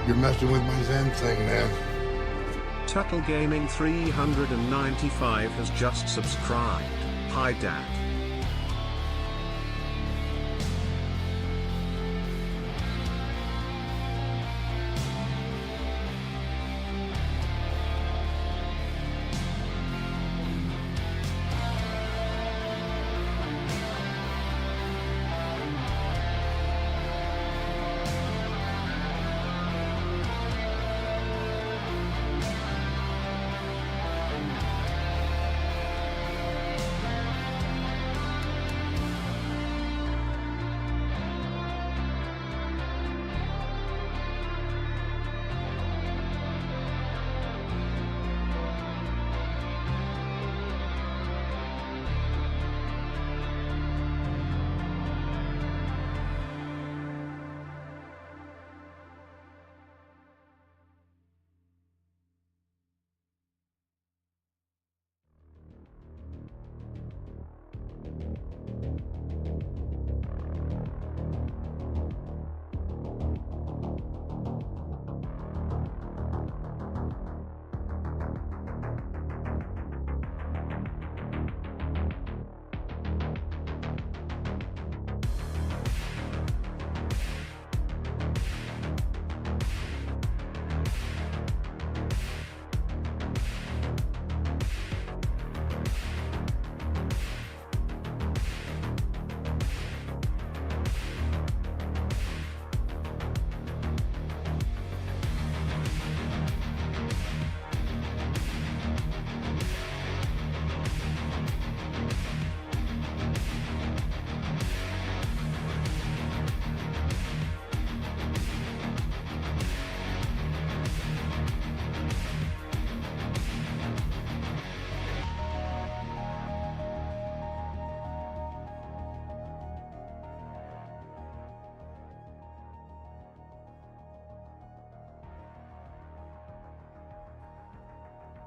You're messing with my Zen thing, man. Tuttle Gaming 395 has just subscribed. Hi Dad.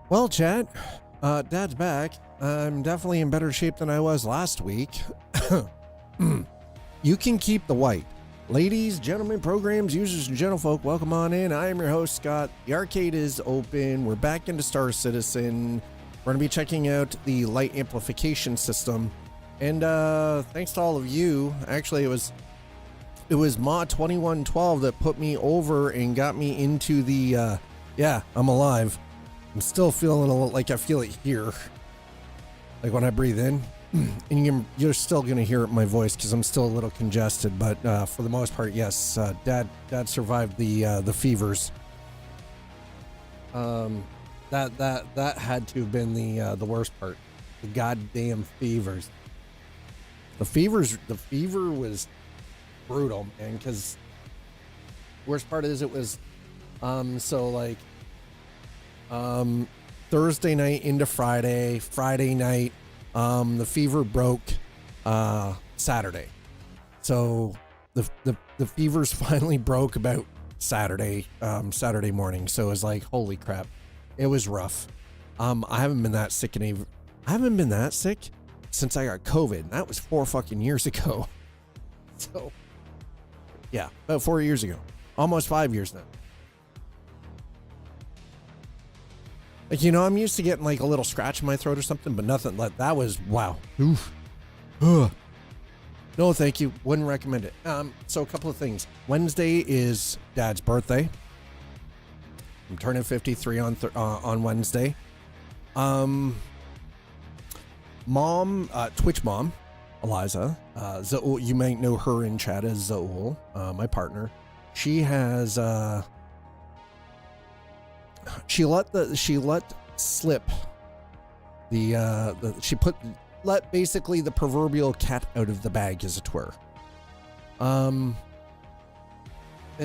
Well, chat, Dad's back. I'm definitely in better shape than I was last week. You can keep the white. Ladies, gentlemen, programs, users, and gentlefolk, welcome on in. I am your host, Scott. The arcade is open. We're back into Star Citizen. We're going to be checking out the light amplification system. And thanks to all of you. Actually, it was Ma2112 that put me over and got me into the, yeah, I'm alive. I'm still feeling a little like I feel it here. Like when I breathe in, and you're still going to hear it in my voice because I'm still a little congested, but for the most part, yes, Dad survived the fevers. That had to have been the worst part. The goddamn fevers. The fever was brutal, man, because worst part is it was Thursday night into Friday night, the fever broke Saturday. So the fevers finally broke about Saturday morning. So it was like, holy crap. It was rough. I haven't been that sick since I got COVID. That was 4 fucking years ago. So yeah, about 4 years ago. Almost 5 years now. Like, you know, I'm used to getting like a little scratch in my throat or something, but nothing like that was, wow. Oof. Ugh. No, thank you. Wouldn't recommend it. So a couple of things. Wednesday is Dad's birthday. I'm turning 53 on Wednesday. Mom, Twitch mom, Eliza, Zaul, you might know her in chat as Zaul, my partner. She has, she let slip let basically the proverbial cat out of the bag, as it were. And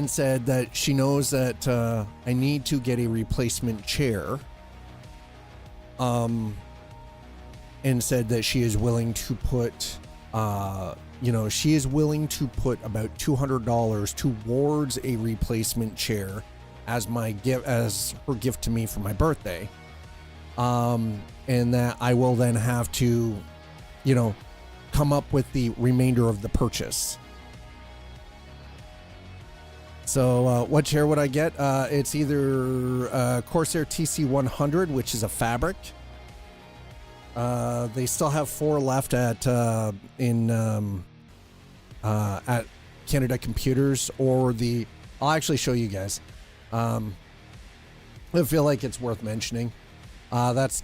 said that she knows that I need to get a replacement chair. And said that she is willing to put she is willing to put about $200 towards a replacement chair as my gift, as her gift to me for my birthday. And that I will then have to, come up with the remainder of the purchase. So what chair would I get? It's either Corsair TC100, which is a fabric. They still have 4 left at Canada Computers, or the. I'll actually show you guys. I feel like it's worth mentioning. That's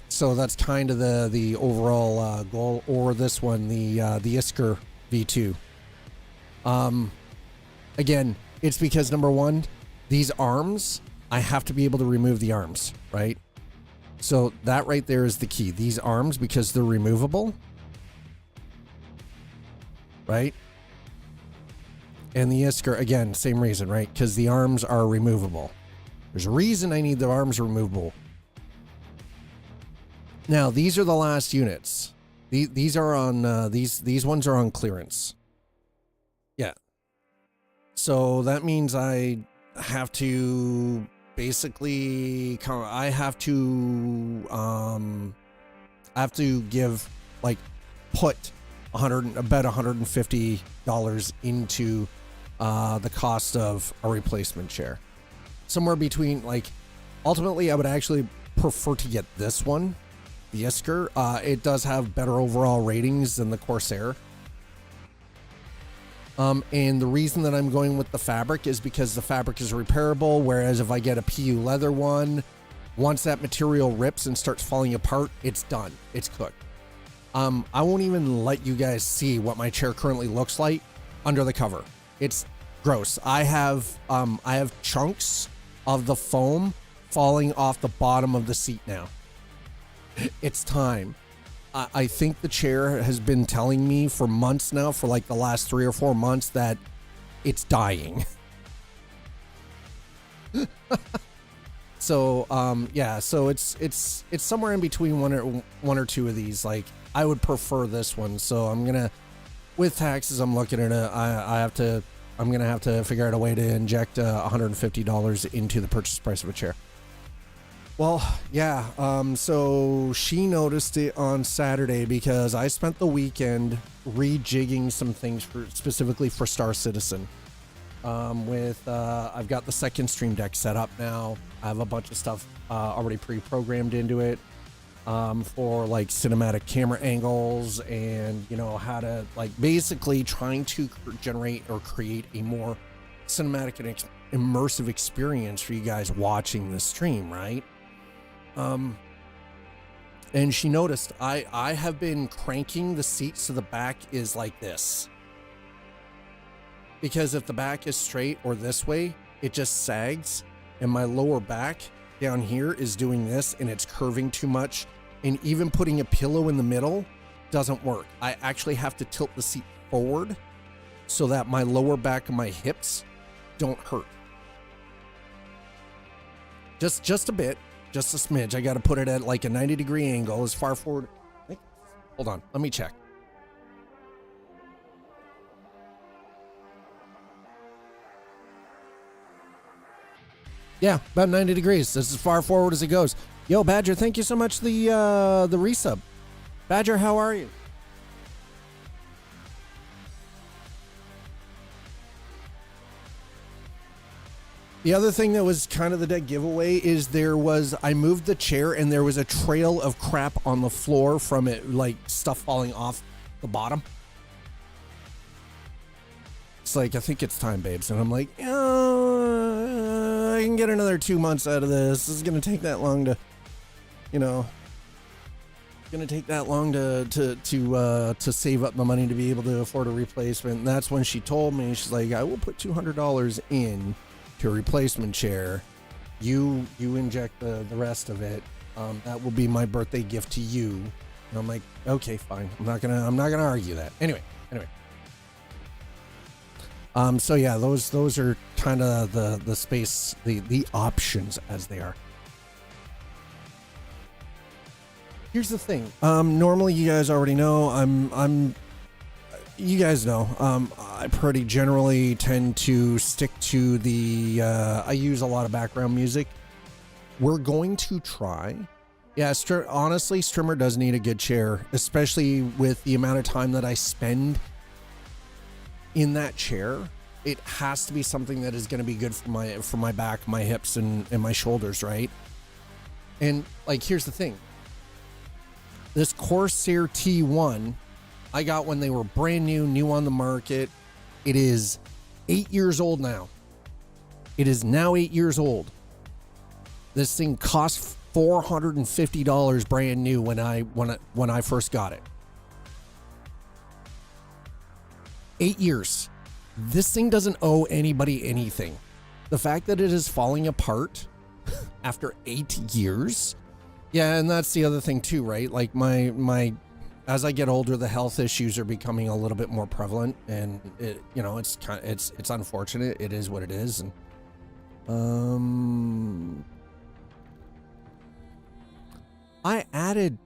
kind of the overall goal, or this one, the Isker V2. Again, it's because number one, these arms, I have to be able to remove the arms, right? So that right there is the key. These arms, because they're removable, right? And the Isker, again, same reason, right? Because the arms are removable. There's a reason I need the arms removable. Now, these are the last units. These are on these ones are on clearance. Yeah. So that means I have to basically I have to give, like, put about $150 into the cost of a replacement chair. Somewhere between, like, ultimately I would actually prefer to get this one, the Isker. It does have better overall ratings than the Corsair. And the reason that I'm going with the fabric is because the fabric is repairable, whereas if I get a PU leather one, once that material rips and starts falling apart, it's done. It's cooked. I won't even let you guys see what my chair currently looks like under the cover. It's gross. I have chunks of the foam falling off the bottom of the seat now. It's time. I think the chair has been telling me for months now, for like the last 3 or 4 months, that it's dying. So yeah, so it's somewhere in between one or two of these. Like, I would prefer this one. So I'm gonna, with taxes, I'm looking at it. I'm gonna have to figure out a way to inject $150 into the purchase price of a chair. Well, yeah, so she noticed it on Saturday because I spent the weekend rejigging some things specifically for Star Citizen. I've got the second Stream Deck set up now. I have a bunch of stuff already pre-programmed into it for, like, cinematic camera angles and, you know, how to, like, basically trying to generate or create a more cinematic and immersive experience for you guys watching the stream, right? And she noticed I have been cranking the seat so the back is like this, because if the back is straight or this way, it just sags, and my lower back down here is doing this and it's curving too much, and even putting a pillow in the middle doesn't work. I actually have to tilt the seat forward so that my lower back and my hips don't hurt. Just a bit. Just a smidge. I got to put it at like a 90-degree angle as far forward. Hold on. Let me check. Yeah, about 90 degrees. This is as far forward as it goes. Yo, Badger, thank you so much for the resub. Badger, how are you? The other thing that was kind of the dead giveaway is I moved the chair and there was a trail of crap on the floor from it, like stuff falling off the bottom. It's like, I think it's time, babes. And I'm like, I can get another 2 months out of this. This is going to take that long to, you know, going to take that long to save up the money to be able to afford a replacement. And that's when she told me, she's like, I will put $200 in to a replacement chair. You inject the rest of it. That will be my birthday gift to you. And I'm like, okay, fine. I'm not gonna argue that. Anyway. So yeah, those are kind of the space, the options as they are. Here's the thing. Normally you guys already know you guys know, I pretty generally tend to stick to I use a lot of background music. We're going to try. Yeah, honestly, Strimmer does need a good chair, especially with the amount of time that I spend in that chair. it has to be something that is going to be good for my back, my hips, and my shoulders, right? And like, here's the thing. This Corsair T1, I got when they were brand new on the market. It is 8 years old now. It is now 8 years old. This thing cost $450 brand new when I first got it. 8 years. This thing doesn't owe anybody anything. The fact that it is falling apart after 8 years. Yeah, and that's the other thing too, right? Like my as I get older, the health issues are becoming a little bit more prevalent, and it, you know, it's unfortunate. It is what it is. And I added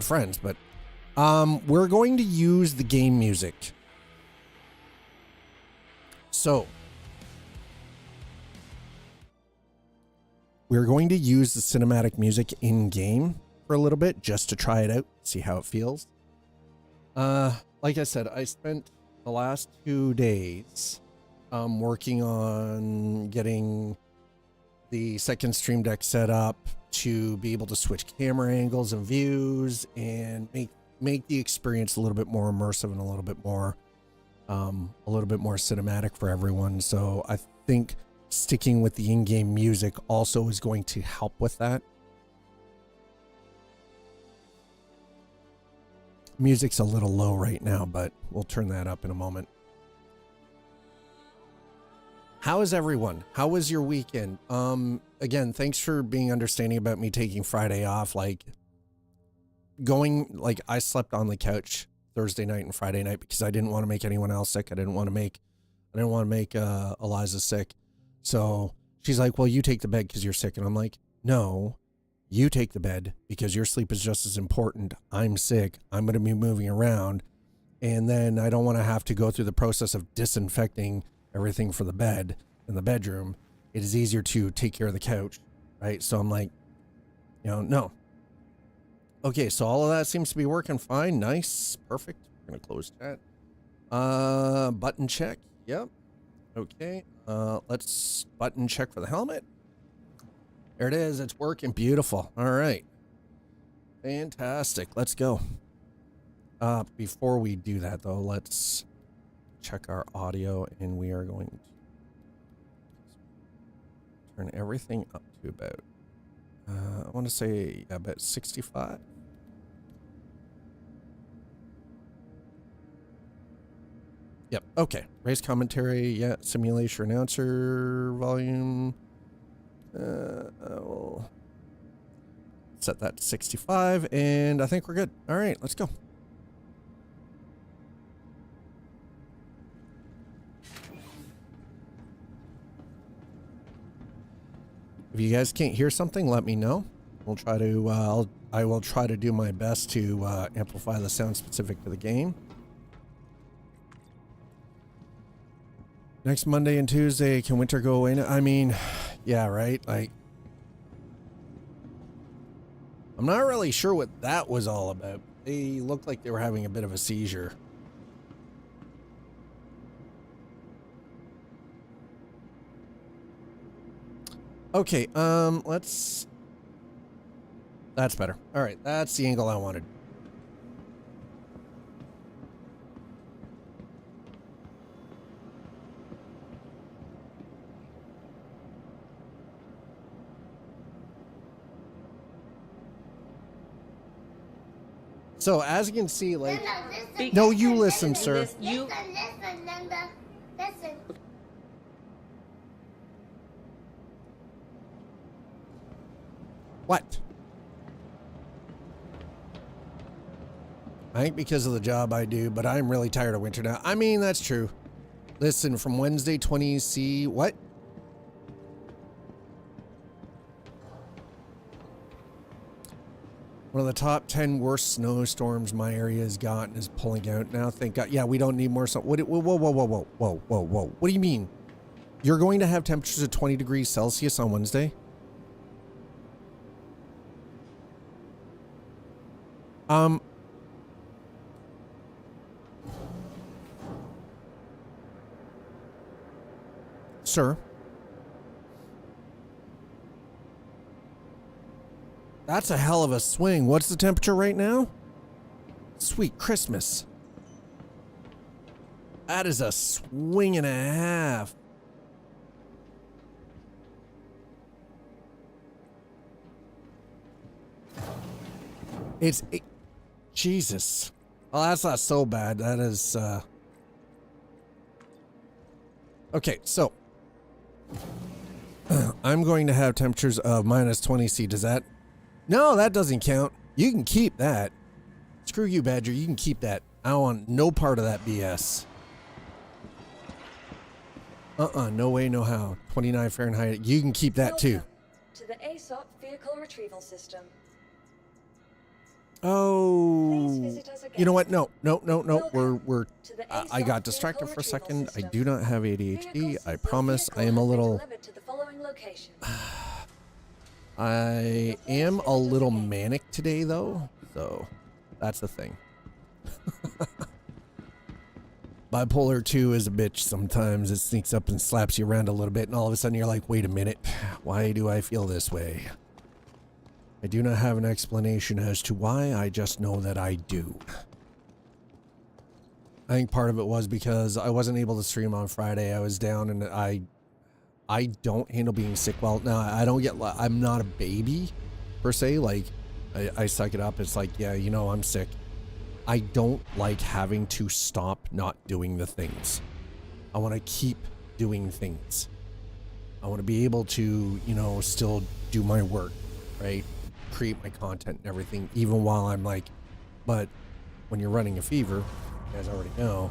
friends, but we're going to use the game music. So we're going to use the cinematic music in game for a little bit just to try it out, see how it feels. Like I said, I spent the last 2 days working on getting the second Stream Deck set up to be able to switch camera angles and views and make the experience a little bit more immersive and a little bit more cinematic for everyone. So I think sticking with the in-game music also is going to help with that. Music's a little low right now, but we'll turn that up in a moment. How is everyone? How was your weekend? Again, thanks for being understanding about me taking Friday off. Like I slept on the couch Thursday night and Friday night because I didn't want to make anyone else sick. I didn't want to make Eliza sick. So she's like, well, you take the bed because you're sick. And I'm like, no, you take the bed because your sleep is just as important. I'm sick. I'm going to be moving around. And then I don't want to have to go through the process of disinfecting everything for the bed in the bedroom. It is easier to take care of the couch, right? So I'm like, no. Okay, so all of that seems to be working fine. Nice. Perfect. We're going to close chat. Button check. Yep. Okay. Let's button check for the helmet. There it is. It's working. Beautiful. All right. Fantastic. Let's go. Before we do that, though, let's check our audio, and we are going to turn everything up to about, I want to say about 65. Yep. Okay. Race commentary. Yeah. Simulation announcer volume. I will set that to 65, and I think we're good. All right. Let's go. If you guys can't hear something, let me know. We'll try to. I will try to do my best to amplify the sound specific to the game. Next Monday and Tuesday, can winter go in? I mean, yeah, right? Like, I'm not really sure what that was all about. They looked like they were having a bit of a seizure. Okay, that's better. All right, that's the angle I wanted. So as you can see, like, no, you listen, sir. Listen. What? I think because of the job I do, but I'm really tired of winter now. I mean, that's true. Listen, from Wednesday 20C, what? One of the top 10 worst snowstorms my area has gotten is pulling out now. Thank God. Yeah, we don't need more snow. Whoa. What do you mean? You're going to have temperatures of 20 degrees Celsius on Wednesday? sir. That's a hell of a swing. What's the temperature right now? Sweet Christmas. That is a swing and a half. Jesus. Oh, that's not so bad. That is, okay, so I'm going to have temperatures of minus 20 C. Does that? No, that doesn't count. You can keep that. Screw you, Badger. You can keep that. I don't want no part of that BS. No way, no how. 29 Fahrenheit. You can keep that too. To the ASOP vehicle retrieval system. Oh, you know what? No. Welcome. I got distracted for a second. I do not have ADHD. I promise. I am a little. I am a little manic today, though. So that's the thing. Bipolar 2 is a bitch sometimes. It sneaks up and slaps you around a little bit, and all of a sudden you're like, wait a minute. Why do I feel this way? I do not have an explanation as to why. I just know that I do. I think part of it was because I wasn't able to stream on Friday. I was down, and I don't handle being sick well. Now, I'm not a baby per se. Like, I suck it up. It's like, yeah, you know, I'm sick. I don't like having to stop not doing the things. I want to keep doing things. I want to be able to, you know, still do my work, right? Create my content and everything, even while I'm like, but when you're running a fever, you guys already know,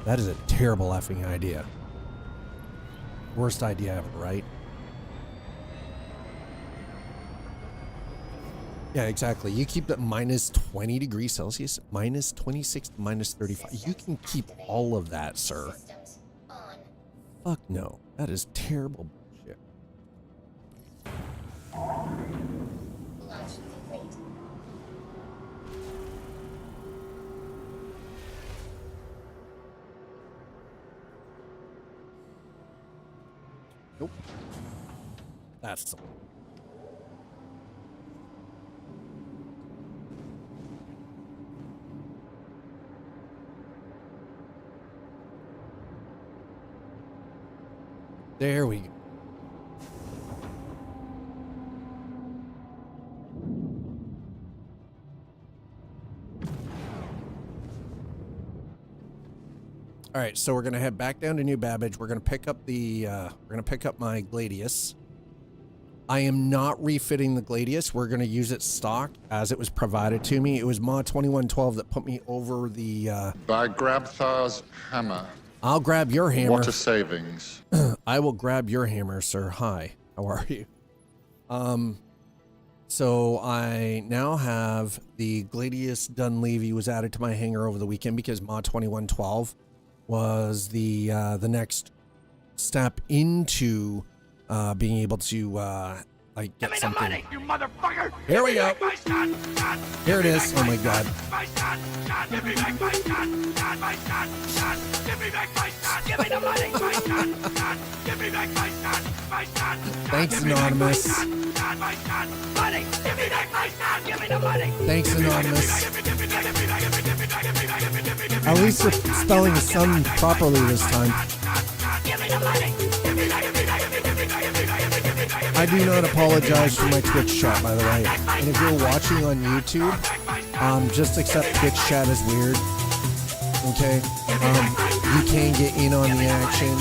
that is a terrible effing idea. Worst idea ever, right? Yeah, exactly. You keep that minus 20 degrees Celsius, minus 26 to minus 35. You can keep all of that, sir. Fuck no. That is terrible bullshit. Nope. That's the one. There we go. All right, so we're gonna head back down to New Babbage. We're gonna pick up my Gladius. I am not refitting the Gladius. We're gonna use it stock as it was provided to me. It was Mod 2112 that put me over the. By Grabthar's hammer. I'll grab your hammer. What a savings. I will grab your hammer, sir. Hi, how are you? So I now have the Gladius Dunleavy was added to my hangar over the weekend because Mod 2112 was the next step into being able to like get something. Money, you motherfucker! Here we go. Here it is. Oh my god. Give me back my son. My son. Give me back my son. Give me the money. My son. Give me back my son. My son. Thanks, Anonymous. My son. Money. Give me back my son. Give me the money. Thanks, Anonymous. At least you're spelling son properly this time. Give me the money. I do not apologize for my Twitch chat, by the way. And if you're watching on YouTube, just accept Twitch chat as weird. Okay? You can get in on the action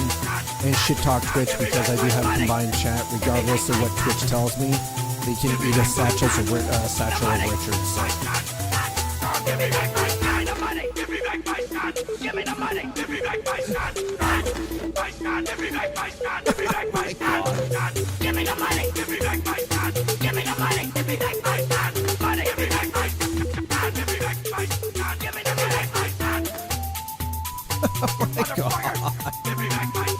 and shit talk Twitch because I do have combined chat, regardless of what Twitch tells me. They can eat a satchel of Richards. So. Give me back my son. Give me back my son. Give me the money. Give me back my son. My son. Give me back my son. Give me back my son. Give me the money. Give me back my son. Give me the money. Give me back my son. Money. Give me back my son. Give me back my son. Give me the money. My son. Oh my god. Give me back my son.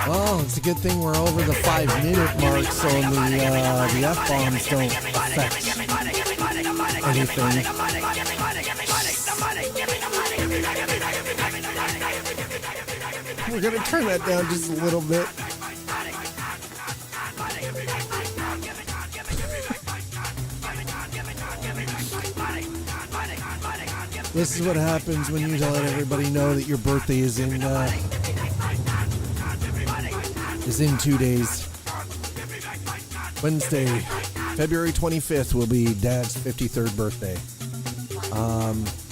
Well, it's a good thing we're over the 5-minute mark, so the F-bombs don't affect anything. We're gonna turn that down just a little bit. This is what happens when you let everybody know that your birthday is in 2 days. Wednesday, February 25th will be Dad's 53rd birthday.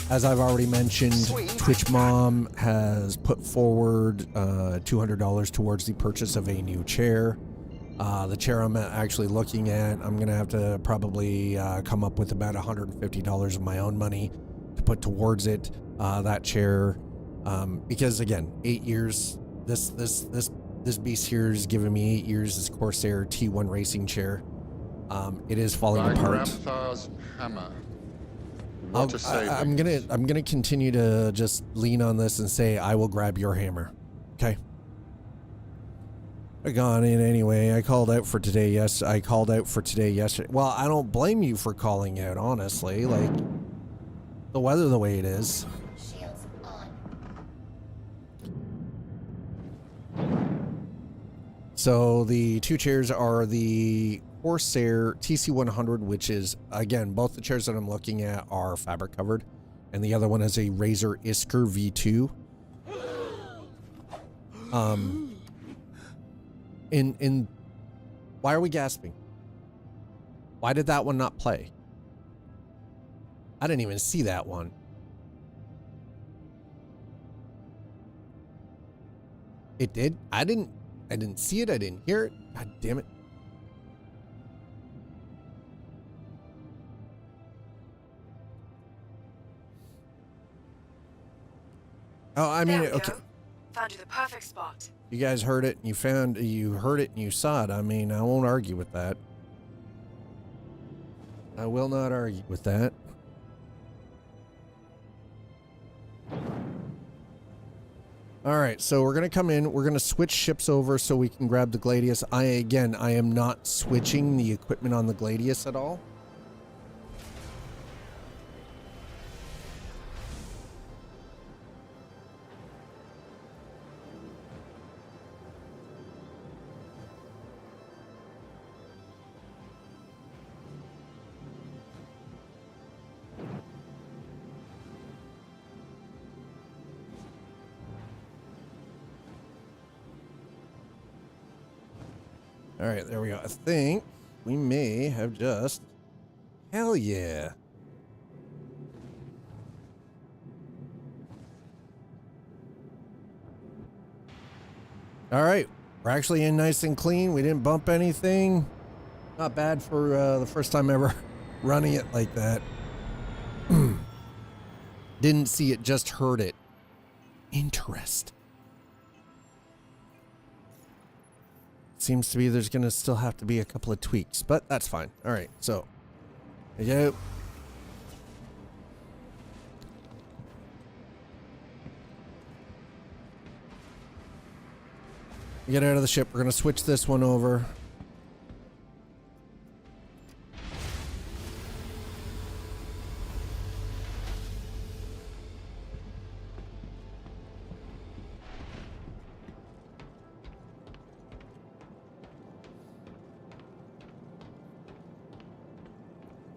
As I've already mentioned, Twitch Mom has put forward $200 towards the purchase of a new chair. The chair I'm actually looking at, I'm going to have to probably come up with about $150 of my own money to put towards it. That chair, because again, 8 years. This beast here is giving me 8 years. This Corsair T1 racing chair. It is falling apart. Grabthar's hammer. What a savings. I'm gonna continue to just lean on this and say I will grab your hammer. Okay. I gone in anyway. I called out for today. Yes, I called out for today yesterday. Well, I don't blame you for calling out, honestly. Like the weather the way it is. Shields on. So the two chairs are the Corsair TC100, which is, again, both the chairs that I'm looking at are fabric covered, and the other one is a Razer Isker V2. Why are we gasping? Why did that one not play? I didn't even see that one. It did? I didn't see it. I didn't hear it. God damn it. Oh, I mean, There we okay. go. Found you the perfect spot. You guys heard it, and you heard it, and you saw it. I mean, I won't argue with that. I will not argue with that. All right, so we're gonna come in. We're gonna switch ships over so we can grab the Gladius. I am not switching the equipment on the Gladius at all. All right, there we go. I think we may have just... Hell yeah. All right, we're actually in nice and clean. We didn't bump anything. Not bad for the first time ever running it like that. Didn't see it, just heard it. Interesting. Seems to be there's going to still have to be a couple of tweaks, but that's fine. All right, so there you go. Get out of the ship. We're going to switch this one over.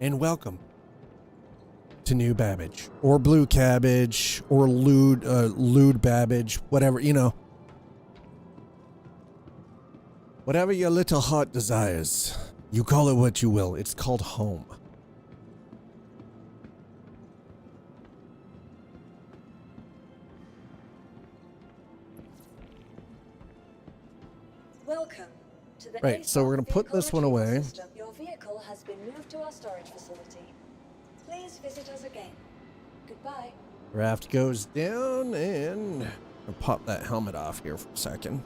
And welcome to New Babbage, or Blue Cabbage, or Lewd Babbage, whatever, you know. Whatever your little heart desires, you call it what you will. It's called home. Welcome to the Right, so we're gonna put vehicle this one retrieval away. system. Your vehicle has been moved to our storage facility. Please visit us again. Goodbye. Raft goes down, and I'll pop that helmet off here for a second.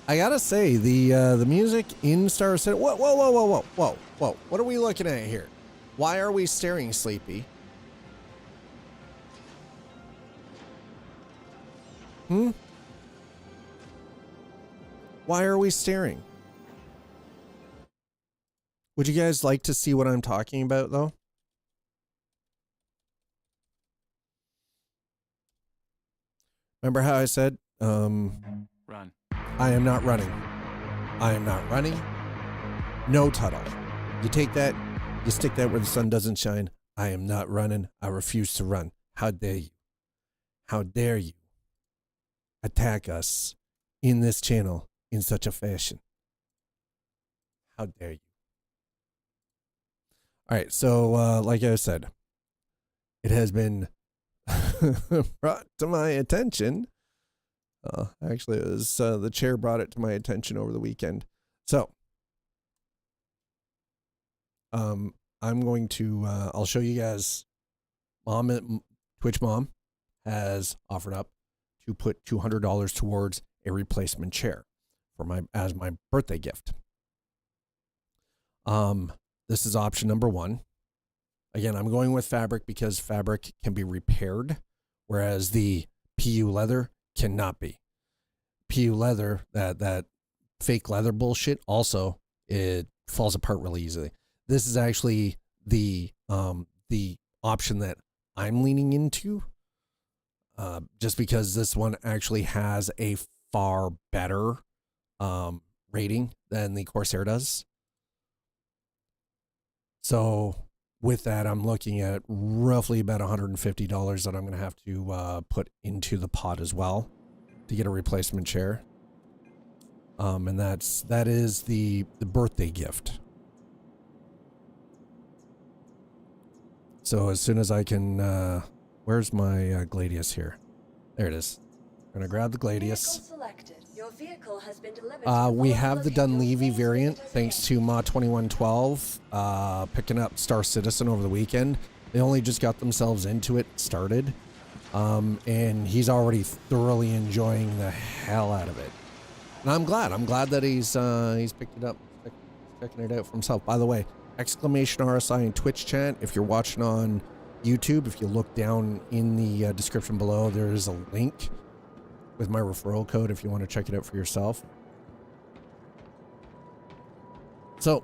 I gotta say, the music in Star City. Whoa, whoa, whoa, whoa, whoa, whoa, whoa! What are we looking at here? Why are we staring, Sleepy? Why are we staring? Would you guys like to see what I'm talking about, though? Remember how I said, Run. I am not running. I am not running. No Tuttle. You take that, you stick that where the sun doesn't shine. I am not running. I refuse to run. How dare you? How dare you attack us in this channel in such a fashion? How dare you? All right, so like I said, it has been brought to my attention. Actually, it was the chair brought it to my attention over the weekend. So, I'm going to I'll show you guys. Twitch Mom has offered up to put $200 towards a replacement chair for as my birthday gift. This is option number one. Again, I'm going with fabric because fabric can be repaired, whereas the PU leather cannot be. PU leather, that fake leather bullshit, also it falls apart really easily. This is actually the option that I'm leaning into, just because this one actually has a far better rating than the Corsair does. So with that, I'm looking at roughly about $150 that I'm going to have to put into the pot as well to get a replacement chair. And that is the birthday gift. So as soon as I can, where's my Gladius here? There it is. I'm going to grab the Gladius. Your vehicle has been delivered. We have the Dunleavy variant, thanks to Ma2112 picking up Star Citizen over the weekend. They only just got themselves into it, started, and he's already thoroughly enjoying the hell out of it. And I'm glad that he's picked it up, checking it out for himself. By the way, exclamation RSI in Twitch chat. If you're watching on YouTube, if you look down in the description below, there is a link with my referral code if you want to check it out for yourself. So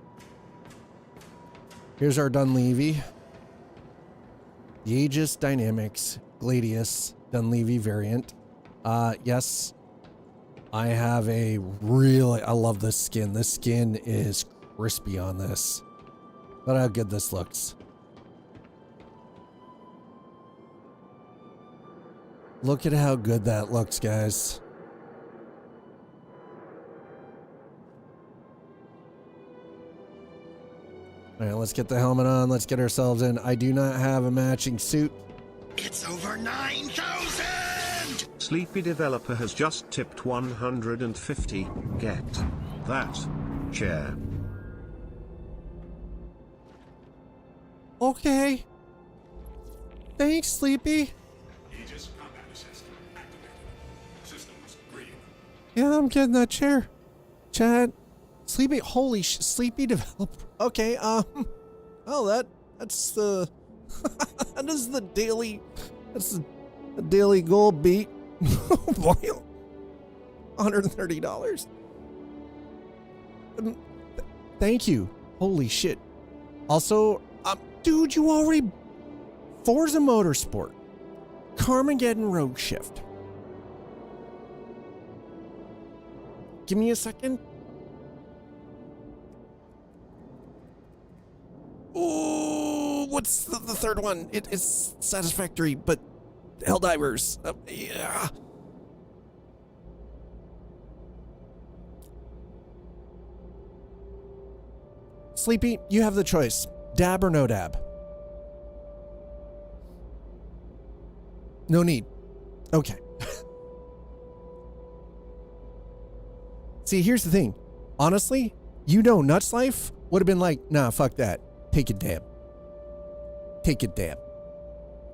here's our Dunleavy, the Aegis Dynamics Gladius Dunleavy variant. Yes, I have I love this skin. This skin is crispy on this. Look how good this looks. Look at how good that looks, guys. All right, let's get the helmet on. Let's get ourselves in. I do not have a matching suit. It's over 9,000! Sleepy Developer has just tipped 150. Get that chair. Okay. Thanks, Sleepy. Yeah, I'm getting that chair. Chad, Sleepy, Sleepy Developer. Okay, well, that's the, that is the daily, that's the daily goal beat. Boy, $130. Thank you. Holy shit. Also, dude, you already, Forza Motorsport, Carmageddon Road Shift. Give me a second. Oh, what's the third one? It's Satisfactory, but Helldivers. Yeah. Sleepy, you have the choice. Dab or no dab? No need. Okay. See, here's the thing. Honestly, Nuts Life would have been like, nah, fuck that. Take a dab. Take a dab.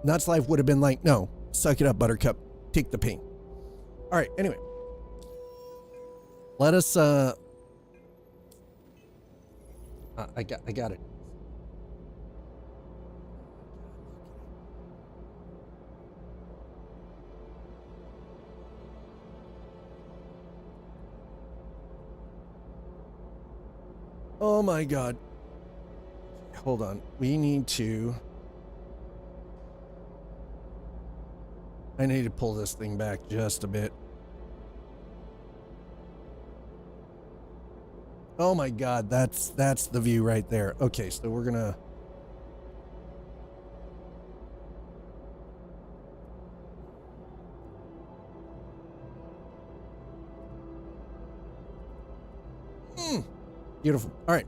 Nuts Life would have been like, no, suck it up, Buttercup. Take the pain. All right, anyway. Let us, I got it. Oh my God. Hold on. We need to. I need to pull this thing back just a bit. Oh my God, that's the view right there. Okay, so we're gonna. Beautiful. All right.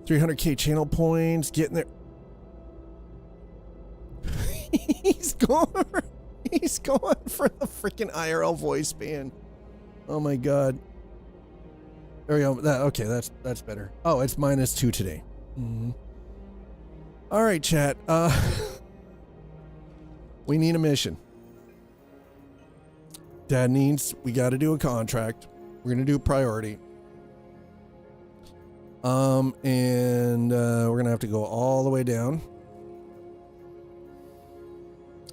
300k channel points, getting there. He's going for the freaking IRL voice band. Oh my God. There we go. Okay, that's better. Oh, it's -2 today. All right, chat. We need a mission. Dad needs, we got to do a contract. We're going to do priority. And we're going to have to go all the way down.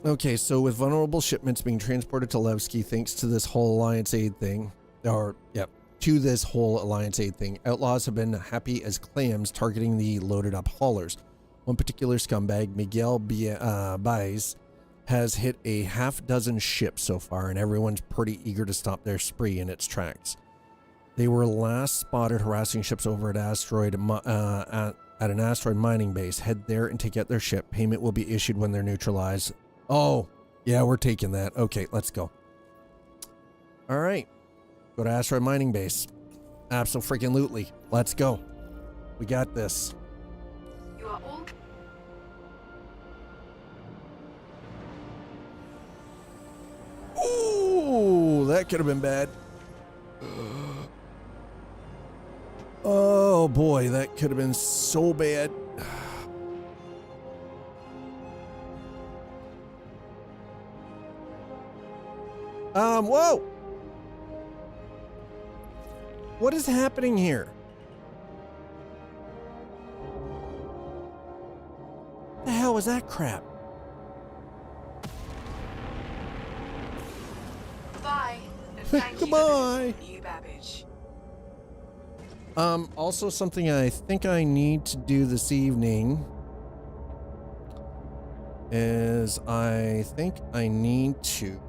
Okay, so with vulnerable shipments being transported to Levski thanks to this whole Alliance Aid thing, to this whole Alliance Aid thing, outlaws have been happy as clams targeting the loaded up haulers. One particular scumbag, Miguel Baez, has hit a half-dozen ships so far, and everyone's pretty eager to stop their spree in its tracks. They were last spotted harassing ships over at an asteroid mining base. Head there and take out their ship. Payment will be issued when they're neutralized. Oh, yeah, we're taking that. Okay, let's go. All right. Go to asteroid mining base. Abso-freaking-lutely. Let's go. We got this. You are all... Ooh, that could have been bad. Oh boy, that could have been so bad. Whoa! What is happening here? The hell was that crap? Bye. And thank you Goodbye. for you, Babbage. Also something I think I need to do this evening is I think I need to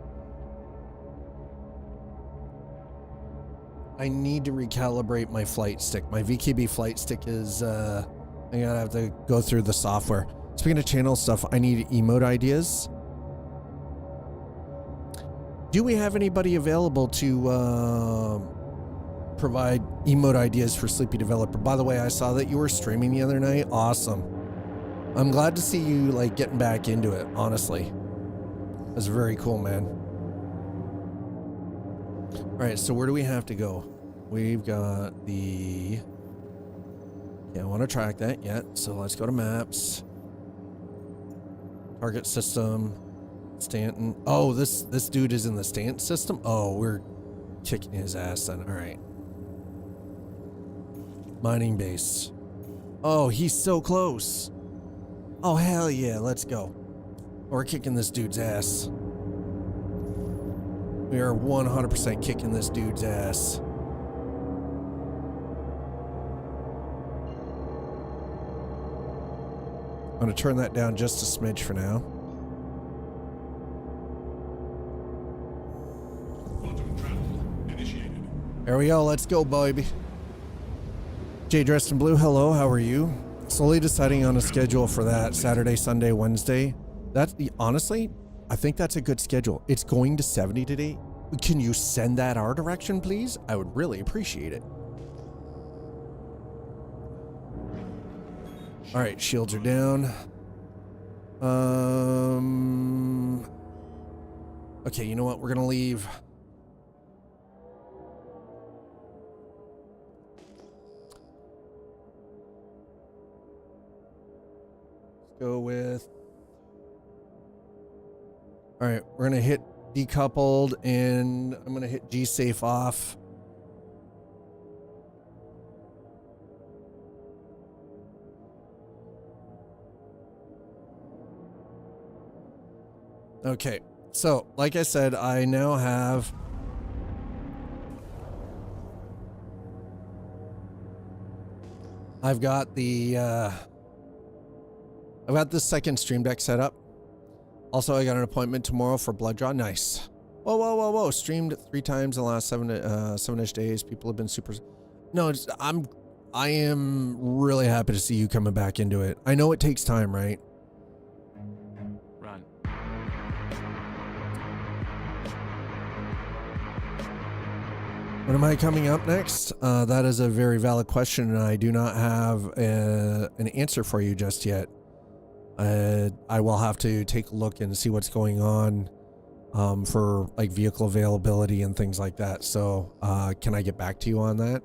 recalibrate my flight stick. My VKB flight stick is, I'm gonna have to go through the software. Speaking of channel stuff, I need emote ideas. Do we have anybody available to provide emote ideas for Sleepy Developer? By the way, I saw that you were streaming the other night. Awesome. I'm glad to see you like getting back into it, honestly. That's very cool, man. All right, so where do we have to go? We've got the... Yeah, I want to track that yet. So let's go to maps. Target system. Stanton. Oh, this dude is in the Stanton system? Oh, we're kicking his ass then. All right. Mining base. Oh, he's so close. Oh, hell yeah. Let's go. We're kicking this dude's ass. We are 100% kicking this dude's ass. I'm going to turn that down just a smidge for now. There we go. Let's go, baby. Jay dressed in blue. Hello. How are you? Slowly deciding on a schedule for that Saturday, Sunday, Wednesday. That's the honestly, I think that's a good schedule. It's going to 70 today. Can you send that our direction, please? I would really appreciate it. All right, shields are down. Okay, you know what? We're gonna leave. Let's go with. All right, we're gonna hit decoupled, and I'm gonna hit G safe off. Okay, so like I said, I now have I've got the second stream deck set up. Also, I got an appointment tomorrow for blood draw. Nice. Whoa, whoa, whoa, whoa. Streamed 3 times in the last 7-ish days. People have been super... No, I am really happy to see you coming back into it. I know it takes time, right? Run. When am I coming up next? That is a very valid question, and I do not have an answer for you just yet. I will have to take a look and see what's going on for like vehicle availability and things like that. So can I get back to you on that?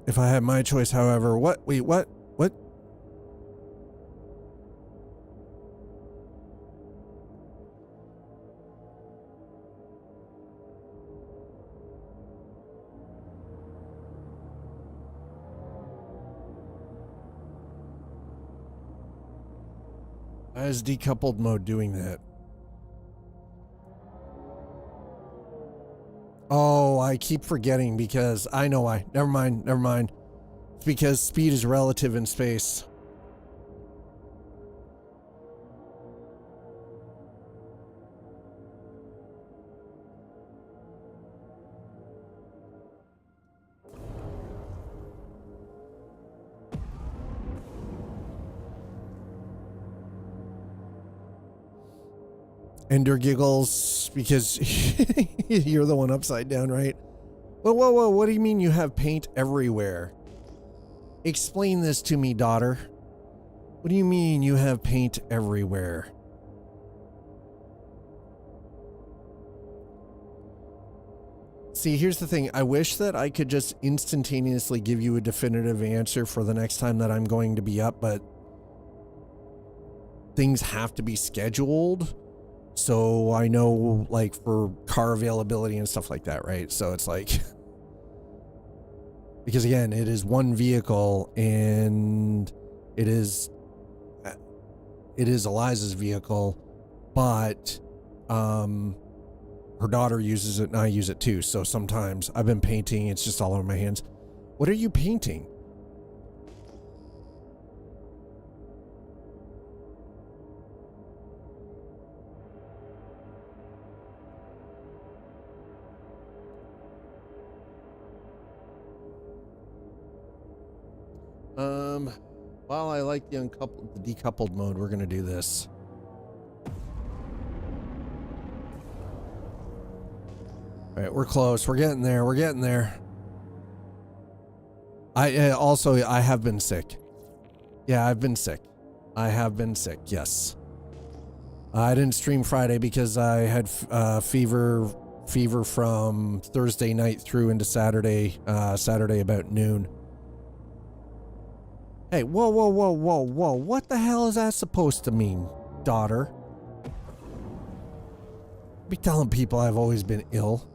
If I had my choice, however, what? Wait, what? What? Why is decoupled mode doing that? Oh, I keep forgetting because I know why. Never mind. Never mind. It's because speed is relative in space. Ender giggles because you're the one upside down, right? Whoa, whoa, whoa. What do you mean you have paint everywhere? Explain this to me, daughter. What do you mean you have paint everywhere? See, here's the thing. I wish that I could just instantaneously give you a definitive answer for the next time that I'm going to be up, but things have to be scheduled. So I know, like, for car availability and stuff like that, right? So it's like, because again, it is one vehicle and it is Eliza's vehicle, but her daughter uses it and I use it too. So sometimes I've been painting, it's just all over my hands. What are you painting? While I like the decoupled mode, we're gonna do this. All right, we're close. We're getting there. We're getting there. I have been sick. Yeah, I've been sick. I have been sick. Yes. I didn't stream Friday because I had fever from Thursday night through into Saturday about noon. Hey, whoa, whoa, whoa, whoa, whoa. What the hell is that supposed to mean, daughter? Be telling people I've always been ill.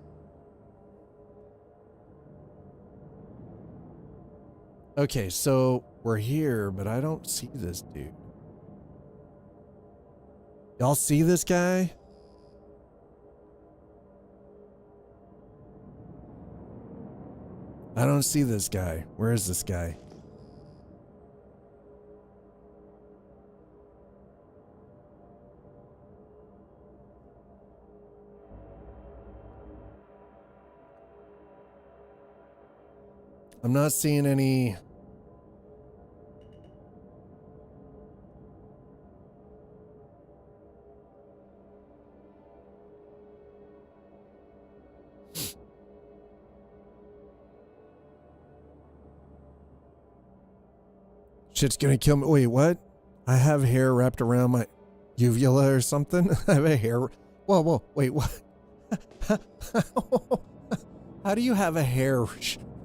Okay, so we're here, but I don't see this dude. Y'all see this guy? I don't see this guy. Where is this guy? I'm not seeing any. Shit's gonna kill me. Wait, what? I have hair wrapped around my uvula or something? I have a hair. Whoa, whoa, wait, what? How do you have a hair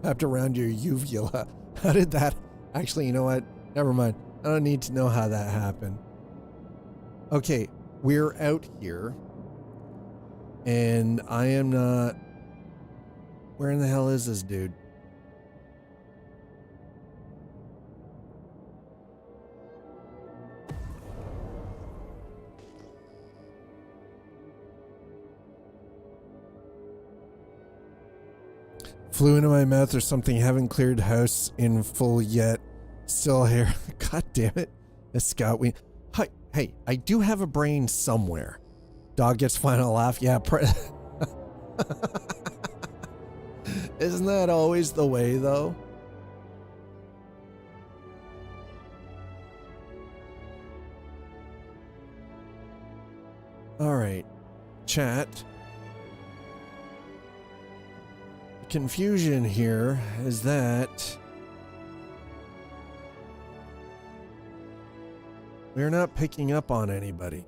wrapped around your uvula? How did that? Actually, you know what? Never mind. I don't need to know how that happened. Okay, we're out here. And I am not... Where in the hell is this dude? Flew into my mouth or something. Haven't cleared house in full yet. Still here. God damn it. Scout, hey, I do have a brain somewhere. Dog gets final laugh. Yeah. Isn't that always the way, though? All right. Chat. The confusion here is that we're not picking up on anybody.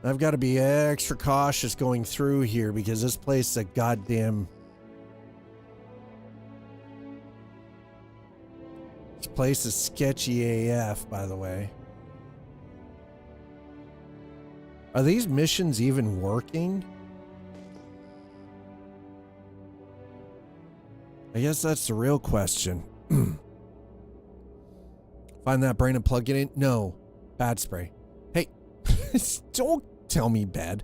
I've got to be extra cautious going through here because this place is a goddamn... This place is sketchy AF, by the way. Are these missions even working? I guess that's the real question. Find that brain and plug it in? No. Bad spray. Hey, don't tell me bad.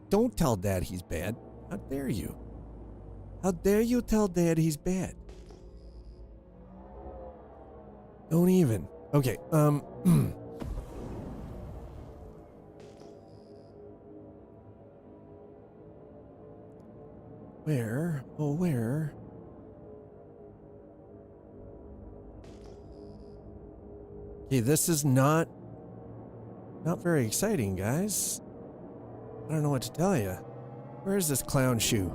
Don't tell Dad he's bad. How dare you? How dare you tell Dad he's bad? Don't even. Okay, Where? Oh, where? Okay, this is not very exciting, guys. I don't know what to tell you. Where is this clown shoe?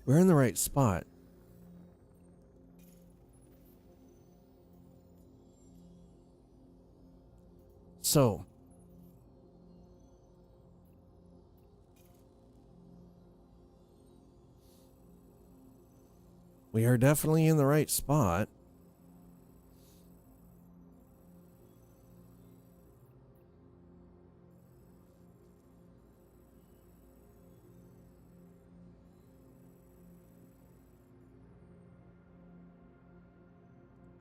We're in the right spot. So, we are definitely in the right spot.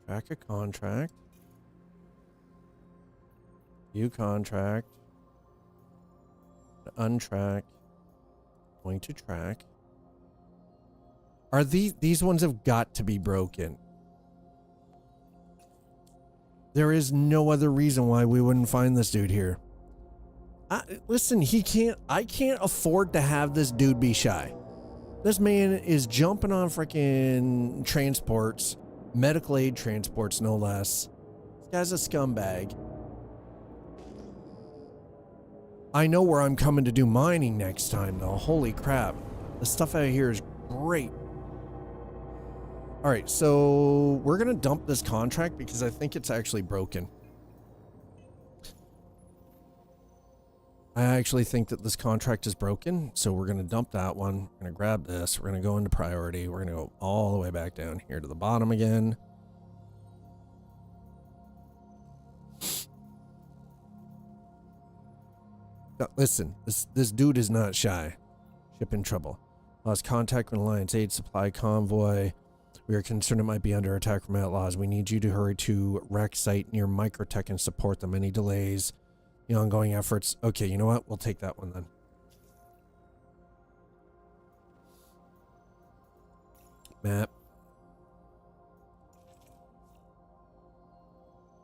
Track a contract. View contract. Untrack. Going to track. Are these ones have got to be broken? There is no other reason why we wouldn't find this dude here. Listen, I can't afford to have this dude be shy. This man is jumping on freaking transports, medical aid transports, no less. This guy's a scumbag. I know where I'm coming to do mining next time, though. Holy crap. The stuff out here is great. All right, so we're going to dump this contract because I think it's actually broken. I actually think that this contract is broken, so we're going to dump that one. We're going to grab this. We're going to go into priority. We're going to go all the way back down here to the bottom again. Now, listen, this dude is not shy. Ship in trouble. Lost contact with Alliance Aid Supply Convoy. We are concerned it might be under attack from outlaws. We need you to hurry to wreck site near Microtech and support them. Any delays, the ongoing efforts. Okay, you know what? We'll take that one then. Map.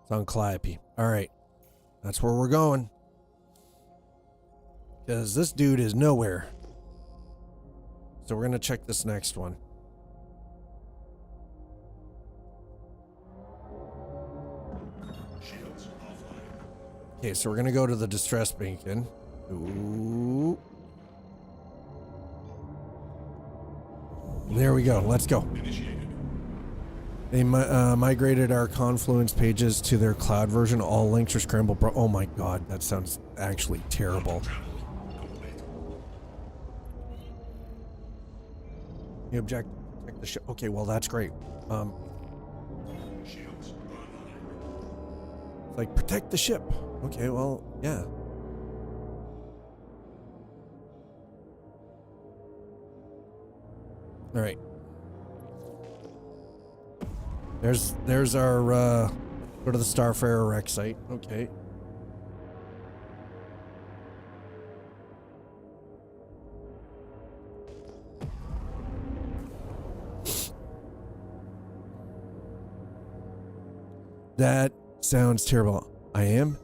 It's on Calliope. All right. That's where we're going. Because this dude is nowhere. So we're going to check this next one. Okay, so we're going to go to the distress beacon. Ooh. There we go. Let's go. They migrated our Confluence pages to their cloud version. All links are scrambled. Oh my god, that sounds actually terrible. You object the ship. Okay, well that's great. Like, protect the ship. Okay, well, yeah. All right. There's our go to the Starfarer wreck site. Okay. That sounds terrible. I am.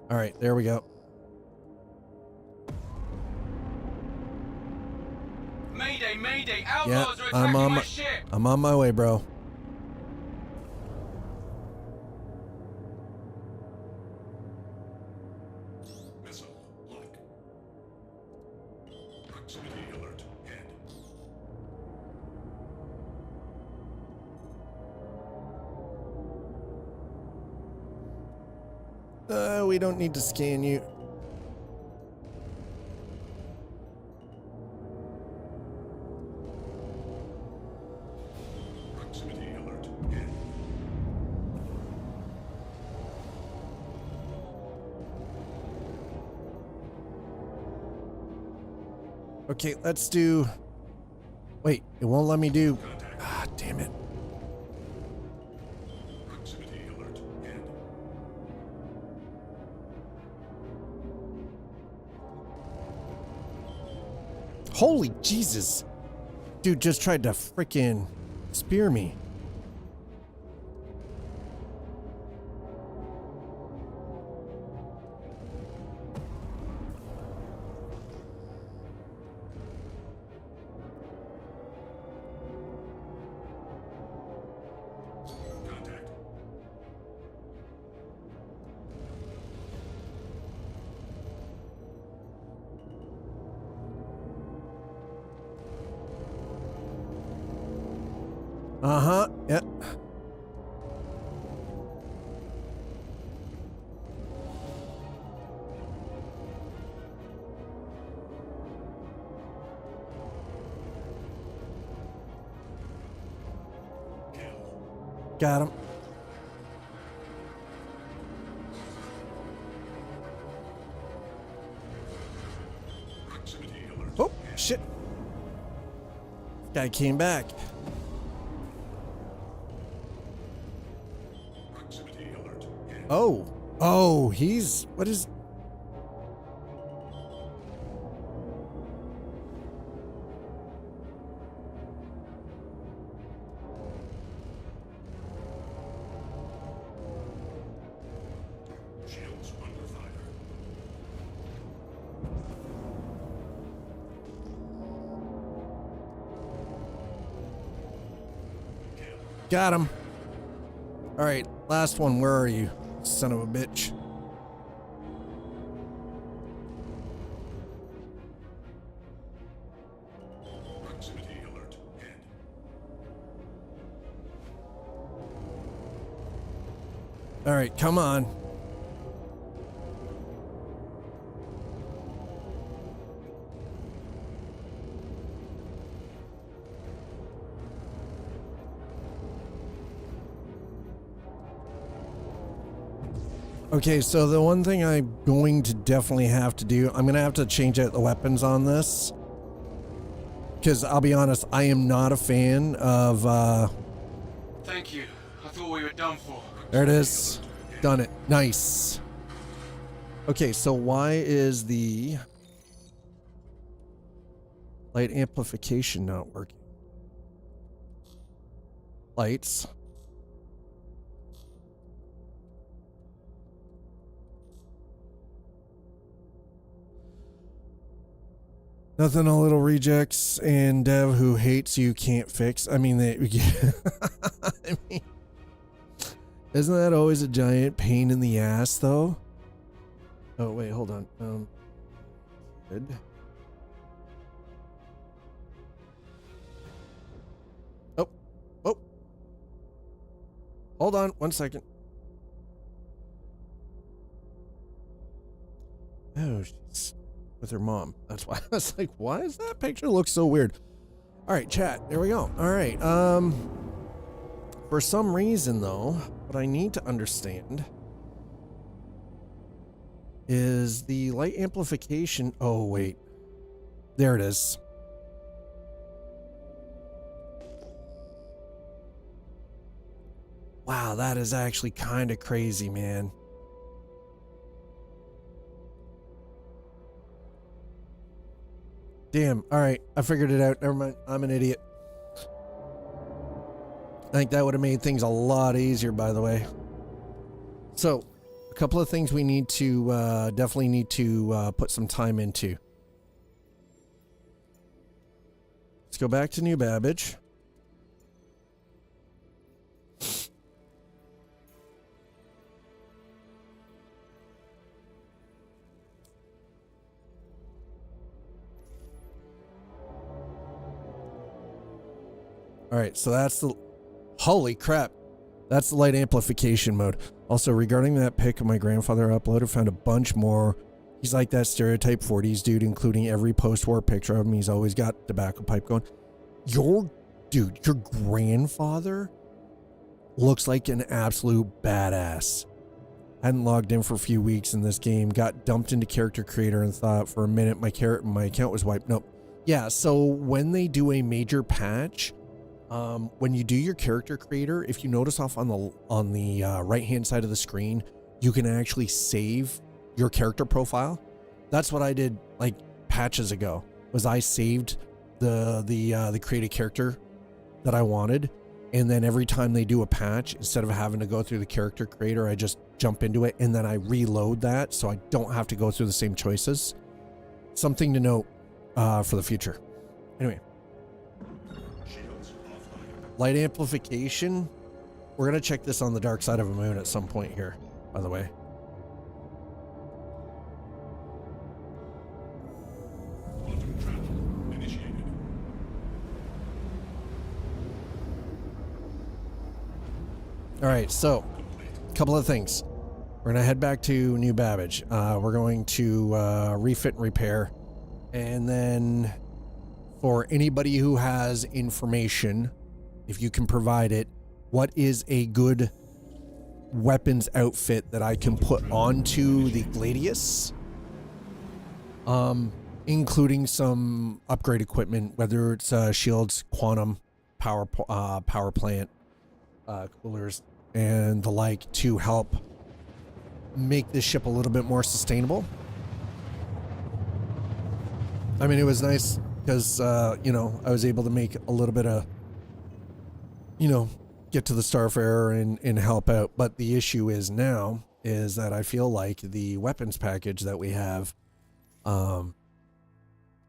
All right, there we go. Mayday, mayday! Yeah, Outlaws are attacking my ship! I'm on my way, bro. Missile lock. Proximity alert. Head. We don't need to scan you. Proximity alert. Head. Okay, let's do. Wait, it won't let me do. Ah, damn it. Proximity alert. Head. Holy Jesus. Dude just tried to frickin' spear me. Contact. Uh-huh. Yep. Got him. Proximity alert. Oh, shit. Guy came back. Proximity alert. Head. Oh. Oh, he's... What is... Shields under fire. Got him. All right, last one. Where are you, son of a bitch? Proximity alert. Head. All right, come on. Okay, so the one thing I'm going to definitely have to do, I'm going to have to change out the weapons on this. Because I'll be honest, I am not a fan of, Thank you. I thought we were done for. there it is. Done it. Nice. Okay, so why is the light amplification not working? Lights. Nothing a little rejects and dev who hates you can't fix. I mean, they, I mean, isn't that always a giant pain in the ass though? Oh, wait, hold on. Good. Oh. Hold on 1 second. Oh, she's with her mom. That's why I was like, why does that picture look so weird? All right, chat. There we go. All right. For some reason though, what I need to understand is the light amplification. Oh, wait. There it is. Wow, that is actually kind of crazy, man. Damn. All right, I figured it out. Never mind. I'm an idiot. I think that would have made things a lot easier, by the way. So, a couple of things we need to definitely need to put some time into. Let's go back to New Babbage. All right, so that's the... Holy crap. That's the light amplification mode. Also, regarding that pic of my grandfather uploaded, found a bunch more. He's like that stereotype 40s dude, including every post-war picture of him. He's always got tobacco pipe going. Your grandfather looks like an absolute badass. Hadn't logged in for a few weeks in this game. Got dumped into character creator and thought for a minute my account was wiped. Nope. Yeah, so when they do a major patch... when you do your character creator, if you notice off on the right hand side of the screen, you can actually save your character profile. That's what I did like patches ago. Was I saved the created character that I wanted, and then every time they do a patch, instead of having to go through the character creator, I just jump into it and then I reload that, so I don't have to go through the same choices. Something to note for the future. Anyway. Light amplification. We're going to check this on the dark side of a moon at some point here, by the way. Quantum travel initiated. All right, so a couple of things. We're going to head back to New Babbage. We're going to refit and repair. And then for anybody who has information, if you can provide it, what is a good weapons outfit that I can put onto the Gladius? Including some upgrade equipment, whether it's shields, quantum, power plant, coolers, and the like, to help make this ship a little bit more sustainable. I mean, it was nice because, you know, I was able to make a little bit of, you know, get to the Starfarer and help out. But the issue is now is that I feel like the weapons package that we have,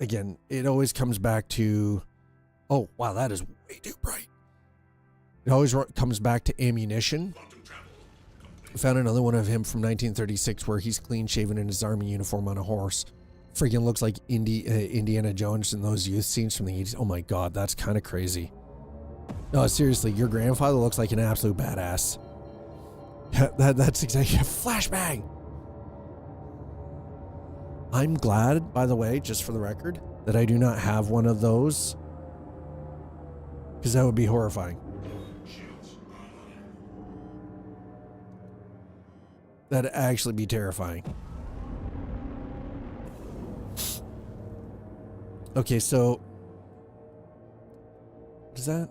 again, it always comes back to, oh, wow, that is way too bright. It always comes back to ammunition. I found another one of him from 1936 where he's clean shaven in his army uniform on a horse. Freaking looks like Indiana Jones in those youth scenes from the 80s. Oh my God, that's kind of crazy. No, seriously, your grandfather looks like an absolute badass. That's exactly a flashbang. I'm glad, by the way, just for the record, that I do not have one of those, because that would be horrifying. That'd actually be terrifying. Okay, so what is that?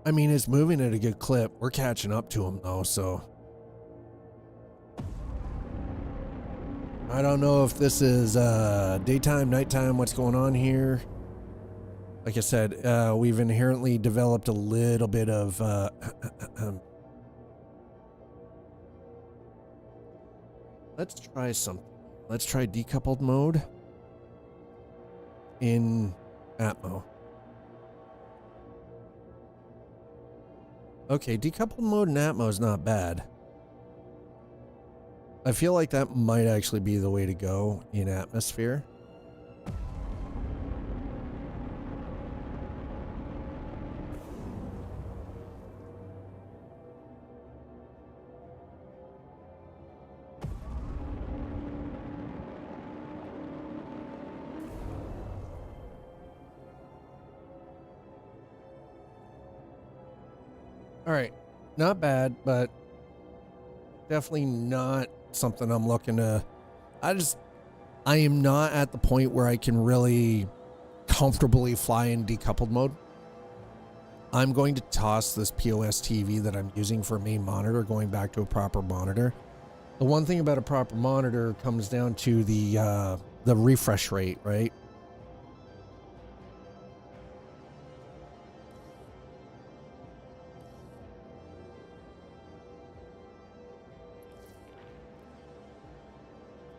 I mean, it's moving at a good clip. We're catching up to him though, so I don't know if this is daytime, nighttime, what's going on here. Like I said, we've inherently developed a little bit of let's try something. Let's try decoupled mode in Atmo. Okay, decoupled mode in Atmo is not bad. I feel like that might actually be the way to go in Atmosphere. All right, not bad, but definitely not something I'm looking to. I am not at the point where I can really comfortably fly in decoupled mode. I'm going to toss this POS TV that I'm using for main monitor, going back to a proper monitor. The one thing about a proper monitor comes down to the refresh rate, right?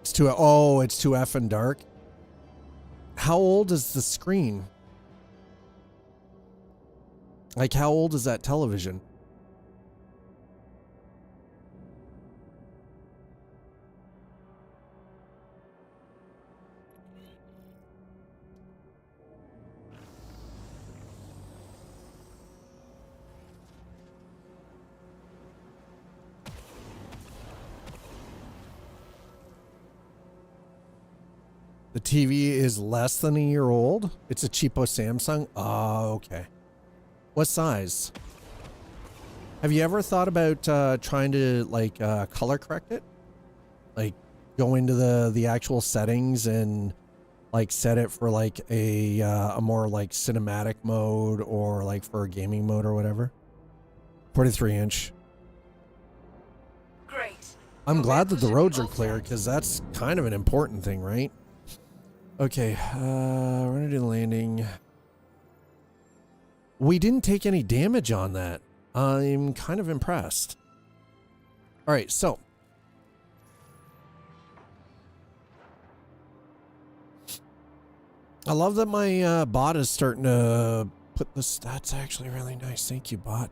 It's too, oh, it's too effing dark. How old is the screen? Like, how old is that television? The TV is less than a year old. It's a cheapo Samsung. Oh, okay. What size? Have you ever thought about trying to like color correct it? Like go into the actual settings and like set it for like a more like cinematic mode or like for a gaming mode or whatever. 43-inch. Great. I'm Your glad that the vehicle should roads be are all clear set. because that's kind of an important thing, right? Okay, we're gonna do the landing. We didn't take any damage on that. I'm kind of impressed. All right, so. I love that my bot is starting to put the stats actually really nice. Thank you, bot.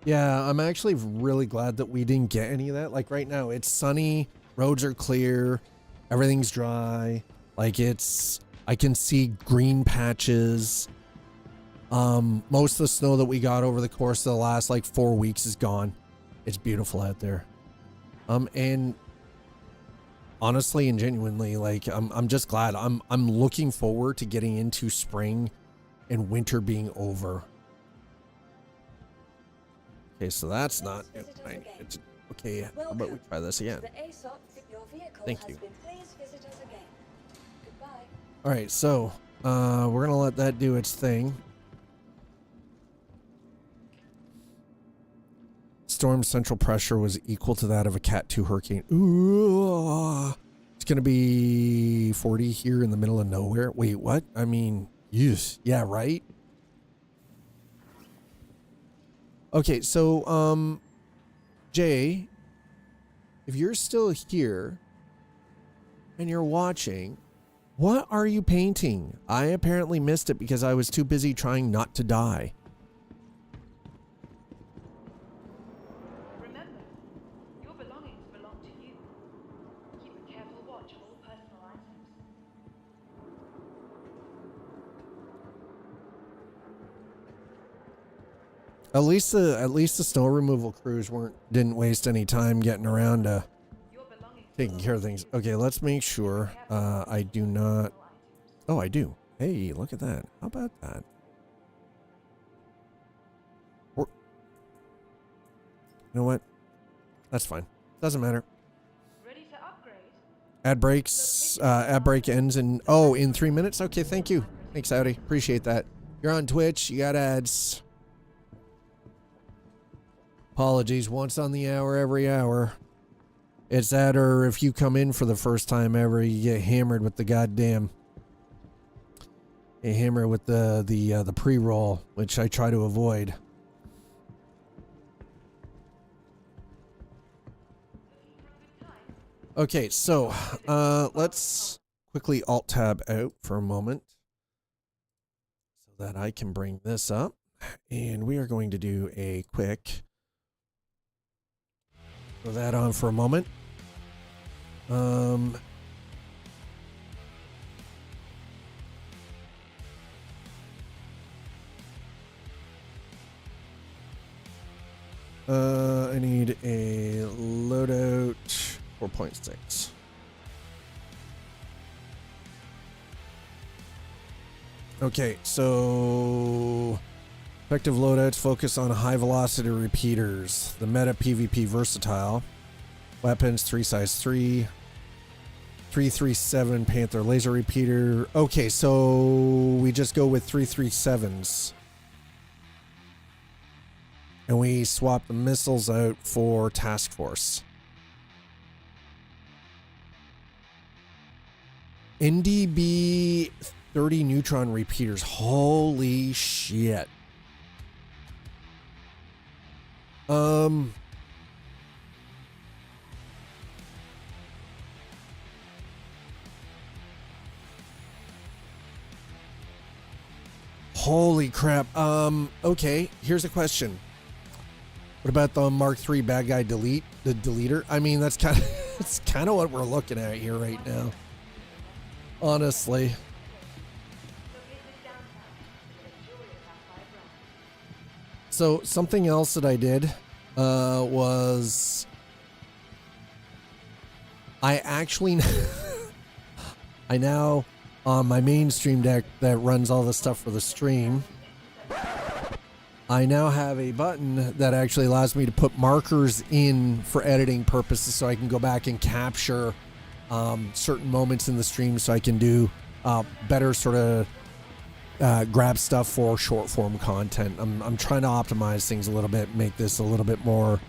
Yeah, I'm actually really glad that we didn't get any of that. Like right now, it's sunny, roads are clear, everything's dry. Like I can see green patches. Most of the snow that we got over the course of the last like 4 weeks is gone. It's beautiful out there. And honestly and genuinely, like I'm just glad. I'm looking forward to getting into spring and winter being over. Okay, so that's not. Okay, how about we try this again? Thank you. All right, so we're gonna let that do its thing. Storm central pressure was equal to that of a Cat 2 hurricane. Ooh, it's gonna be 40 here in the middle of nowhere. Wait, what? I mean, yes, yeah, right. Okay, so Jay, if you're still here and you're watching, what are you painting? I apparently missed it because I was too busy trying not to die. Remember, your belongings belong to you. Keep a careful watch of all personal items. At least the snow removal crews didn't waste any time getting around to Your belongings taking care of things. Okay, let's make sure I do not. Oh, I do. Hey, look at that. How about that? You know what? That's fine. Doesn't matter. ready to upgrade. Ad break ends in 3 minutes. Okay, thank you. Thanks, Audi. Appreciate that. You're on Twitch. You got ads. Apologies. Once on the hour, every hour. It's that, or if you come in for the first time ever, you get hammered with the goddamn. You hammer with the pre-roll, which I try to avoid. Okay, so let's quickly Alt-Tab out for a moment so that I can bring this up. And we are going to do a quick... Throw that on for a moment. I need a loadout 4.6. Okay, so effective loadouts focus on high velocity repeaters. The meta PvP versatile. Weapons 3 size 3. 337 Panther laser repeater. Okay, so we just go with 337s. And we swap the missiles out for task force. NDB 30 neutron repeaters. Holy shit. Holy crap. Okay, here's a question. What about the Mark III bad guy the deleter? I mean, that's kind of what we're looking at here right now. Honestly. So something else that I did was I actually I now on my main stream deck that runs all the stuff for the stream, I now have a button that actually allows me to put markers in for editing purposes, so I can go back and capture certain moments in the stream, so I can do better sort of grab stuff for short form content. I'm trying to optimize things a little bit, make this a little bit more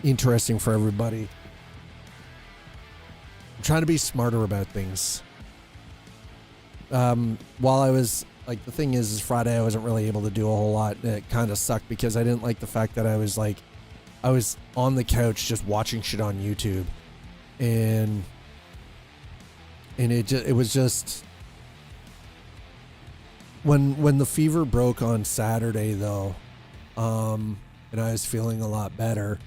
interesting for everybody. I'm trying to be smarter about things. While I was like, the thing is Friday I wasn't really able to do a whole lot, and it kind of sucked because I didn't like the fact that I was on the couch just watching shit on YouTube, and it was just when the fever broke on Saturday though, and I was feeling a lot better.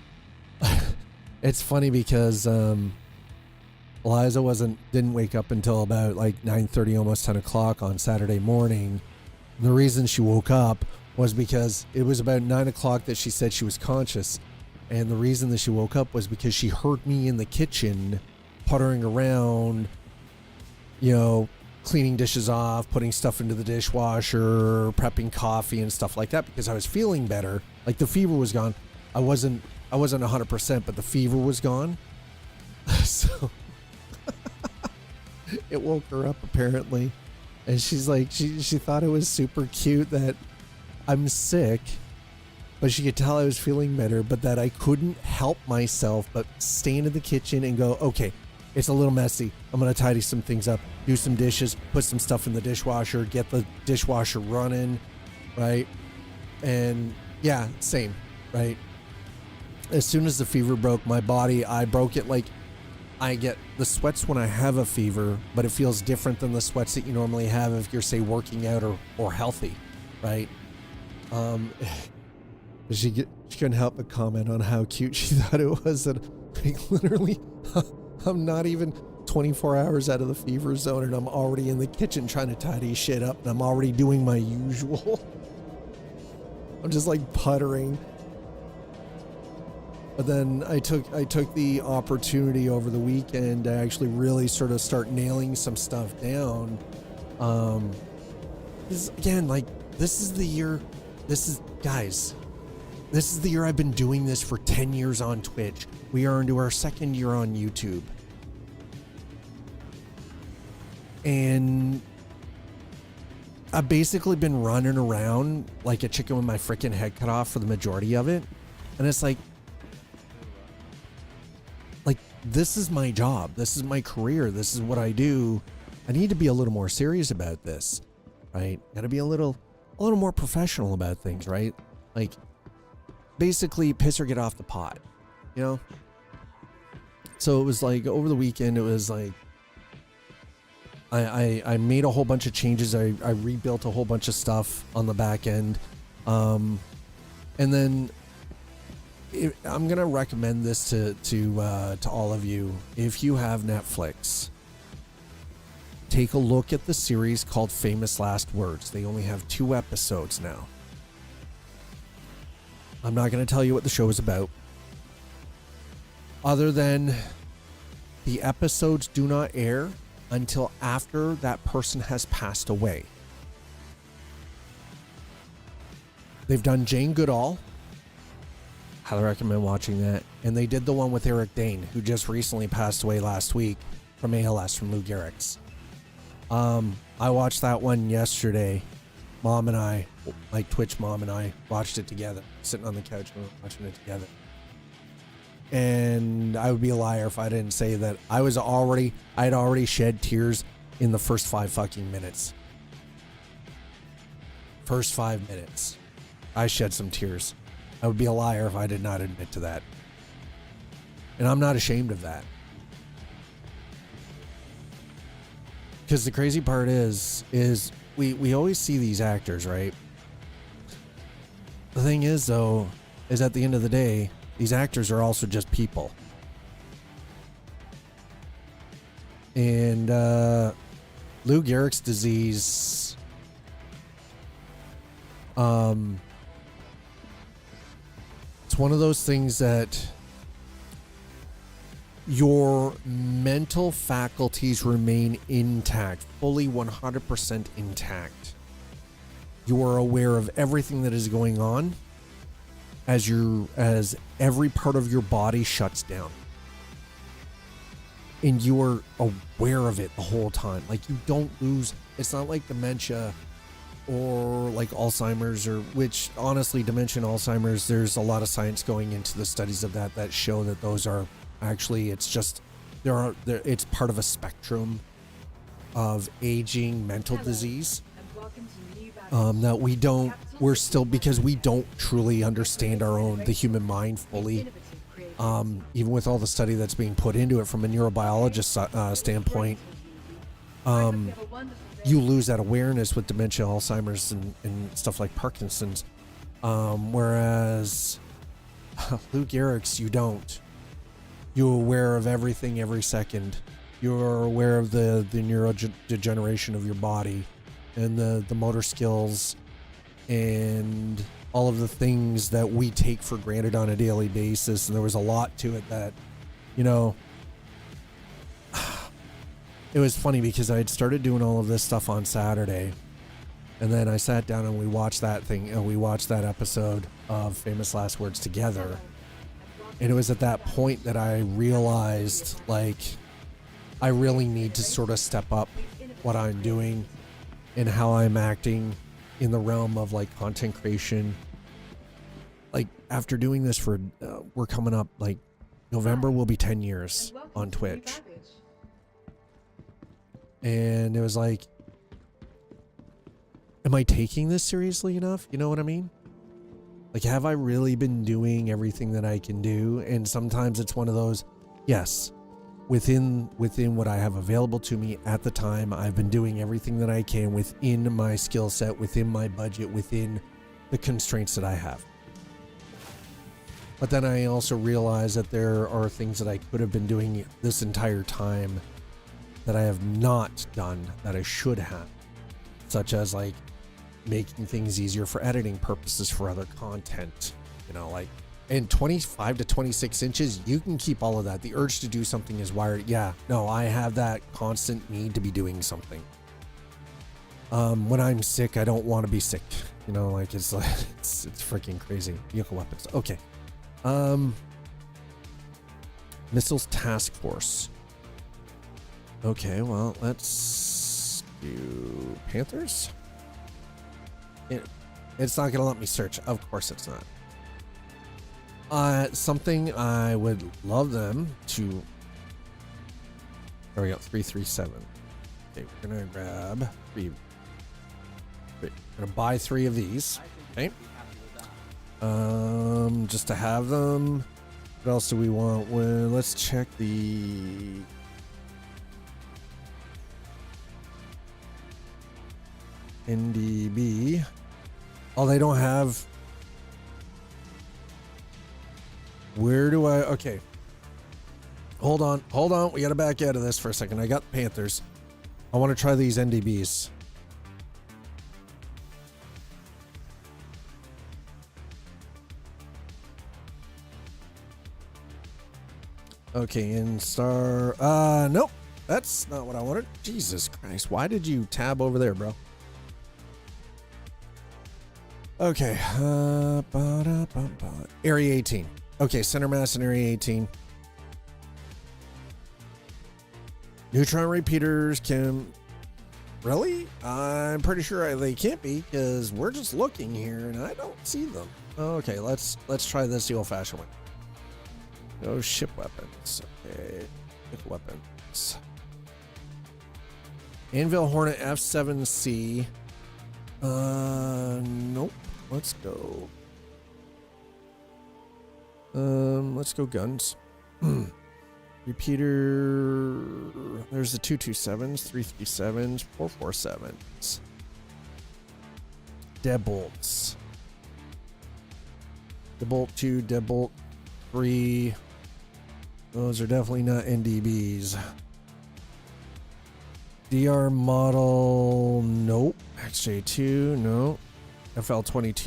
It's funny because Eliza didn't wake up until about like 9:30, almost 10 o'clock on Saturday morning. And the reason she woke up was because it was about 9 o'clock that she said she was conscious. And the reason that she woke up was because she heard me in the kitchen puttering around, you know, cleaning dishes off, putting stuff into the dishwasher, prepping coffee and stuff like that, because I was feeling better. Like, the fever was gone. I wasn't 100%, but the fever was gone. So it woke her up apparently, and she's like, she thought it was super cute that I'm sick, but she could tell I was feeling better, but that I couldn't help myself but stand in the kitchen and go, okay, it's a little messy, I'm gonna tidy some things up, do some dishes, put some stuff in the dishwasher, get the dishwasher running, right? And yeah, same, right? As soon as the fever broke my body, I broke it. Like, I get the sweats when I have a fever, but it feels different than the sweats that you normally have if you're, say, working out or healthy, right? She couldn't help but comment on how cute she thought it was. That, like, literally, I'm not even 24 hours out of the fever zone, and I'm already in the kitchen trying to tidy shit up, and I'm already doing my usual. I'm just like puttering. But then I took the opportunity over the weekend to actually really sort of start nailing some stuff down. Again, like, this is the year, guys, this is the year I've been doing this for 10 years on Twitch. We are into our second year on YouTube. And I've basically been running around like a chicken with my freaking head cut off for the majority of it. And it's like, this is my job. This is my career. This is what I do. I need to be a little more serious about this, right? Got to be a little more professional about things, right? Like, basically piss or get off the pot, you know? So it was like over the weekend, it was like, I made a whole bunch of changes. I rebuilt a whole bunch of stuff on the back end. And then I'm gonna recommend this to all of you. If you have Netflix, take a look at the series called Famous Last Words. They only have 2 episodes now. I'm not gonna tell you what the show is about, other than the episodes do not air until after that person has passed away. They've done Jane Goodall. Highly recommend watching that. And they did the one with Eric Dane, who just recently passed away last week. from ALS, from Lou Gehrig's. I watched that one yesterday. Mom and I, my Twitch mom and I, watched it together, sitting on the couch and watching it together. And I would be a liar if I didn't say that I'd already shed tears in the first 5 fucking minutes. First 5 minutes, I shed some tears. I would be a liar if I did not admit to that. And I'm not ashamed of that. Because the crazy part is we always see these actors, right? The thing is, though, is at the end of the day, these actors are also just people. And Lou Gehrig's disease, it's one of those things that your mental faculties remain intact, fully 100% intact. You are aware of everything that is going on as every part of your body shuts down. And you are aware of it the whole time. Like, you don't lose. It's not like dementia or like Alzheimer's, or which honestly, dementia and Alzheimer's, there's a lot of science going into the studies of that show that those are actually, it's just it's part of a spectrum of aging mental disease that we're still, because we don't truly understand the human mind fully. Even with all the study that's being put into it from a neurobiologist standpoint, you lose that awareness with dementia, Alzheimer's, and stuff like Parkinson's. Whereas Lou Gehrig's, you don't. You're aware of everything every second. You're aware of the neurodegeneration of your body and the motor skills and all of the things that we take for granted on a daily basis. And there was a lot to it that, you know, it was funny because I had started doing all of this stuff on Saturday, and then I sat down and we watched that episode of Famous Last Words together. And it was at that point that I realized, like, I really need to sort of step up what I'm doing and how I'm acting in the realm of like content creation. Like, after doing this for, we're coming up, like, November will be 10 years on Twitch. And it was like, am I taking this seriously enough? You know what I mean? Like, have I really been doing everything that I can do? And sometimes it's one of those, yes, within what I have available to me at the time, I've been doing everything that I can within my skill set, within my budget, within the constraints that I have. But then I also realize that there are things that I could have been doing this entire time that I have not done that I should have, such as like making things easier for editing purposes for other content, you know, like, in 25 to 26 inches, you can keep all of that. The urge to do something is wired. Yeah, no, I have that constant need to be doing something. When I'm sick, I don't want to be sick, you know, like, it's like, it's freaking crazy. Vehicle weapons. Okay. Missiles Task Force. Okay, well, let's do Panthers. It's not going to let me search. Of course it's not. Something I would love them to... There we go, 337. Okay, we're going to grab 3. We're going to buy 3 of these. Okay. Just to have them. What else do we want? Well, let's check the... NDB. Oh, they don't have... Where do I... Okay. Hold on. We gotta back out of this for a second. I got Panthers. I want to try these NDBs. Okay, in star... Nope. That's not what I wanted. Jesus Christ. Why did you tab over there, bro? Okay. Area 18. Okay, center mass in Area 18. Neutron repeaters can... Really? I'm pretty sure they can't be, because we're just looking here and I don't see them. Okay, let's try this the old-fashioned way. No ship weapons. Okay, ship weapons. Anvil Hornet F7C. Nope. Let's go. Let's go guns. Repeater. There's the 227s, 337s, 447s. Deadbolts. Deadbolt 2, Deadbolt 3. Those are definitely not NDBs. DR model, nope. XJ2, no. FL22,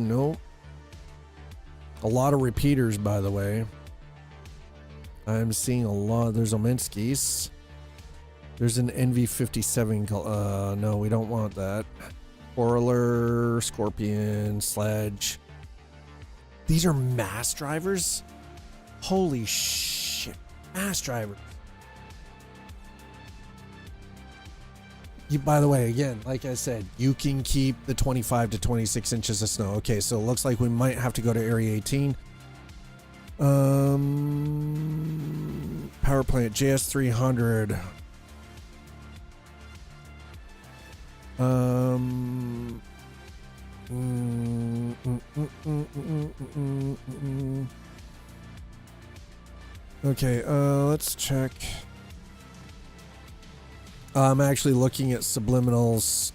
nope. A lot of repeaters, by the way. I'm seeing a lot. There's Omenskis. There's an NV57. No, we don't want that. Whirler, Scorpion, Sledge. These are mass drivers? Holy shit. Mass drivers. By the way, again, like I said, you can keep the 25 to 26 inches of snow. Okay, so it looks like we might have to go to Area 18. Power plant, JS300. Okay, let's check. I'm actually looking at subliminals.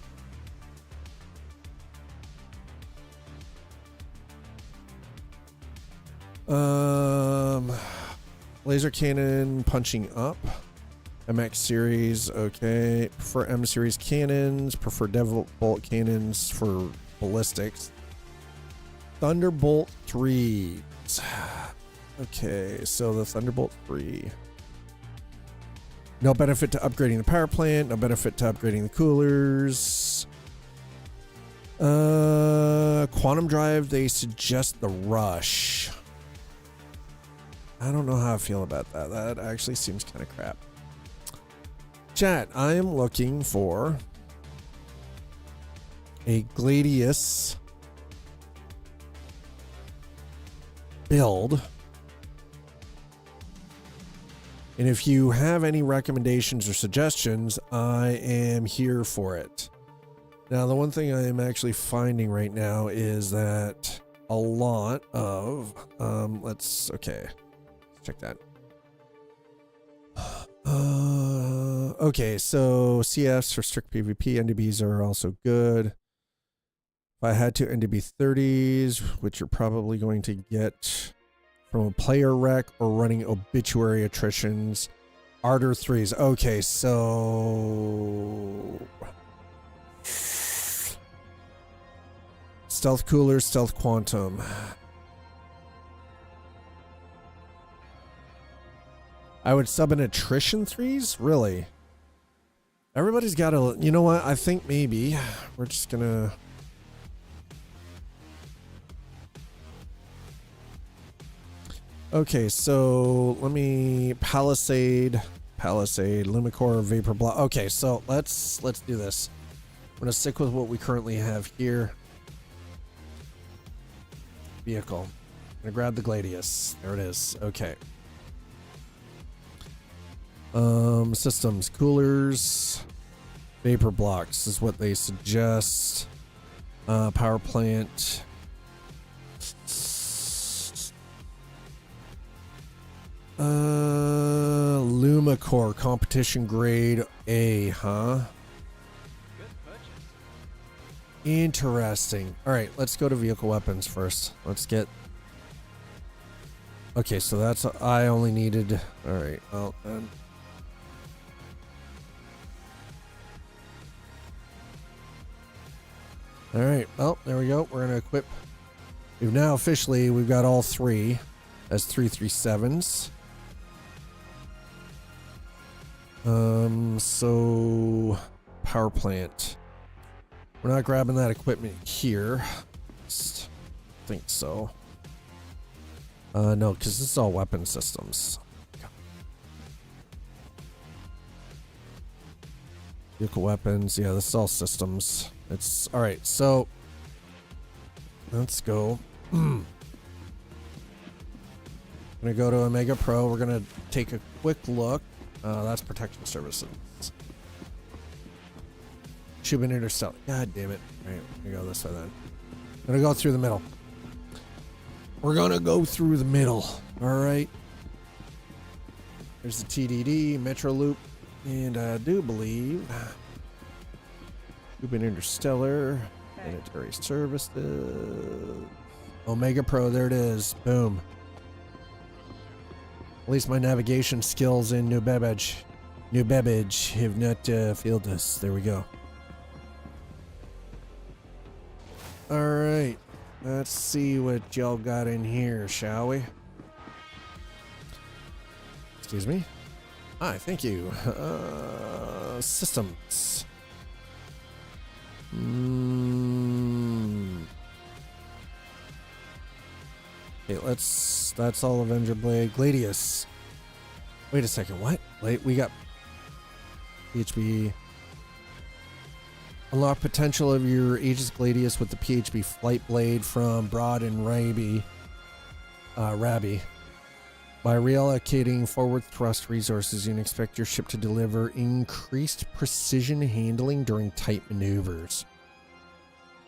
Laser cannon punching up. MX series, okay. Prefer M series cannons. Prefer Deadbolt cannons for ballistics. Thunderbolt 3s. Okay, so the Thunderbolt 3. No benefit to upgrading the power plant. No benefit to upgrading the coolers. Quantum drive, they suggest the rush. I don't know how I feel about that. That actually seems kind of crap. Chat, I am looking for a Gladius build. And if you have any recommendations or suggestions, I am here for it. Now, the one thing I am actually finding right now is that a lot of, okay, let's check that. Okay, so CFs for strict PvP, NDBs are also good. If I had to, NDB 30s, which you're probably going to get from a player rec or running obituary attritions. Ardor 3s. Okay, so stealth cooler, stealth quantum. I would sub an attrition 3s? Really? Everybody's got a... You know what? I think maybe we're just gonna... Okay, so let me Palisade, Lumicore, Vapor Block. Okay, so let's do this. I'm gonna stick with what we currently have here. Vehicle. I'm gonna grab the Gladius. There it is. Okay. Systems, coolers, vapor blocks is what they suggest. Power plant. Lumicore competition grade A, huh? Interesting. All right, let's go to vehicle weapons first. Let's get... Okay, so that's... I only needed... All right, well, then... All right, well, there we go. We're going to equip... We've now officially... We've got all three as 337s. So... Power plant... We're not grabbing that equipment here. Just think so. No, because this is all weapon systems. Vehicle weapons. Yeah, this is all systems. It's all right. So let's go. I'm gonna go to Omega Pro. We're gonna take a quick look. That's protection services. Cuban Interstellar. God damn it. All right, we're gonna go this way then. I'm gonna go through the middle. We're gonna go through the middle. All right. There's the TDD, Metro Loop, and I do believe Cuban Interstellar, Planetary Services, Omega Pro. There it is. Boom. At least my navigation skills in New Babbage have not failed us. There we go. All right. Let's see what y'all got in here, shall we? Excuse me. Hi, thank you. Systems. Okay, that's all Avenger Blade. Gladius. Wait a second, what? Wait, we got PHB. Unlock potential of your Aegis Gladius with the PHB Flight Blade from Broad and Rabi. By reallocating forward thrust resources, you can expect your ship to deliver increased precision handling during tight maneuvers.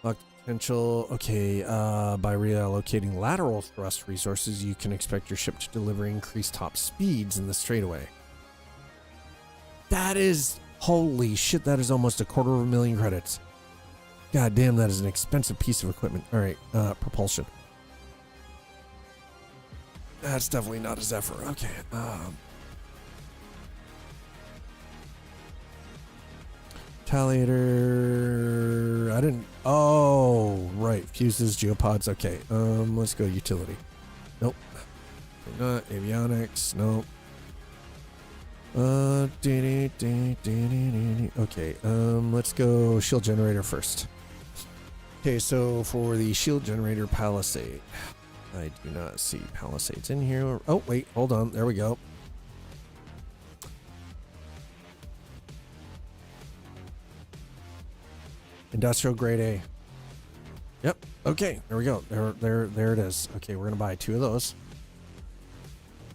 Unlock potential. Okay, by reallocating lateral thrust resources, you can expect your ship to deliver increased top speeds in the straightaway. That is... Holy shit, that is almost 250,000 credits. God damn, that is an expensive piece of equipment. All right, propulsion. That's definitely not a Zephyr. Okay. Retaliator. I didn't. Oh, right. Fuses, geopods. Okay. Let's go utility. Nope. Not avionics. Nope. Okay, let's go shield generator first. Okay, so for the shield generator palisade, I do not see palisades in here. Oh, wait, hold on. There we go. Industrial grade A. Yep. Okay, there we go. There it is. Okay, we're gonna buy 2 of those.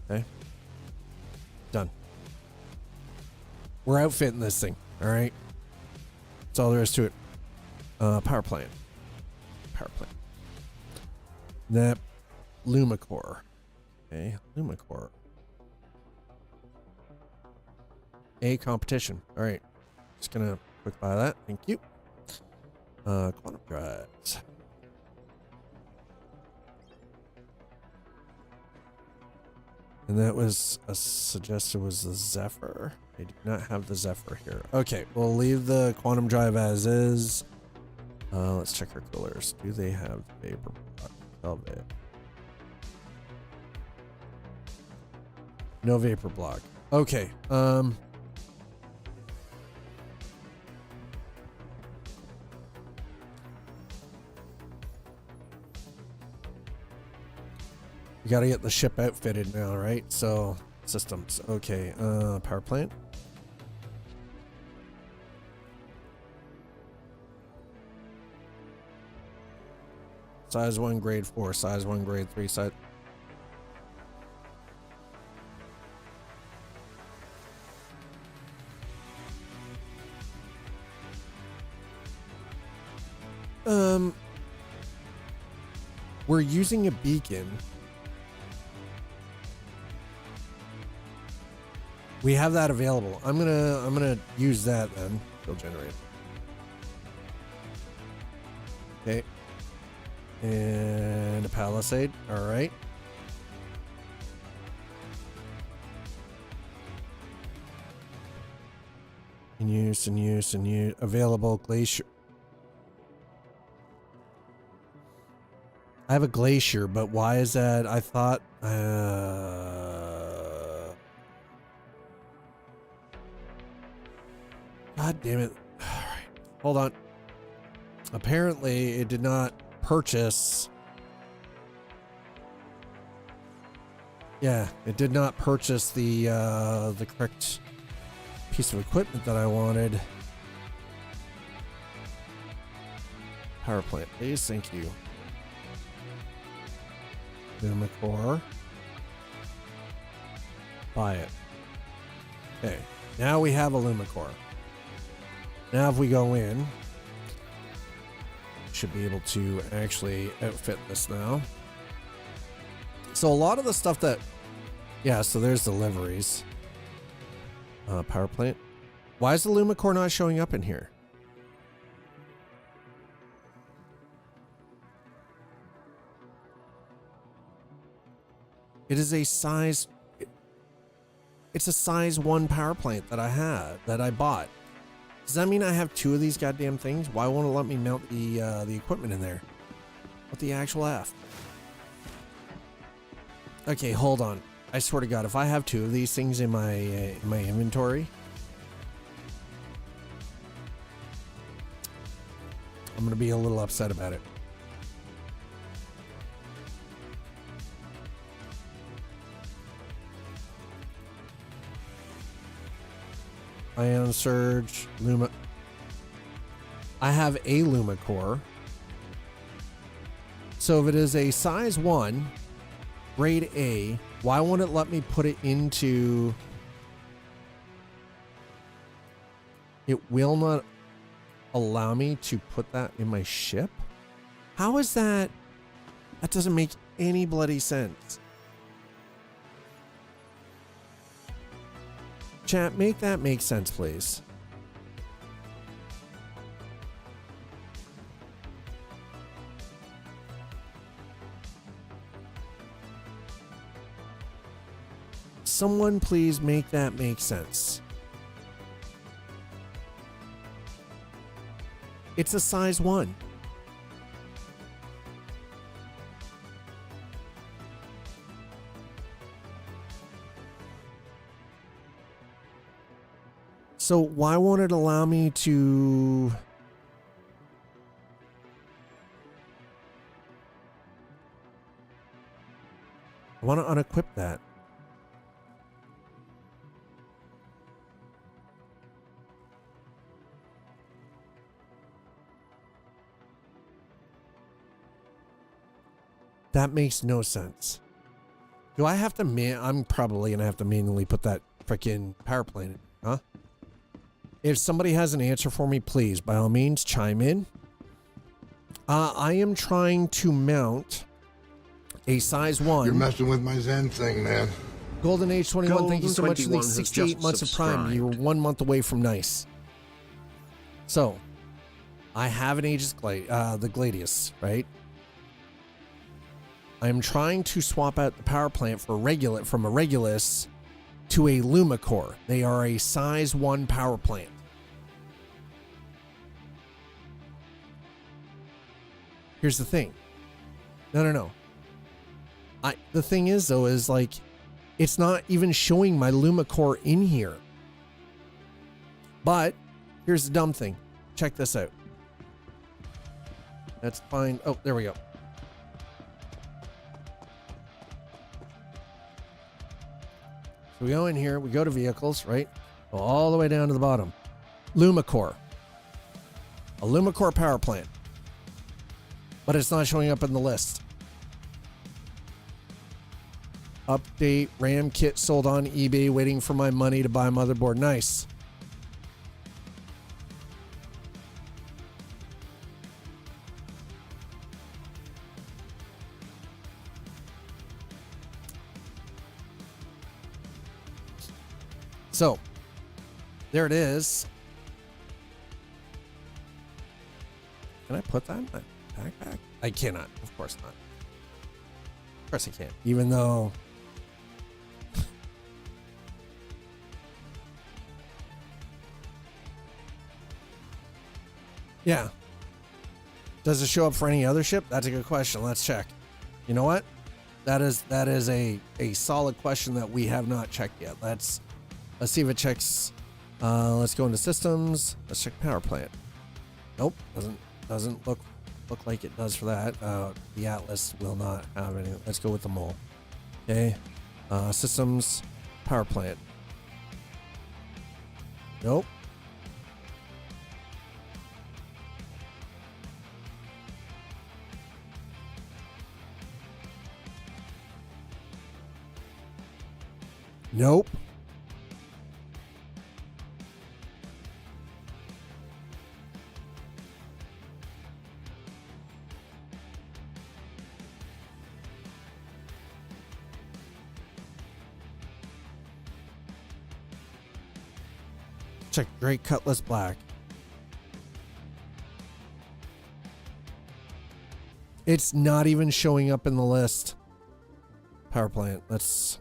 Okay. Done. We're outfitting this thing, all right? That's all there is to it. Power plant. That Lumicore. Okay, Lumicore. A competition. All right. Just gonna quick buy that. Thank you. Quantum drives. And that was suggested was the Zephyr. I do not have the Zephyr here. Okay, we'll leave the quantum drive as is. Let's check our coolers. Do they have vapor velvet? No vapor block. Okay. We gotta get the ship outfitted now, right? So systems. Okay. Power plant. Size 1, grade 4. Size 1, grade 3. Size. We're using a beacon. We have that available. I'm gonna use that then. Field generator. Okay. And a palisade. All right. In use. Available glacier. I have a glacier, but why is that? I thought. God damn it. All right. Hold on. Apparently, it did not purchase. Yeah, it did not purchase the correct piece of equipment that I wanted. power plant, please. Thank you. Lumicore. Buy it. Okay. Now we have a Lumicore. Now if we go in, should be able to actually outfit this now. So a lot of the stuff that, yeah, so there's the liveries. Power plant. Why is the Lumicore not showing up in here? It is a size, it's a size 1 power plant that I bought. Does that mean I have 2 of these goddamn things? Why won't it let me mount the equipment in there? What the actual F? Okay, hold on. I swear to God, if I have 2 of these things in my inventory, I'm gonna be a little upset about it. Ion Surge, Luma. I have a Lumicore. So if it is a size 1, grade A, why won't it let me put it into... It will not allow me to put that in my ship? How is that? That doesn't make any bloody sense. Chat, make that make sense, please. Someone please make that make sense. It's a size 1. So why won't it allow me to... I want to unequip that. That makes no sense. Do I have to I'm probably gonna have to manually put that freaking power plant in, huh? If somebody has an answer for me, please, by all means, chime in. I am trying to mount a size 1. You're messing with my Zen thing, man. Golden Age 21, thank you so much for the 21 has 68 just months of Prime. You were 1 month away from nice. So, I have an Aegis the Gladius, right? I'm trying to swap out the power plant for from a Regulus to a Lumicore. They are a size 1 power plant. Here's the thing. No. The thing is, though, is like, it's not even showing my Lumicore in here. But here's the dumb thing. Check this out. That's fine. Oh, there we go. So we go in here, we go to vehicles, right? Go all the way down to the bottom. Lumicore. A Lumicore power plant. But it's not showing up in the list. Update, RAM kit sold on eBay, waiting for my money to buy a motherboard. Nice. So, there it is. Can I put that in my backpack? I cannot. Of course not. Of course I can't. Even though... Yeah. Does it show up for any other ship? That's a good question. Let's check. You know what? That is a solid question that we have not checked yet. Let's see if it checks. Let's go into systems. Let's check power plant. Nope, doesn't look like it does for that. The Atlas will not have any. Let's go with the mole. Okay. Systems, power plant. Nope. Nope. Check Great Cutlass Black. It's not even showing up in the list. Power plant. Let's.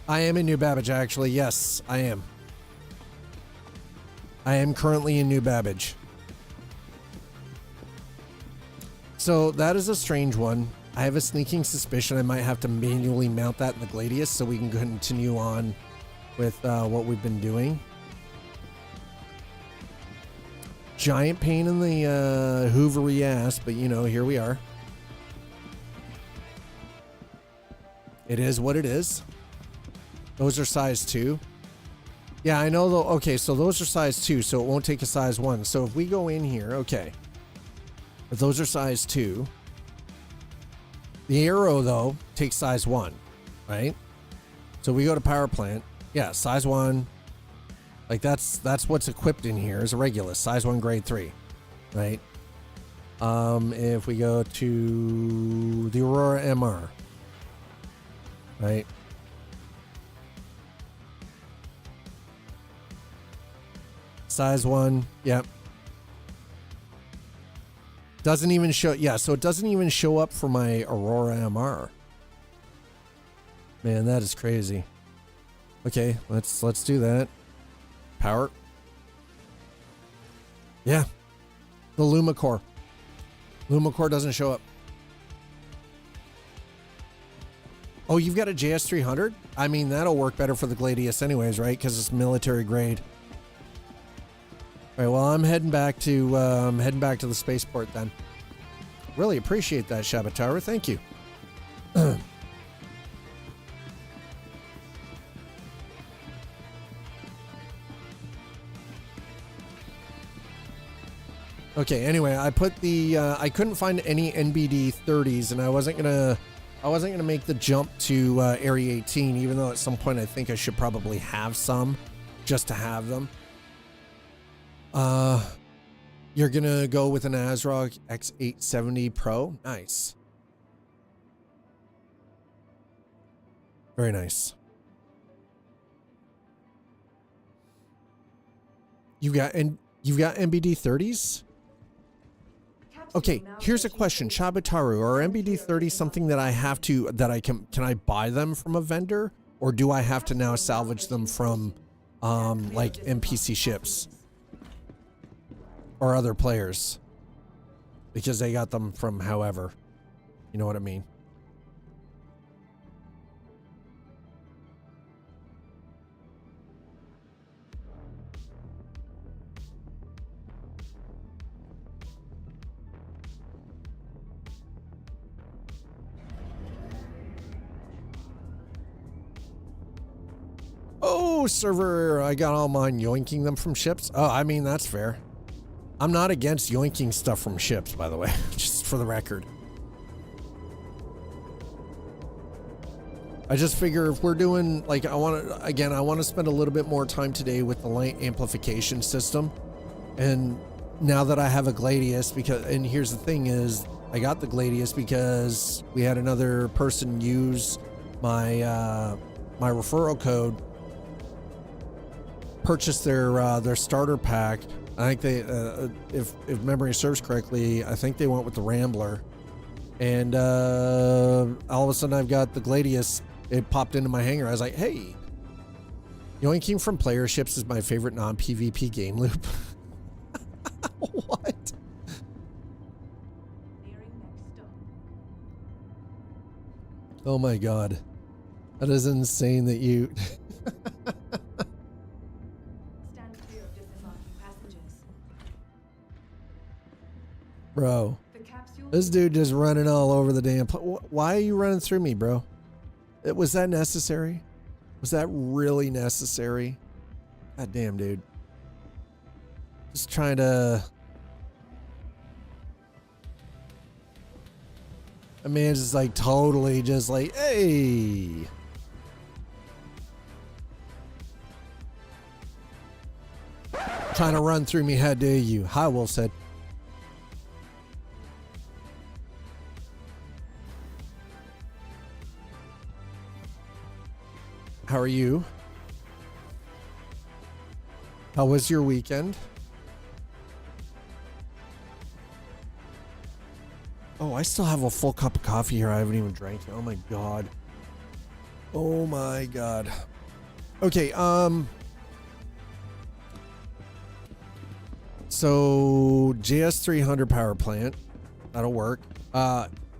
I am in New Babbage, actually. Yes, I am. I am currently in New Babbage. So that is a strange one. I have a sneaking suspicion I might have to manually mount that in the Gladius so we can continue on with what we've been doing. Giant pain in the hoovery ass, but you know, here we are. It is what it is. Those are size 2. Yeah, I know though. Okay, so those are size 2, so it won't take a size 1. So if we go in here, okay. If those are size 2. The arrow though takes size 1, right? So we go to power plant. Yeah, size 1. Like that's what's equipped in here is a Regulus, size 1 grade 3, right? If we go to the Aurora MR, right? Size 1, yep. Doesn't even show, yeah, so it doesn't even show up for my Aurora MR. Man, that is crazy. Okay, let's do that. Power. Yeah. The Lumacore. Lumacore doesn't show up. Oh, you've got a JS300? I mean, that'll work better for the Gladius anyways, right? Because it's military grade. All right, well, I'm heading back to the spaceport then. Really appreciate that, Shabataru. Thank you. Okay, anyway, I put the I couldn't find any NBD 30s, and I wasn't gonna make the jump to Area 18, even though at some point I think I should probably have some, just to have them. You're gonna go with an ASRock X870 Pro? Nice. Very nice. You've got NBD 30s? Okay, here's a question, Shabataru. Are NBD 30 something that I have to, can I buy them from a vendor? Or do I have to now salvage them from, like NPC ships? Or other players? Because they got them from however. You know what I mean? Oh, server, I got all mine yoinking them from ships. Oh, I mean, that's fair. I'm not against yoinking stuff from ships, by the way, just for the record. I just figure if we're doing, like, I want to spend a little bit more time today with the light amplification system. And now that I have a Gladius, and here's the thing is, I got the Gladius because we had another person use my, my referral code, purchase their starter pack. I think they, if memory serves correctly, I think they went with the Rambler, and all of a sudden I've got the Gladius. It popped into my hangar. I was like, hey, yoinking from player ships is my favorite non-PvP game loop. What? Oh my god, that is insane that you. Bro, this dude just running all over the damn why are you running through me, bro? Was that necessary? Was that really necessary? God damn, dude. Just trying to A man's just like totally just like, hey. Trying to run through me, how dare you? Hi, Wolf said. How are you? How was your weekend? Oh, I still have a full cup of coffee here. I haven't even drank it. Oh my god. Oh my god. Okay, so JS300 power plant. That'll work.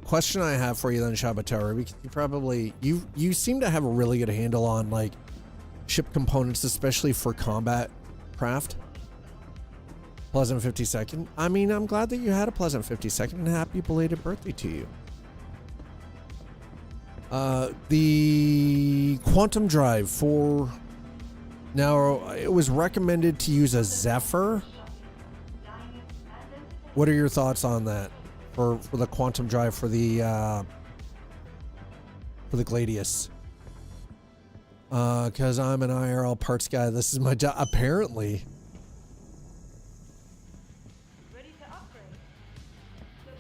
Question I have for you then, Shabatora, because you probably you seem to have a really good handle on like ship components, especially for combat craft. Pleasant 52nd. I mean, I'm glad that you had a pleasant 52nd and happy belated birthday to you. The quantum drive for now, it was recommended to use a Zephyr. What are your thoughts on that for the quantum drive for the Gladius? Because I'm an IRL parts guy. This is my job, apparently.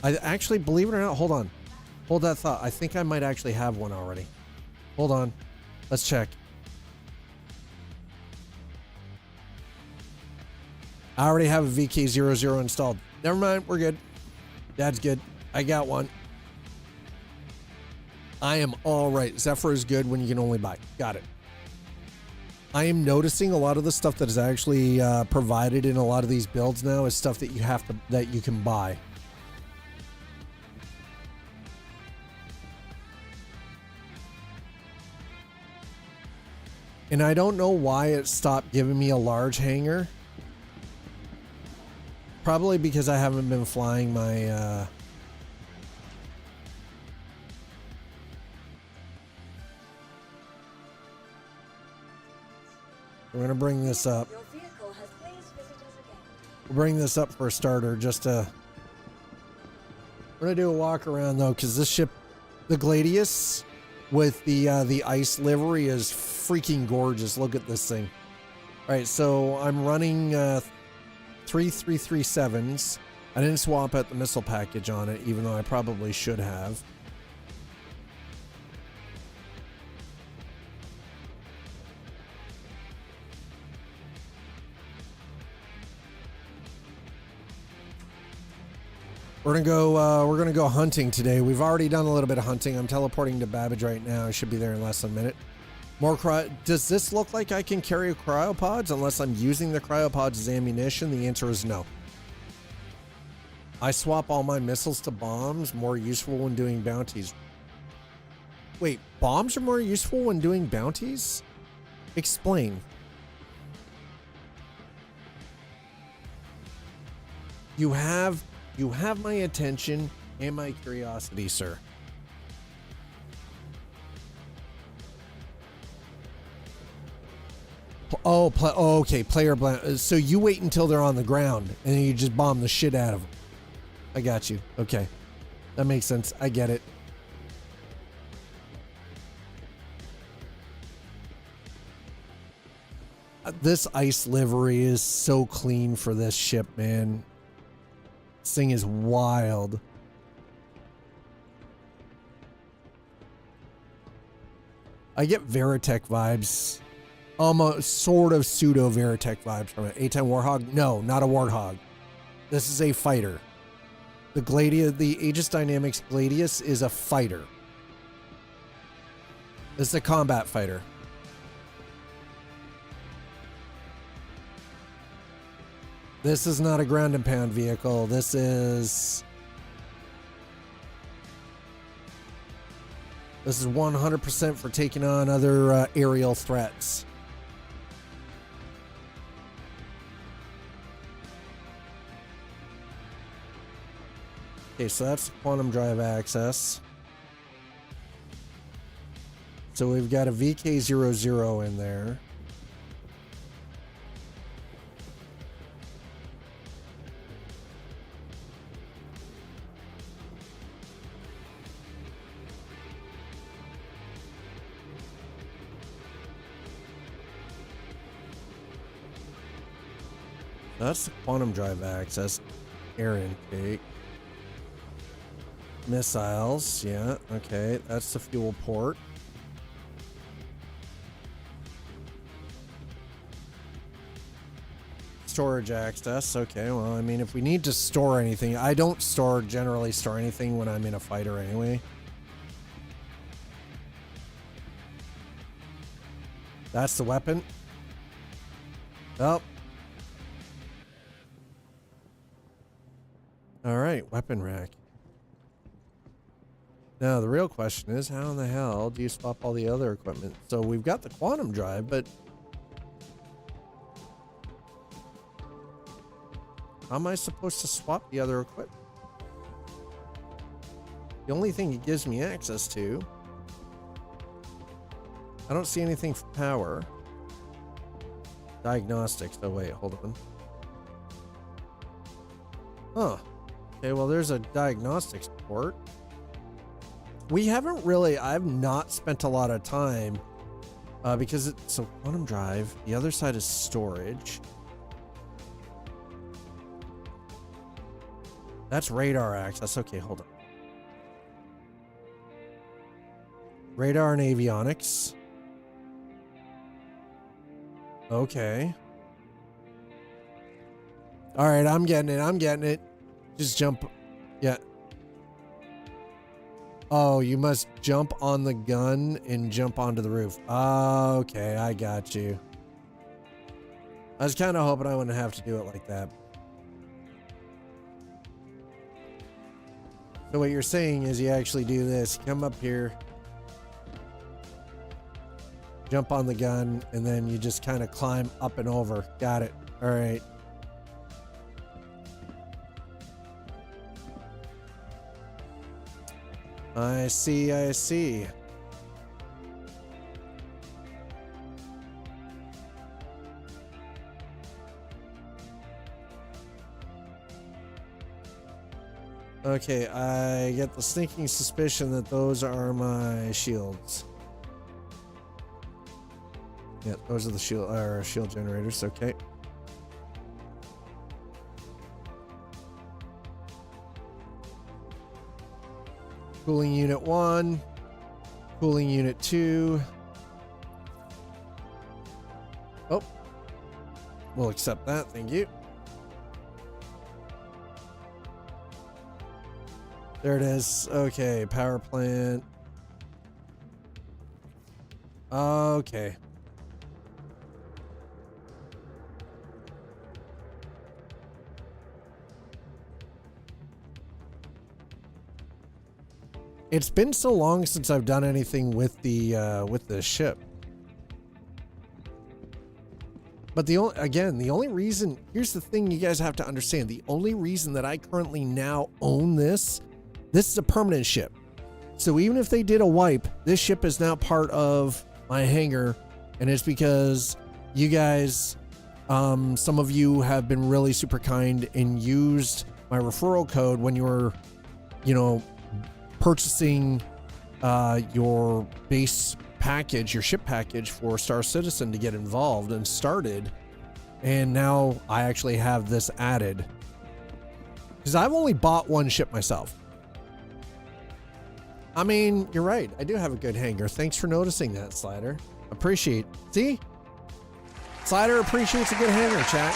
I actually, believe it or not, hold on. Hold that thought. I think I might actually have one already. Hold on. Let's check. I already have a VK00 installed. Never mind. We're good. Dad's good. I got one. I am all right. Zephyr is good when you can only buy. Got it. I am noticing a lot of the stuff that is actually provided in a lot of these builds now is stuff that you have to, that you can buy. And I don't know why it stopped giving me a large hangar. Probably because I haven't been flying my we're gonna bring this up. Your vehicle has please visit us again. We'll bring this up for a starter, just to. We're gonna do a walk around though, because this ship, the Gladius, with the ice livery is freaking gorgeous. Look at this thing. All right, so I'm running 3337s. I didn't swap out the missile package on it, even though I probably should have. We're gonna go hunting today. We've already done a little bit of hunting. I'm teleporting to Babbage right now. I should be there in less than a minute. More does this look like I can carry cryopods unless I'm using the cryopods as ammunition? The answer is no. I swap all my missiles to bombs, more useful when doing bounties. Wait, bombs are more useful when doing bounties? Explain. You have my attention and my curiosity, sir. Oh, okay, player blind. So you wait until they're on the ground and then you just bomb the shit out of them. I got you. Okay. That makes sense. I get it. This ice livery is so clean for this ship, man. This thing is wild. I get Veritech vibes. Almost sort of pseudo Veritech vibes from it. A-10 Warthog? No, not a Warthog. This is a fighter. The Gladius, the Aegis Dynamics Gladius is a fighter. This is a combat fighter. This is not a ground and pound vehicle. This is 100% for taking on other aerial threats. Okay, so that's quantum drive access. So we've got a VK00 in there. That's the quantum drive access. Air intake. Missiles, yeah, okay. That's the fuel port. Storage access, okay. Well, I mean, if we need to store anything, I don't generally store anything when I'm in a fighter anyway. That's the weapon. Oh. All right, weapon rack. Now, the real question is, how in the hell do you swap all the other equipment? So we've got the quantum drive, but how am I supposed to swap the other equipment? The only thing it gives me access to, I don't see anything for power. Diagnostics. Oh, wait, hold on. Huh. Okay, well, there's a diagnostics port. We haven't really, I've not spent a lot of time because it's so quantum drive. The other side is storage. That's radar access. Okay, hold on. Radar and avionics. Okay. All right, I'm getting it. I'm getting it. Just jump. Yeah. Oh, you must jump on the gun and jump onto the roof. Okay, I got you. I was kind of hoping I wouldn't have to do it like that. So what you're saying is you actually do this. You come up here, jump on the gun, and then you just kind of climb up and over. Got it. All right. I see, I see. Okay, I get the sneaking suspicion that those are my shields. Yeah, those are the shield generators, okay. Cooling unit 1, cooling unit 2. Oh, we'll accept that, thank you. There it is. Okay, power plant. Okay. It's been so long since I've done anything with the ship. But the only reason, here's the thing you guys have to understand. The only reason that I currently now own this is a permanent ship. So even if they did a wipe, this ship is now part of my hangar, and it's because you guys, some of you have been really super kind and used my referral code when you were, purchasing your base package, your ship package for Star Citizen to get involved and started. And now I actually have this added because I've only bought one ship myself. I mean, you're right. I do have a good hangar. Thanks for noticing that, Slider. Appreciate. See? Slider appreciates a good hangar, chat.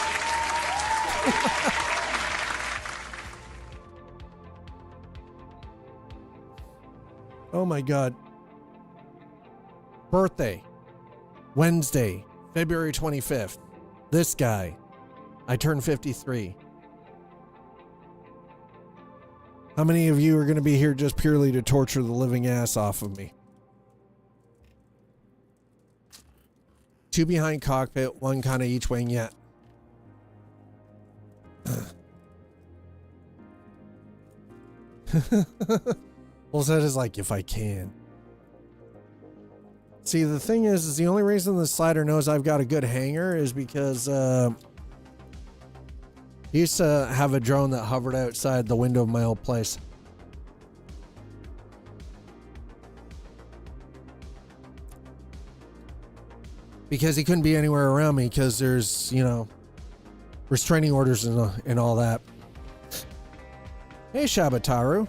Oh my God. Birthday. Wednesday, February 25th. This guy. I turned 53. How many of you are going to be here just purely to torture the living ass off of me? 2 behind cockpit, 1 kind of each wing yet. Well, that is like, if I can. See, the thing is the only reason the Slider knows I've got a good hangar is because he used to have a drone that hovered outside the window of my old place. Because he couldn't be anywhere around me because there's, restraining orders and all that. Hey, Shabataru.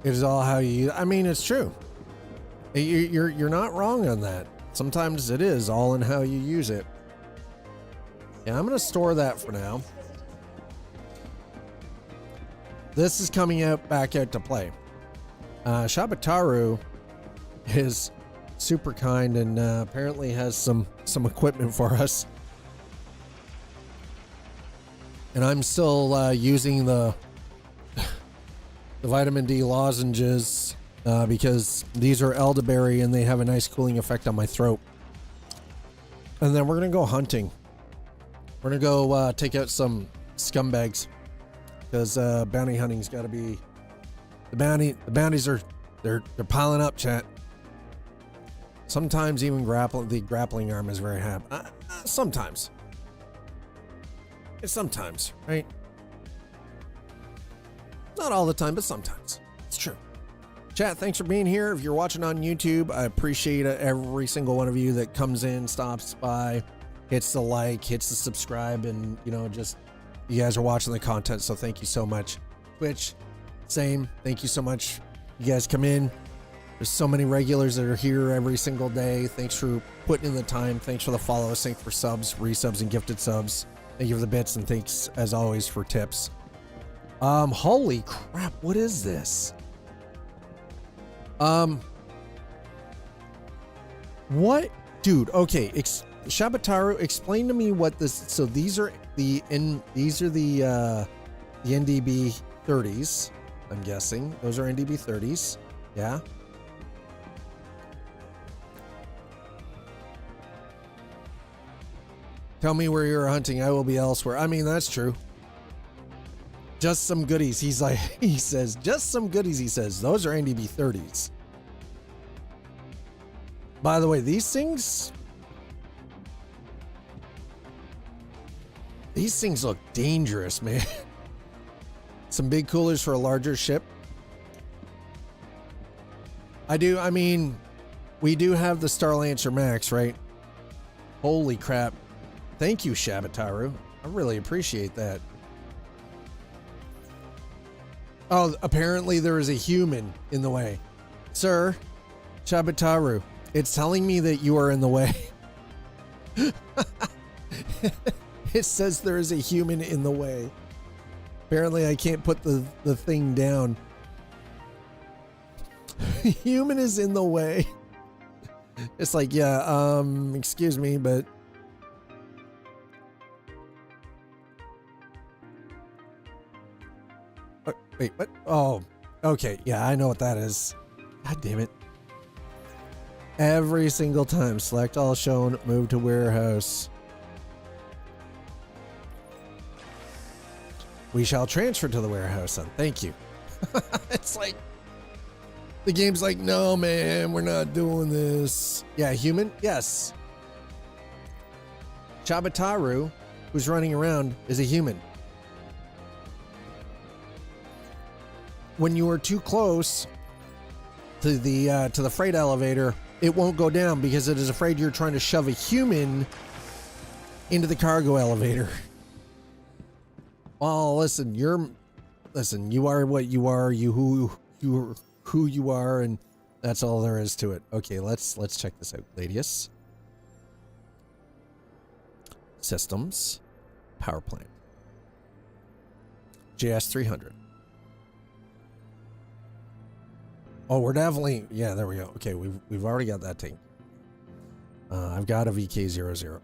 It is all how you. I mean, it's true. You're not wrong on that. Sometimes it is all in how you use it. Yeah, I'm gonna store that for now. This is coming back out to play. Shabataru is super kind and apparently has some equipment for us. And I'm still using the vitamin D lozenges because these are elderberry and they have a nice cooling effect on my throat. And then we're gonna go hunting. We're gonna go take out some scumbags because bounty hunting's got to be the bounties are they're piling up, chat. Sometimes even the grappling arm is very happy. Sometimes. It's sometimes, right? Not all the time, but sometimes. It's true. Chat, thanks for being here. If you're watching on YouTube, I appreciate every single one of you that comes in, stops by, hits the like, hits the subscribe, and, you know, just you guys are watching the content, so thank you so much. Twitch, same. Thank you so much. You guys come in. There's so many regulars that are here every single day. Thanks for putting in the time. Thanks for the follows. Thanks for subs, resubs, and gifted subs. Thank you for the bits, and thanks, as always, for tips. Holy crap, what is this? What? Dude, okay, Shabataru, explain to me what this, so these are the NDB 30s, I'm guessing. Those are NDB 30s, yeah? Tell me where you're hunting, I will be elsewhere. I mean, that's true. Just some goodies. He says, just some goodies, he says. Those are NDB 30s. By the way, these things look dangerous, man. Some big coolers for a larger ship. I mean, we do have the Starlancer Max, right? Holy crap. Thank you, Shabataru. I really appreciate that. Oh, apparently there is a human in the way. Sir, Shabataru, it's telling me that you are in the way. It says there is a human in the way. Apparently I can't put the thing down. Human is in the way. It's like, yeah, excuse me, but wait, what? Oh, okay. Yeah, I know what that is. God damn it. Every single time. Select all shown, move to warehouse. We shall transfer to the warehouse then. Thank you. It's like, the game's like, no, man, we're not doing this. Yeah, human? Yes. Shabataru, who's running around, is a human. When you are too close to the freight elevator, it won't go down because it is afraid you're trying to shove a human into the cargo elevator. Well, listen, you are what you are, who you are, and that's all there is to it. Okay, let's check this out. Gladius. Systems. Power plant. JS 300. Oh, we're definitely, yeah, there we go. Okay, we've already got that tank. I've got a VK00.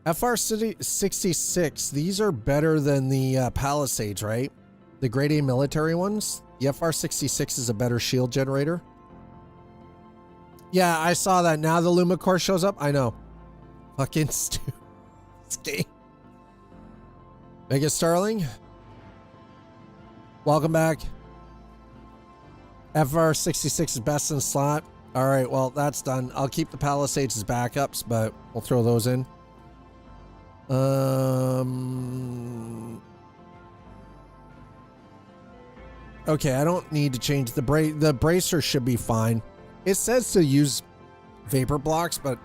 FR66, these are better than the Palisades, right? The grade A military ones. The FR66 is a better shield generator. Yeah, I saw that. Now the Lumicore shows up. I know. Fucking stupid. This game. Mega Starling. Welcome back. FR66 is best in slot. All right, well, that's done. I'll keep the Palisades as backups, but we'll throw those in. Okay, I don't need to change the bracer should be fine. It says to use vapor blocks, but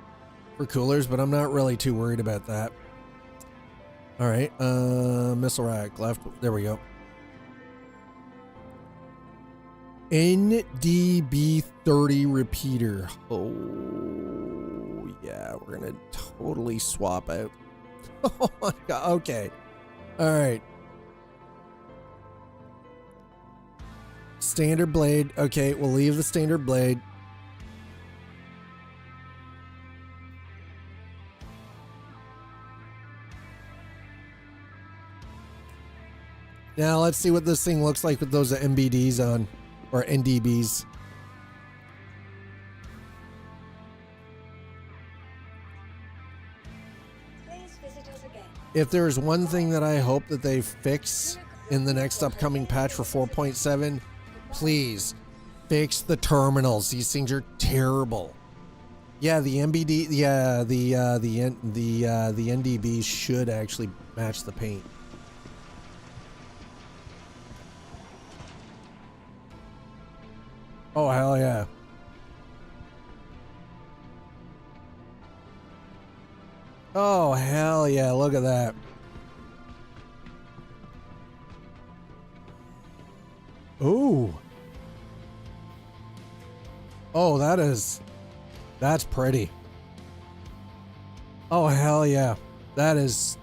for coolers, but I'm not really too worried about that. All right, missile rack left. There we go. NDB30 repeater. Oh yeah, we're gonna totally swap out. Oh my god. Okay. All right. Standard blade. Okay, we'll leave the standard blade. Now let's see what this thing looks like with those MBDs on, or NDBs. Please visit us again. If there's one thing that I hope that they fix in the next upcoming patch for 4.7, please fix the terminals. These things are terrible. Yeah, the MBD, yeah, the NDBs should actually match the paint. Oh hell yeah. Oh hell yeah, look at that. Ooh. Oh, that's pretty. Oh hell yeah. That is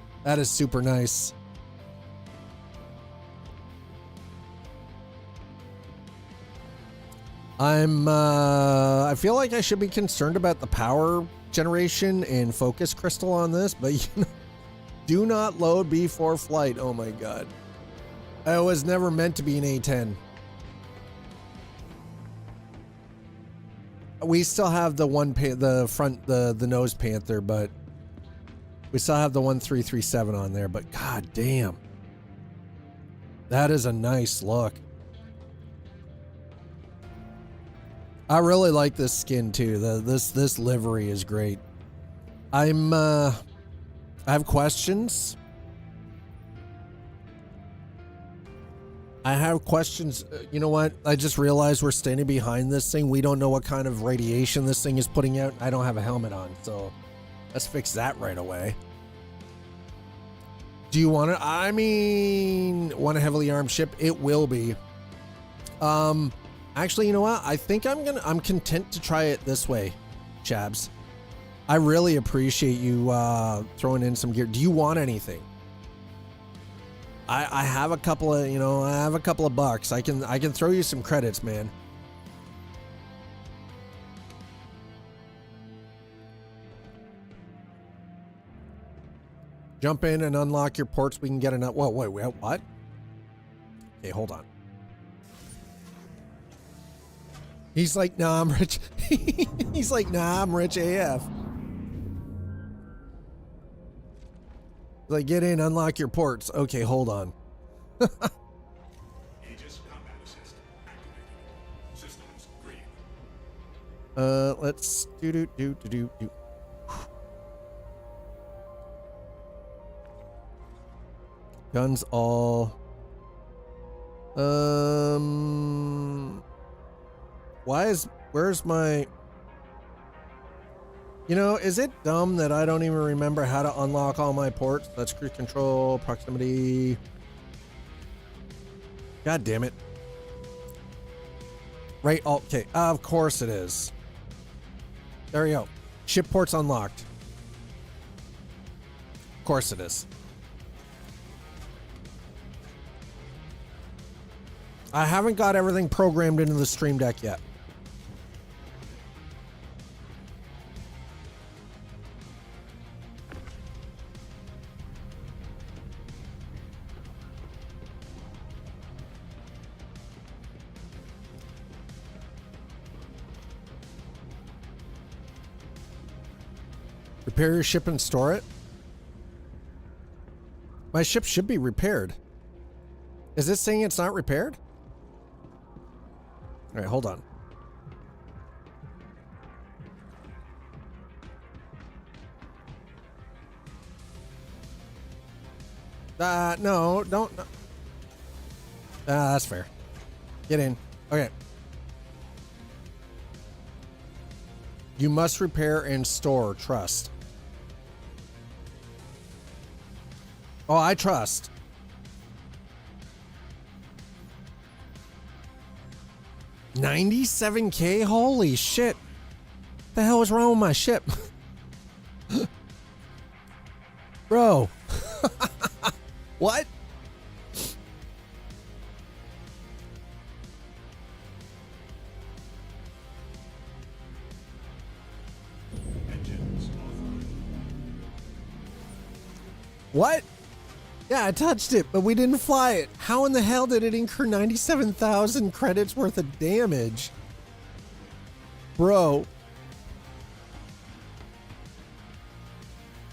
super nice. I feel like I should be concerned about the power generation and focus crystal on this, but you know, do not load before flight. Oh my god. It was never meant to be an A10. We still have the the nose panther, but we still have the 1337 on there, but god damn. That is a nice look. I really like this skin too. This livery is great. I have questions. I have questions. You know what? I just realized we're standing behind this thing. We don't know what kind of radiation this thing is putting out. I don't have a helmet on, so let's fix that right away. Do you want to? I mean, want a heavily armed ship? It will be. Actually, you know what? I think I'm content to try it this way, Chabs. I really appreciate you throwing in some gear. Do you want anything? I have a couple of, I have a couple of bucks. I can throw you some credits, man. Jump in and unlock your ports. We can get enough. Whoa, wait, what? Okay, hold on. He's like, nah, I'm rich. He's like, nah, I'm rich AF. Like, get in, unlock your ports. Okay, hold on. Aegis combat assist activated. Systems green. Let's do. Guns all. Where's my, is it dumb that I don't even remember how to unlock all my ports? That's cruise control, proximity. God damn it. Right, okay, of course it is. There we go. Ship ports unlocked. Of course it is. I haven't got everything programmed into the Stream Deck yet. Repair your ship and store it? My ship should be repaired. Is this saying it's not repaired? All right, hold on. No, don't. That's fair. Get in. Okay. You must repair and store. Trust. Oh, I trust. $97K? Holy shit. The hell is wrong with my ship? Bro. What? Engines offline. What? Yeah, I touched it, but we didn't fly it. How in the hell did it incur 97,000 credits worth of damage? Bro.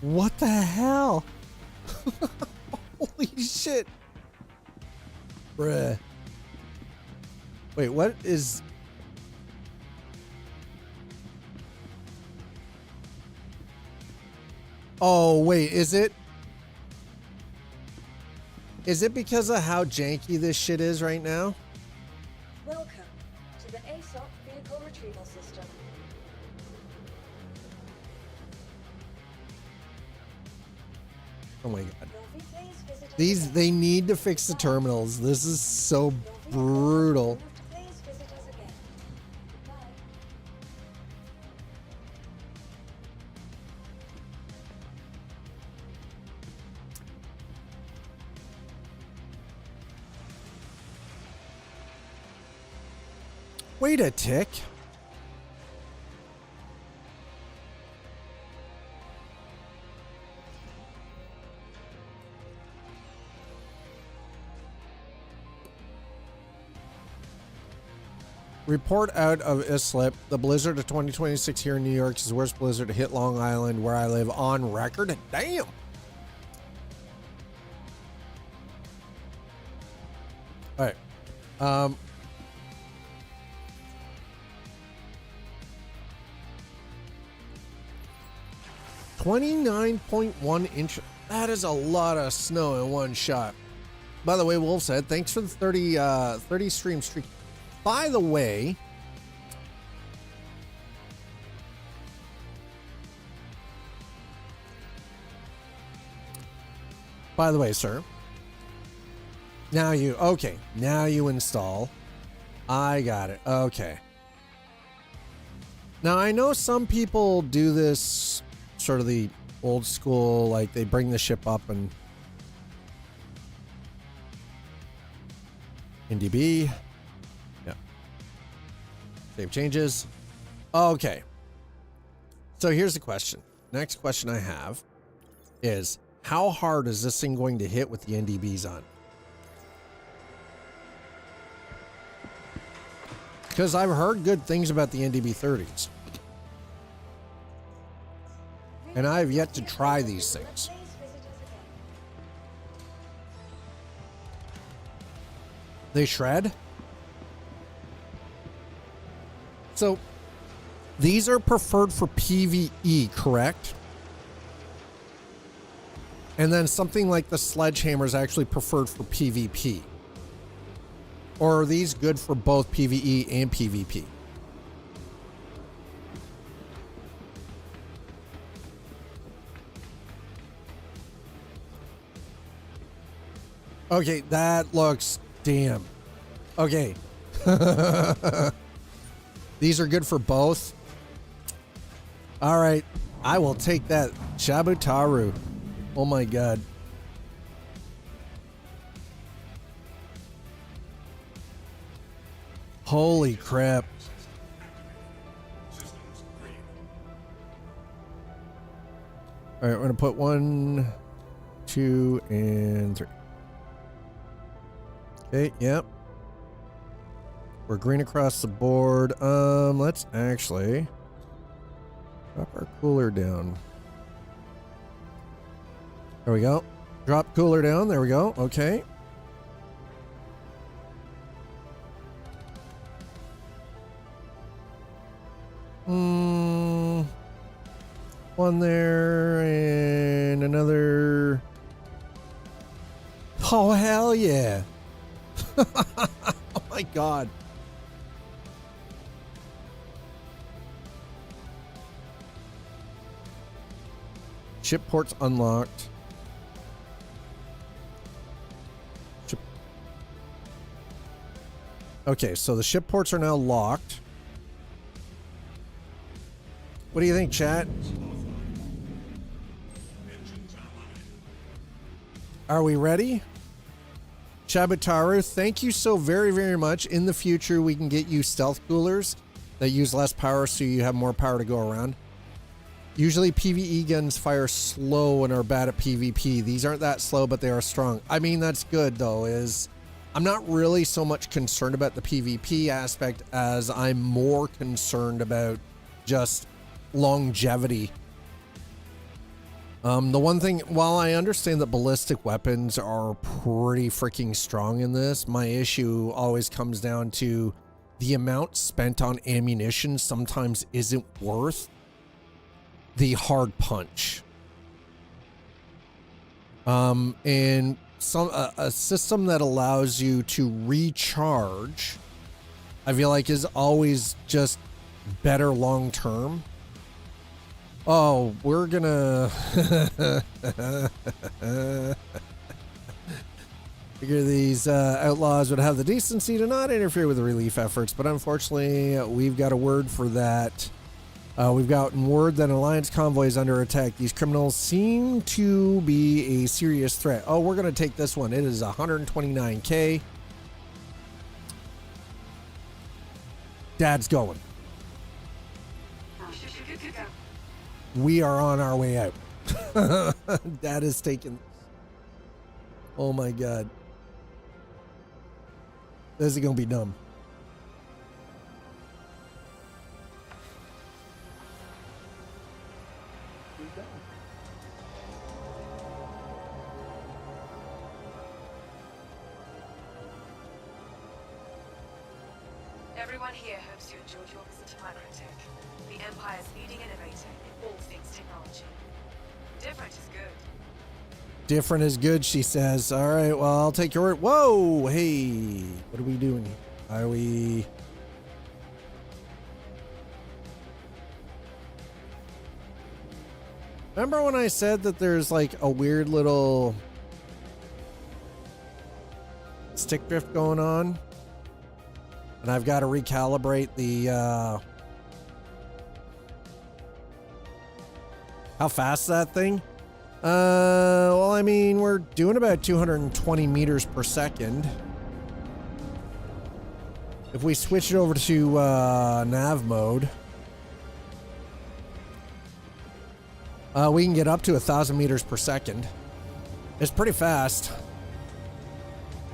What the hell? Holy shit. Bruh. Wait, what is... Oh, wait, is it? Is it because of how janky this shit is right now? Welcome to the ASOC vehicle retrieval system. Oh my god. Your please visit us These, again. they need to fix the terminals. This is so brutal. Please visit us again. Bye. Wait a tick. Report out of Islip. The blizzard of 2026 here in New York is the worst blizzard to hit Long Island, where I live, on record. Damn. All right. 29.1 inch. That is a lot of snow in one shot. By the way, Wolf said, thanks for the 30 stream streak. By the way, sir. Now you install. I got it. Okay. Now I know some people do this sort of the old school, like they bring the ship up and NDB. Yeah. Save changes. Okay. So here's the question. Next question I have is, how hard is this thing going to hit with the NDBs on? Because I've heard good things about the NDB 30s. And I have yet to try these things. Please visit us again. They shred? So, these are preferred for PvE, correct? And then something like the sledgehammer is actually preferred for PvP. Or are these good for both PvE and PvP? Okay, that looks damn. Okay. These are good for both. All right, I will take that. Shabutaru. Oh my god. Holy crap. Systems green. All right, we're gonna put 1, 2, and 3. Okay, yep. We're green across the board. Let's actually drop our cooler down. There we go. Drop cooler down. There we go. Okay. One there and another. Oh, hell yeah. Oh my my God. Ship ports unlocked. Ship. Okay, so the ship ports are now locked. What do you think, chat? Are we ready? Shabataru, thank you so very, very much. In the future, we can get you stealth coolers that use less power so you have more power to go around. Usually PvE guns fire slow and are bad at PvP. These aren't that slow, but they are strong. I mean, that's good though, is I'm not really so much concerned about the PvP aspect as I'm more concerned about just longevity. The one thing, while I understand that ballistic weapons are pretty freaking strong in this, my issue always comes down to the amount spent on ammunition sometimes isn't worth the hard punch. And a system that allows you to recharge, I feel like is always just better long term. Oh, we're gonna figure these outlaws would have the decency to not interfere with the relief efforts, but unfortunately we've got a word for that. We've gotten word that an Alliance convoy is under attack. These criminals seem to be a serious threat. Oh, we're going to take this one. It is 129K. Dad's going. We are on our way out. Dad is taking... Oh my God. This is going to be dumb. Everyone here hopes you enjoyed your visit to Microtech, the Empire's leading innovator in all things technology. Different is good. Different is good, she says. All right, well, I'll take your word. Whoa, hey, what are we doing? Are we... Remember when I said that there's like a weird little stick drift going on? And I've got to recalibrate the, how fast is that thing? Well, I mean, we're doing about 220 meters per second. If we switch it over to, nav mode, we can get up to 1,000 meters per second. It's pretty fast.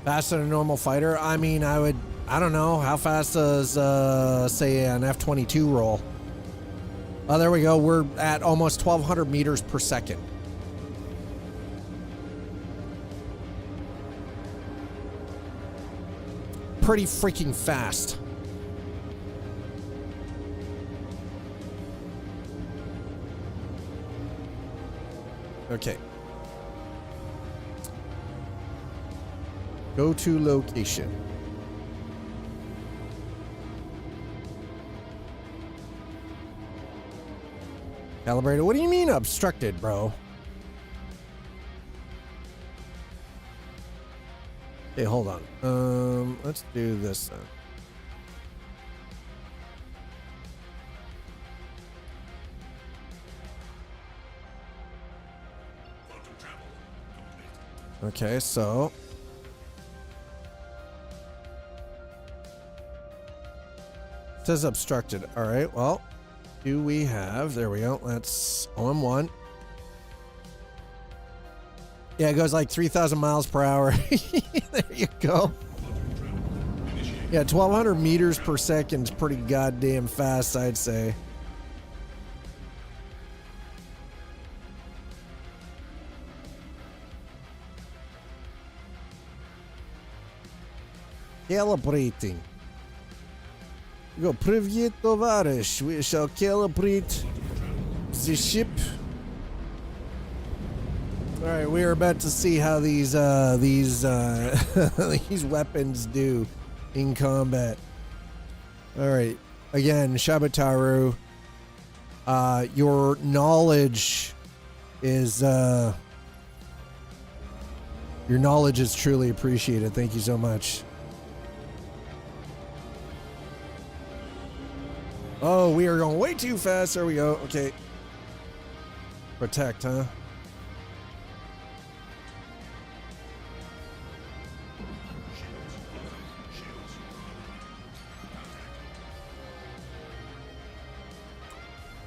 Faster than a normal fighter. I mean, I don't know. How fast does, say, an F-22 roll? Oh, there we go. We're at almost 1,200 meters per second. Pretty freaking fast. Okay. Go to location. Calibrated. What do you mean obstructed, bro? Okay, hold on. Let's do this then. Okay, so it says obstructed. All right, well, do we have, there we go. That's OM1. Yeah, it goes like 3,000 miles per hour. There you go. Yeah, 1,200 meters per second is pretty goddamn fast, I'd say. Calibrating. We go, Привет, товарищ. We shall calibrate the ship. All right, we are about to see how these these weapons do. in combat. All right. Again, Shabataru, your knowledge is truly appreciated. Thank you so much. Oh, we are going way too fast. There we go. Okay. Protect, huh?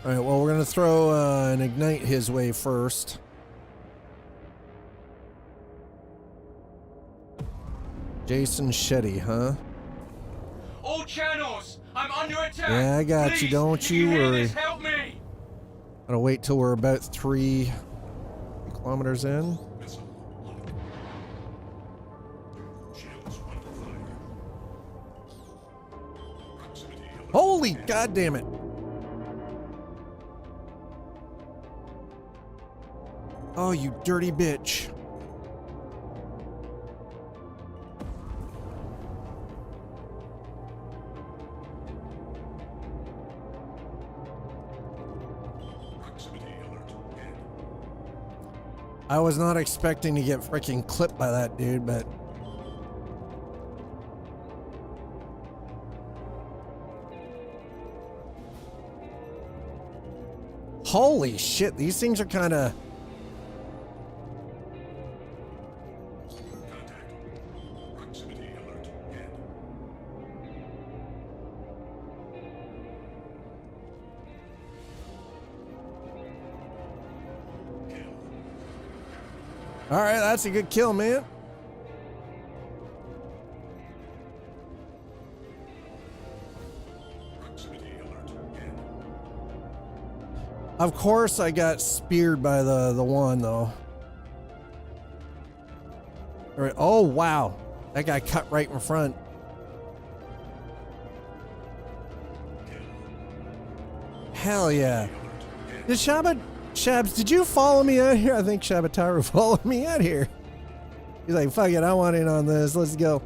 All right, well, we're going to throw an ignite his way first. Jason Shetty, huh? All channels! I'm under attack! Yeah, I got Please, you. Don't if you hear worry. this, help me! Gotta wait till we're about 3 kilometers in. Missile locked. Shields under fire. Proximity alert. Holy goddamn it! Oh, you dirty bitch. Proximity alert. Hit. I was not expecting to get freaking clipped by that dude, but holy shit, these things are kind of Contact. Proximity alert. Hit. Kill. all right. That's a good kill, man. Proximity alert. Hit. Of course, I got speared by the one though. All right. Oh wow, that guy cut right in front. Hell yeah. Did Shabs, did you follow me out here? I think Shabataru followed me out here. He's like, fuck it, I want in on this. Let's go.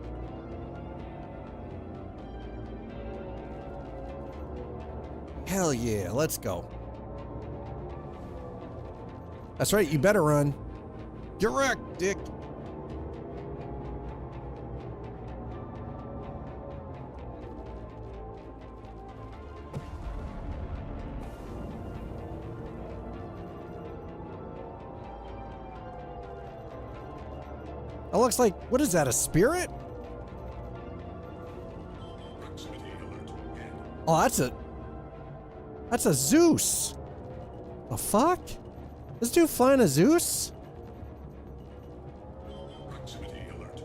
Hell yeah, let's go. That's right, you better run. Get wrecked, dick. That looks like, what is that, a spirit? Proximity alert. Hit. Oh, that's a Zeus. The fuck? This dude flying a Zeus? Proximity alert.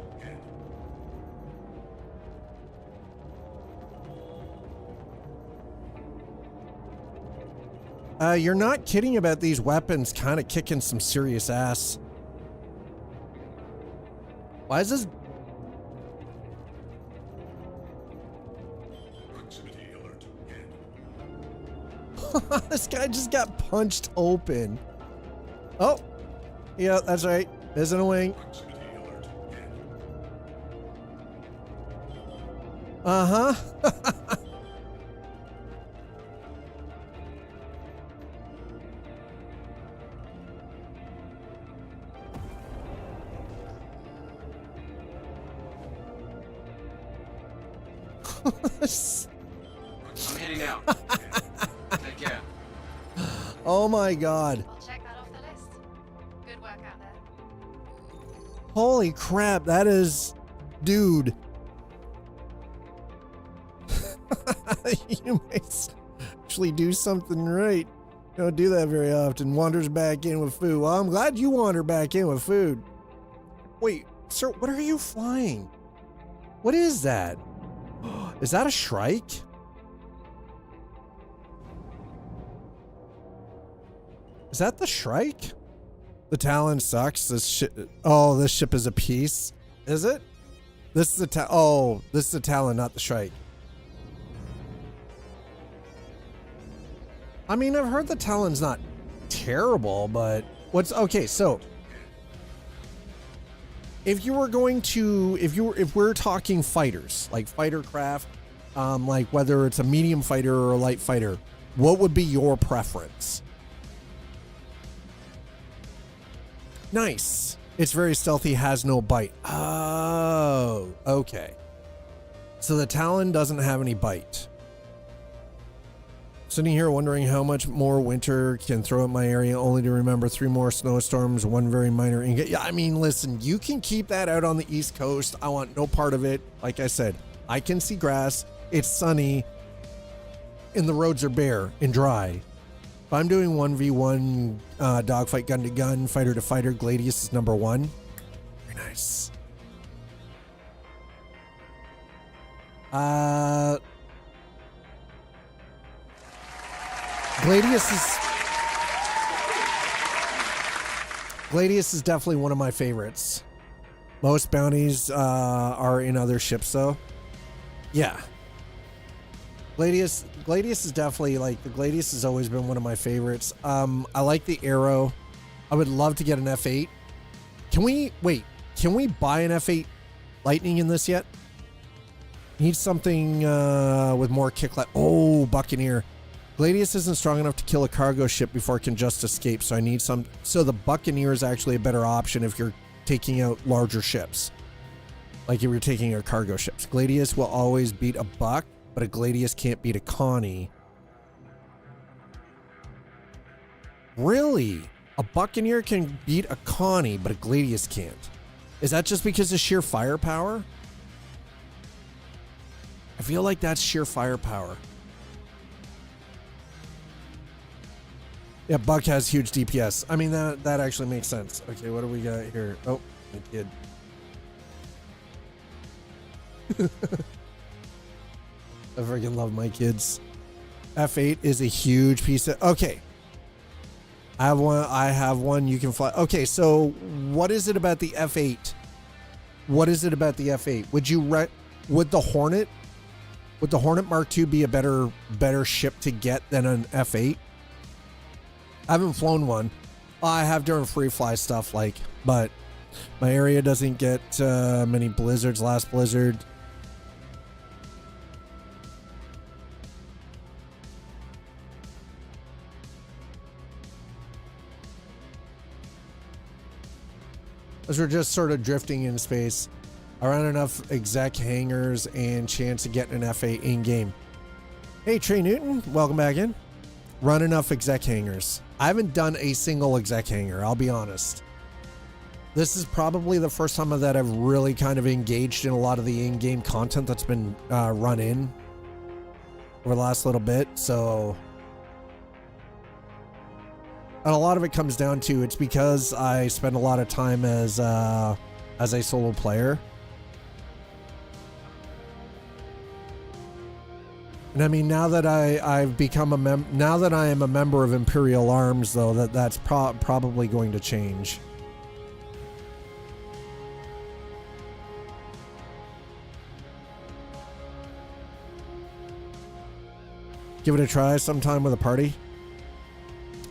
Hit. You're not kidding about these weapons kind of kicking some serious ass. Why is this? Proximity alert. Hit. This guy just got punched open. Oh, yeah, that's right. Missing a wing. Proximity alert. Hit. Uh-huh. I'm heading out. Take care. Oh my god. I'll check that off the list. Good work out there. Holy crap, that is... Dude. You might actually do something right. Don't do that very often. Wanders back in with food. Well, I'm glad you wander back in with food. Wait, sir, what are you flying? What is that? Is that a Shrike? Is that the Shrike? The Talon sucks. This ship. Oh, this ship is a piece. Is it? This is the oh, this is the Talon, not the Shrike. I mean, I've heard the Talon's not terrible, but what's okay? So if you were going to, if we're talking fighters, like fighter craft, like whether it's a medium fighter or a light fighter, what would be your preference? Nice. It's very stealthy, has no bite. Oh, okay. So the Talon doesn't have any bite. Sitting here wondering how much more winter can throw at my area, only to remember 3 more snowstorms, 1 very minor ingot. Yeah, I mean, listen, you can keep that out on the East Coast. I want no part of it. Like I said, I can see grass. It's sunny. And the roads are bare and dry. If I'm doing 1v1 dogfight, gun to gun, fighter to fighter, Gladius is number 1. Very nice. Gladius is definitely one of my favorites. Most bounties are in other ships though. Yeah. Gladius is definitely, like, the Gladius has always been one of my favorites. I like the Arrow. I would love to get an F8. Can we buy an F8 Lightning in this yet? Need something with more kick. Oh, Buccaneer. Gladius isn't strong enough to kill a cargo ship before it can just escape, so I need some. So the Buccaneer is actually a better option if you're taking out larger ships. Like if you're taking out cargo ships. Gladius will always beat a Buck, but a Gladius can't beat a Connie. Really? A Buccaneer can beat a Connie, but a Gladius can't. Is that just because of sheer firepower? I feel like that's sheer firepower. Yeah, Buck has huge DPS. I mean, that actually makes sense. Okay, what do we got here? Oh, my kid. I freaking love my kids. F8 is a huge piece of... Okay. I have one. You can fly. Okay, so what is it about the F8? What is it about the F8? Would the Hornet Mark II be a better ship to get than an F8? I haven't flown one. I have during free fly stuff, but my area doesn't get many blizzards. Last blizzard, as we're just sort of drifting in space, around enough exec hangars and chance of getting an F8 in game. Hey, Trey Newton, welcome back in. Run enough exec hangars. I haven't done a single exec hangar, I'll be honest. This is probably the first time that I've really kind of engaged in a lot of the in-game content that's been run in over the last little bit, so... And a lot of it comes down to, it's because I spend a lot of time as a solo player. And I mean, now that I've become now that I am a member of Imperial Arms, though, that's probably going to change. Give it a try sometime with a party.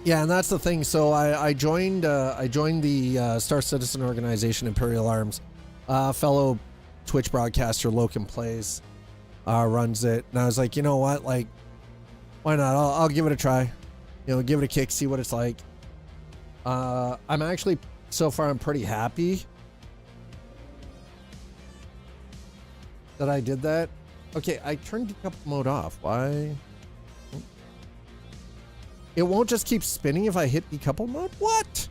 Yeah, and that's the thing. So I joined the Star Citizen organization, Imperial Arms. Fellow Twitch broadcaster Logan Plays runs it, and I was like, you know what, like, why not? I'll give it a try. You know, give it a kick, see what it's like. I'm actually, so far, I'm pretty happy that I did that. Okay, I turned decouple mode off. Why? It won't just keep spinning if I hit decouple mode? What?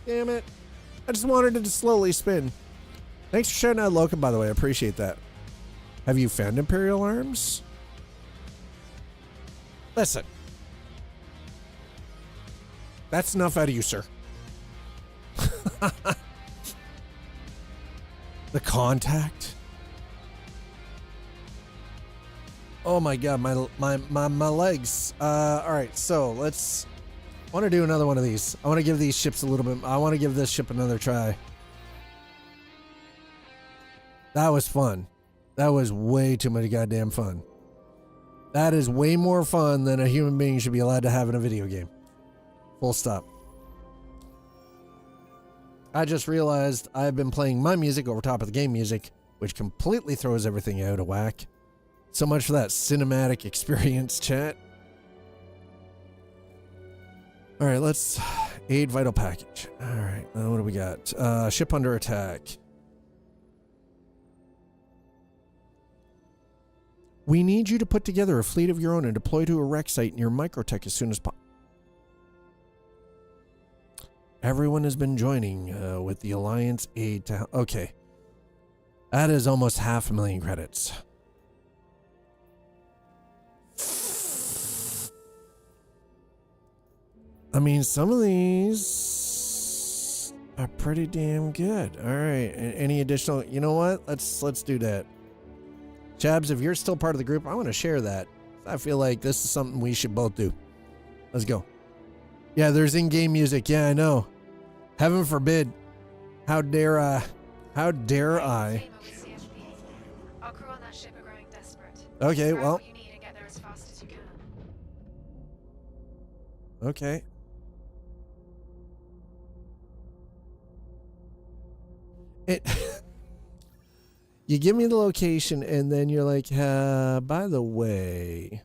Damn it. I just wanted it to slowly spin. Thanks for shouting out Logan, by the way. I appreciate that. Have you found Imperial Arms? Listen. That's enough out of you, sir. The contact. Oh my god, my legs. All right, so let's... I want to do another one of these. I want to give these ships a little bit... I want to give this ship another try. That was fun. That was way too much goddamn fun. That is way more fun than a human being should be allowed to have in a video game. Full stop. I just realized I've been playing my music over top of the game music, which completely throws everything out of whack. So much for that cinematic experience, chat. All right, let's aid vital package. All right, what do we got? Ship under attack. We need you to put together a fleet of your own and deploy to a wreck site near Microtech as soon as possible. Everyone has been joining with the Alliance aid to... Okay. That is almost 500,000 credits. I mean, some of these are pretty damn good. All right. Any additional... You know what? Let's do that. Chabs, if you're still part of the group, I want to share that. I feel like this is something we should both do. Let's go. Yeah, there's in-game music. Yeah, I know. Heaven forbid. How dare I? How dare I? Our crew on that ship are growing desperate. Okay, Grab well. what you need and get there as fast as you can. Okay. You give me the location and then you're like, by the way,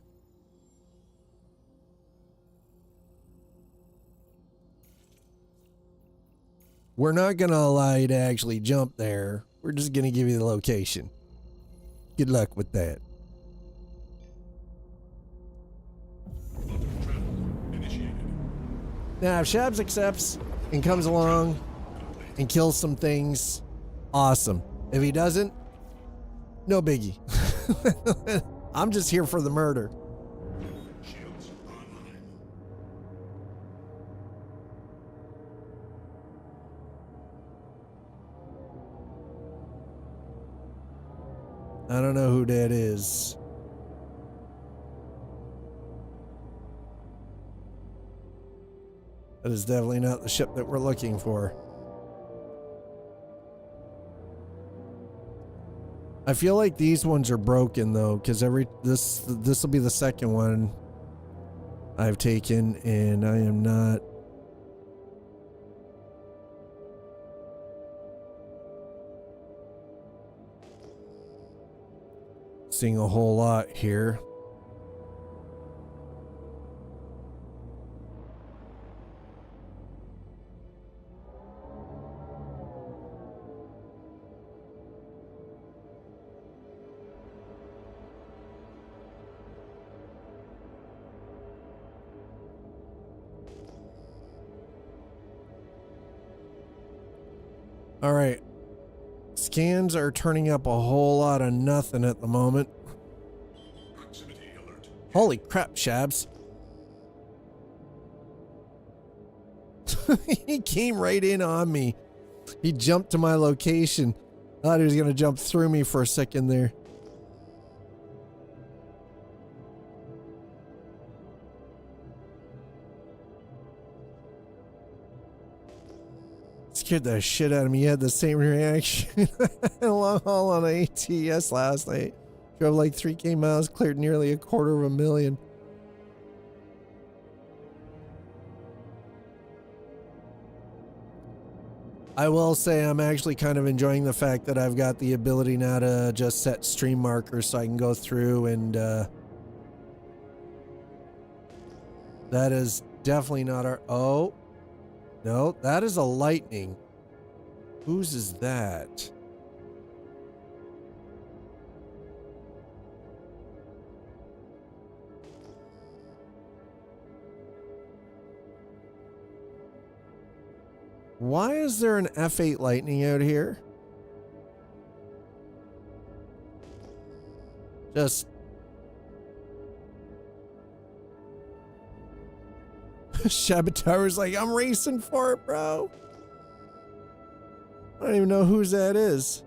we're not going to allow you to actually jump there. We're just going to give you the location. Good luck with that. Initiated. Now, if Shabs accepts and comes along and kills some things, awesome. If he doesn't, no biggie. I'm just here for the murder. Shields online. I don't know who that is. That is definitely not the ship that we're looking for. I feel like these ones are broken though, because this will be the second one I've taken, and I am not seeing a whole lot here. All right. Scans are turning up a whole lot of nothing at the moment. Proximity alert. Holy crap, Shabs. He came right in on me. He jumped to my location. Thought he was going to jump through me for a second there. Scared the shit out of me. He had the same reaction. Long haul on ATS last night. Drove like 3K miles, cleared nearly 250,000. I will say I'm actually kind of enjoying the fact that I've got the ability now to just set stream markers so I can go through and that is definitely not our... Oh. No, that is a lightning. Whose is that? Why is there an F8 lightning out here? Just... Shabatower's like, I'm racing for it, bro. I don't even know whose that is.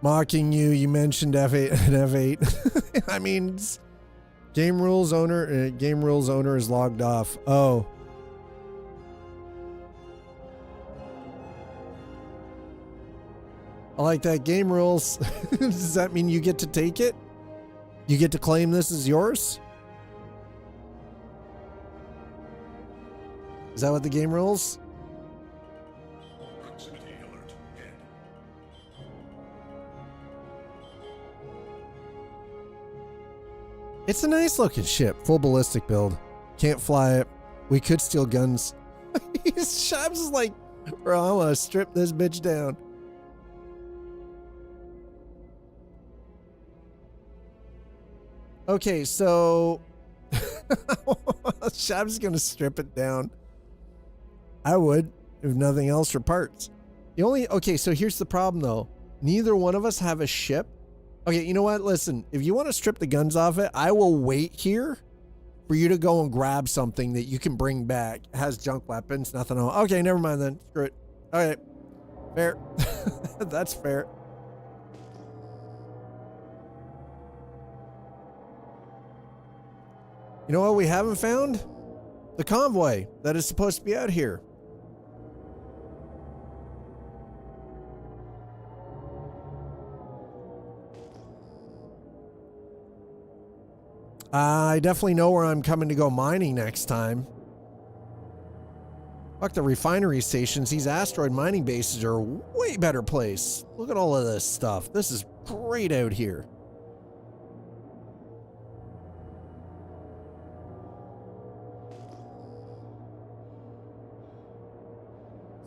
Mocking you, you mentioned F8 and F8. I mean, game rules owner is logged off. Oh. I like that. Game rules. Does that mean you get to take it? You get to claim this as yours? Is that what the game rules? Proximity alert. Dead. It's a nice looking ship. Full ballistic build. Can't fly it. We could steal guns. Shabs is like, bro, I want to strip this bitch down. Okay, so Shabs is gonna strip it down. I would, if nothing else, for parts. Okay, so here's the problem though. Neither one of us have a ship. Okay, you know what? Listen, if you want to strip the guns off it, I will wait here for you to go and grab something that you can bring back. It has junk weapons, nothing on. Okay, never mind then. Screw it. Okay, fair. That's fair. You know what we haven't found? The convoy that is supposed to be out here. I definitely know where I'm coming to go mining next time. Fuck the refinery stations. These asteroid mining bases are a way better place. Look at all of this stuff. This is great out here.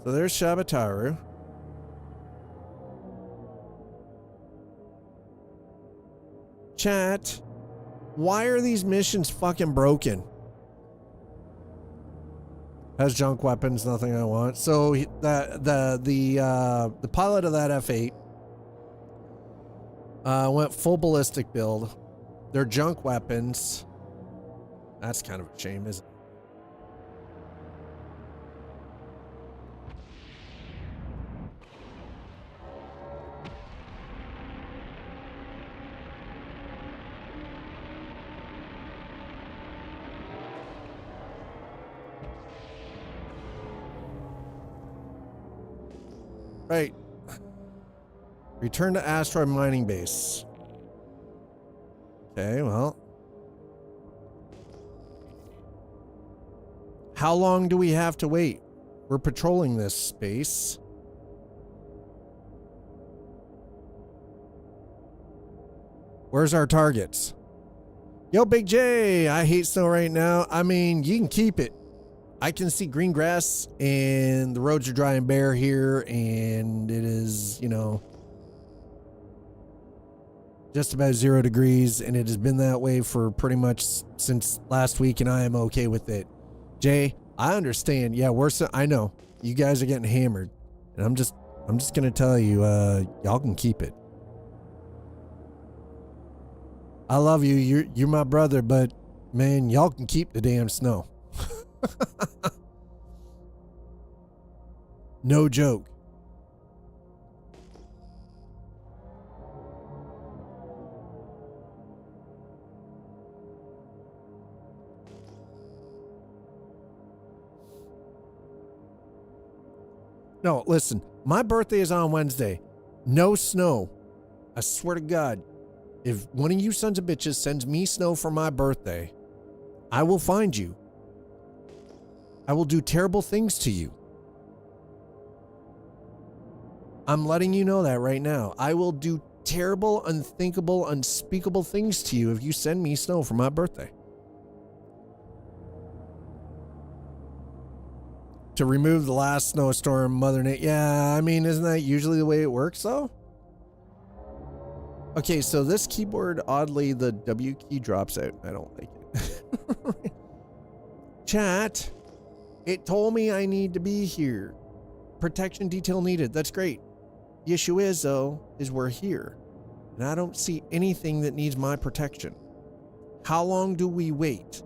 So there's Shabataru. Chat. Why are these missions fucking broken? Has junk weapons, nothing I want. So the pilot of that F8 went full ballistic build. They're junk weapons. That's kind of a shame, isn't it? Right. Return to asteroid mining base. Okay, well. How long do we have to wait? We're patrolling this space. Where's our targets? Yo, Big J, I hate snow right now. I mean, you can keep it. I can see green grass and the roads are dry and bare here, and it is, you know, just about 0 degrees, and it has been that way for pretty much since last week, and I am okay with it. Jay, I understand. Yeah, I know you guys are getting hammered, and I'm just gonna tell you, y'all can keep it. I love you. You're my brother, but man, y'all can keep the damn snow. No joke. No, listen, my birthday is on Wednesday. No snow. I swear to God, if one of you sons of bitches sends me snow for my birthday, I will find you. I will do terrible things to you. I'm letting you know that right now. I will do terrible, unthinkable, unspeakable things to you if you send me snow for my birthday. To remove the last snowstorm, Mother Nature. Yeah, I mean, isn't that usually the way it works, though? Okay, so this keyboard, oddly, the W key drops out. I don't like it. Chat, it told me I need to be here. Protection detail needed. That's great. The issue is, though, is we're here. And I don't see anything that needs my protection. How long do we wait?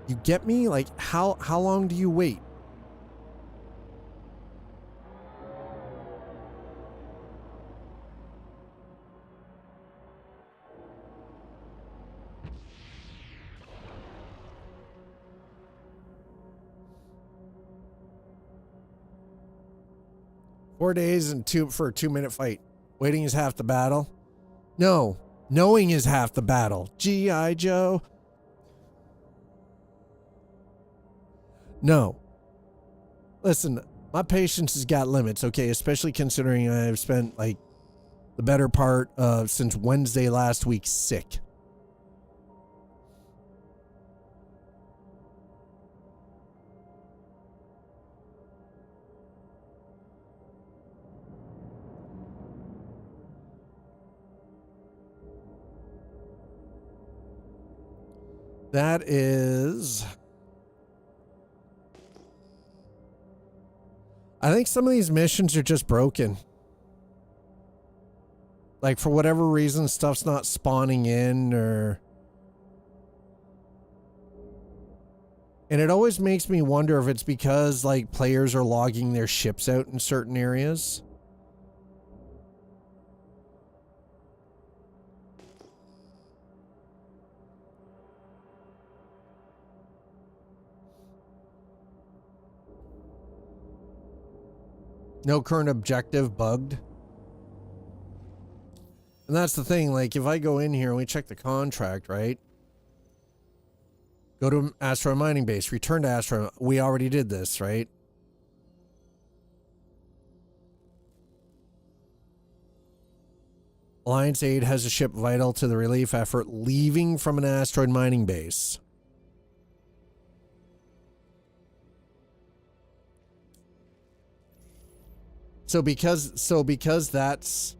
You get me? Like, how long do you wait? 4 days and for a 2-minute fight. Waiting is half the battle. No, knowing is half the battle. G.I. Joe. No. Listen, my patience has got limits, okay? Especially considering I've spent like the better part of since Wednesday last week sick. That is... I think some of these missions are just broken. Like, for whatever reason, stuff's not spawning in, or... And it always makes me wonder if it's because, like, players are logging their ships out in certain areas. No current objective bugged. And that's the thing, like, if I go in here and we check the contract, right? Go to asteroid mining base, return to asteroid. We already did this, right? Alliance aid has a ship vital to the relief effort leaving from an asteroid mining base. So because that's...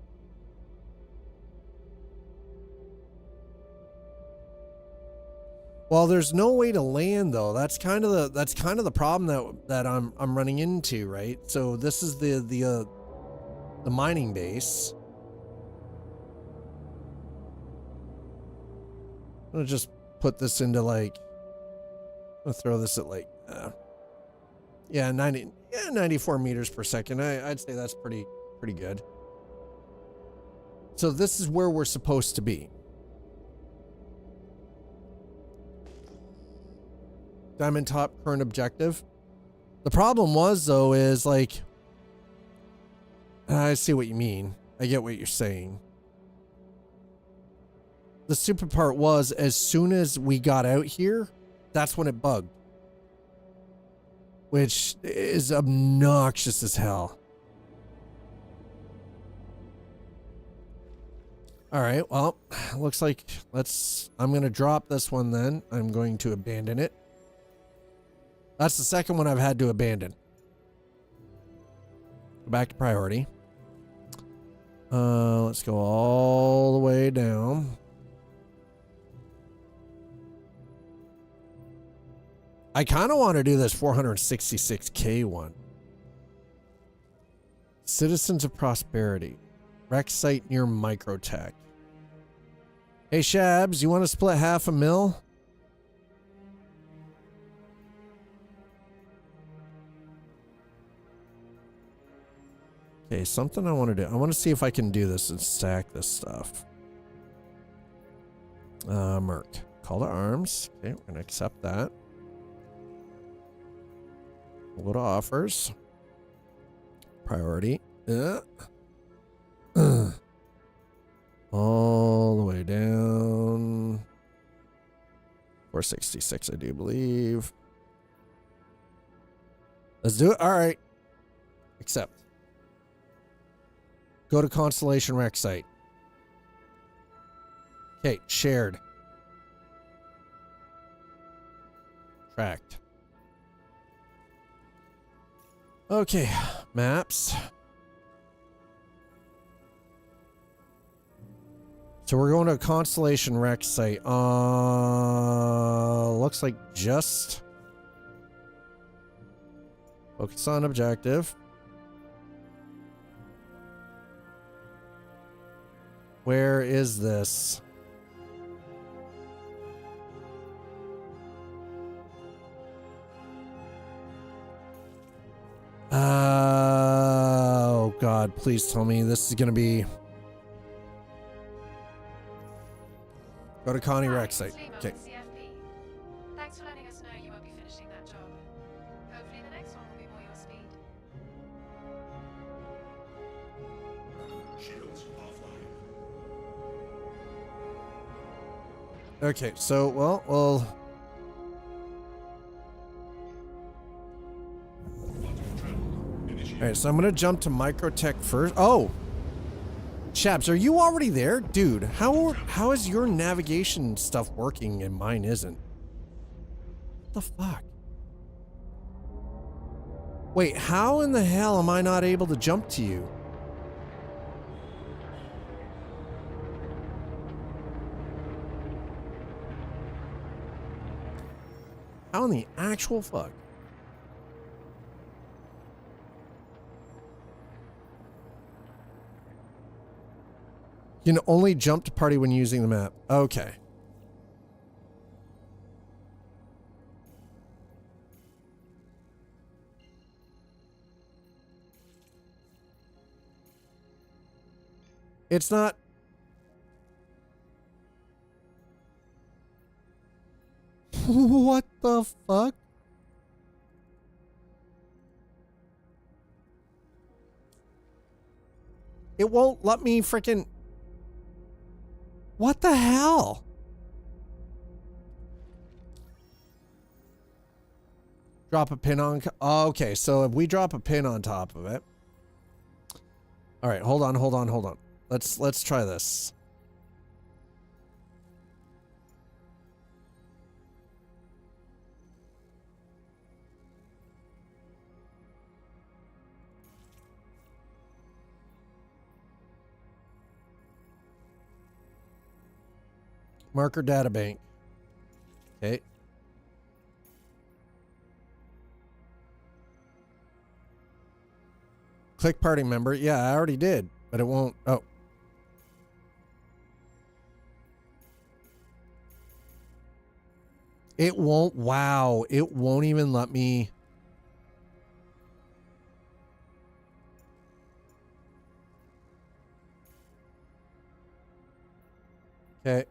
Well, there's no way to land though. That's kind of the problem that I'm running into, right? So this is the mining base. I'm gonna just put this into like, I'm gonna throw this at like, yeah, 94 meters per second. I'd say that's pretty good. So this is where we're supposed to be. Diamond top current objective. The problem was though is like, I see what you mean. I get what you're saying. The stupid part was as soon as we got out here, that's when it bugged. Which is obnoxious as hell. All right, well, looks like I'm going to drop this one then. I'm going to abandon it. That's the second one I've had to abandon. Go back to priority. Let's go all the way down. I kind of want to do this 466K one. Citizens of Prosperity. Wreck site near Microtech. Hey Shabs, you want to split $500,000? Okay, something I want to do. I want to see if I can do this and stack this stuff. Merc. Call to arms. Okay, we're going to accept that. We'll go to offers. Priority. All the way down. 466, I do believe. Let's do it. All right. Accept. Go to Constellation Rec site. Okay, shared. Tracked. Okay, maps. So we're going to a Constellation Rec site. Looks like just focus on objective. Where is this? Oh God, please tell me this is gonna be. Go to Connie Rec site. Okay. Thanks for letting us know you won't be finishing that job. Hopefully the next one will be more your speed. Okay, so, well, Button travel. Initiate. alright, so I'm gonna jump to Microtech first. Oh! Shabs, are you already there? Dude, how is your navigation stuff working and mine isn't? What the fuck? Wait, how in the hell am I not able to jump to you? How in the actual fuck? You can only jump to party when using the map. Okay. It's not. What the fuck? It won't let me freaking. What the hell? Drop a pin on. Oh, okay, so if we drop a pin on top of it. All right, hold on. Let's try this. Marker data bank. Okay. Click party member. Yeah, I already did, but it won't. Oh. It won't. Wow. It won't even let me. Okay.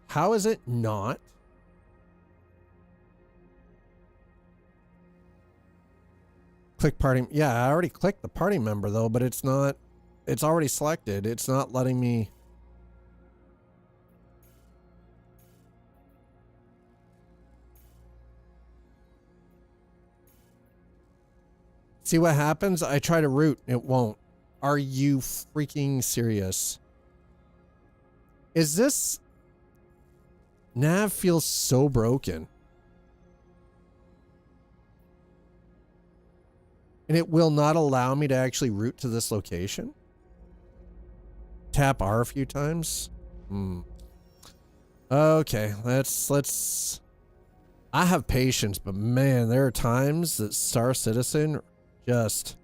How is it not? Click party. Yeah, I already clicked the party member though, but it's not. It's already selected. It's not letting me. See what happens? I try to root. It won't. Are you freaking serious? Is this... Nav feels so broken. And it will not allow me to actually route to this location? Tap R a few times? Okay, let's... I have patience, but man, there are times that Star Citizen just...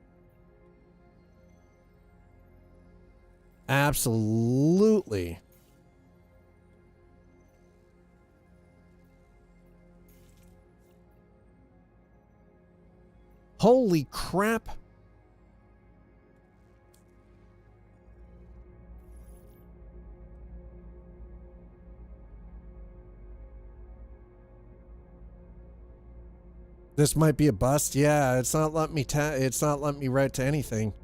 absolutely... Holy crap. This might be a bust. Yeah, it's not letting me it's not letting me write to anything.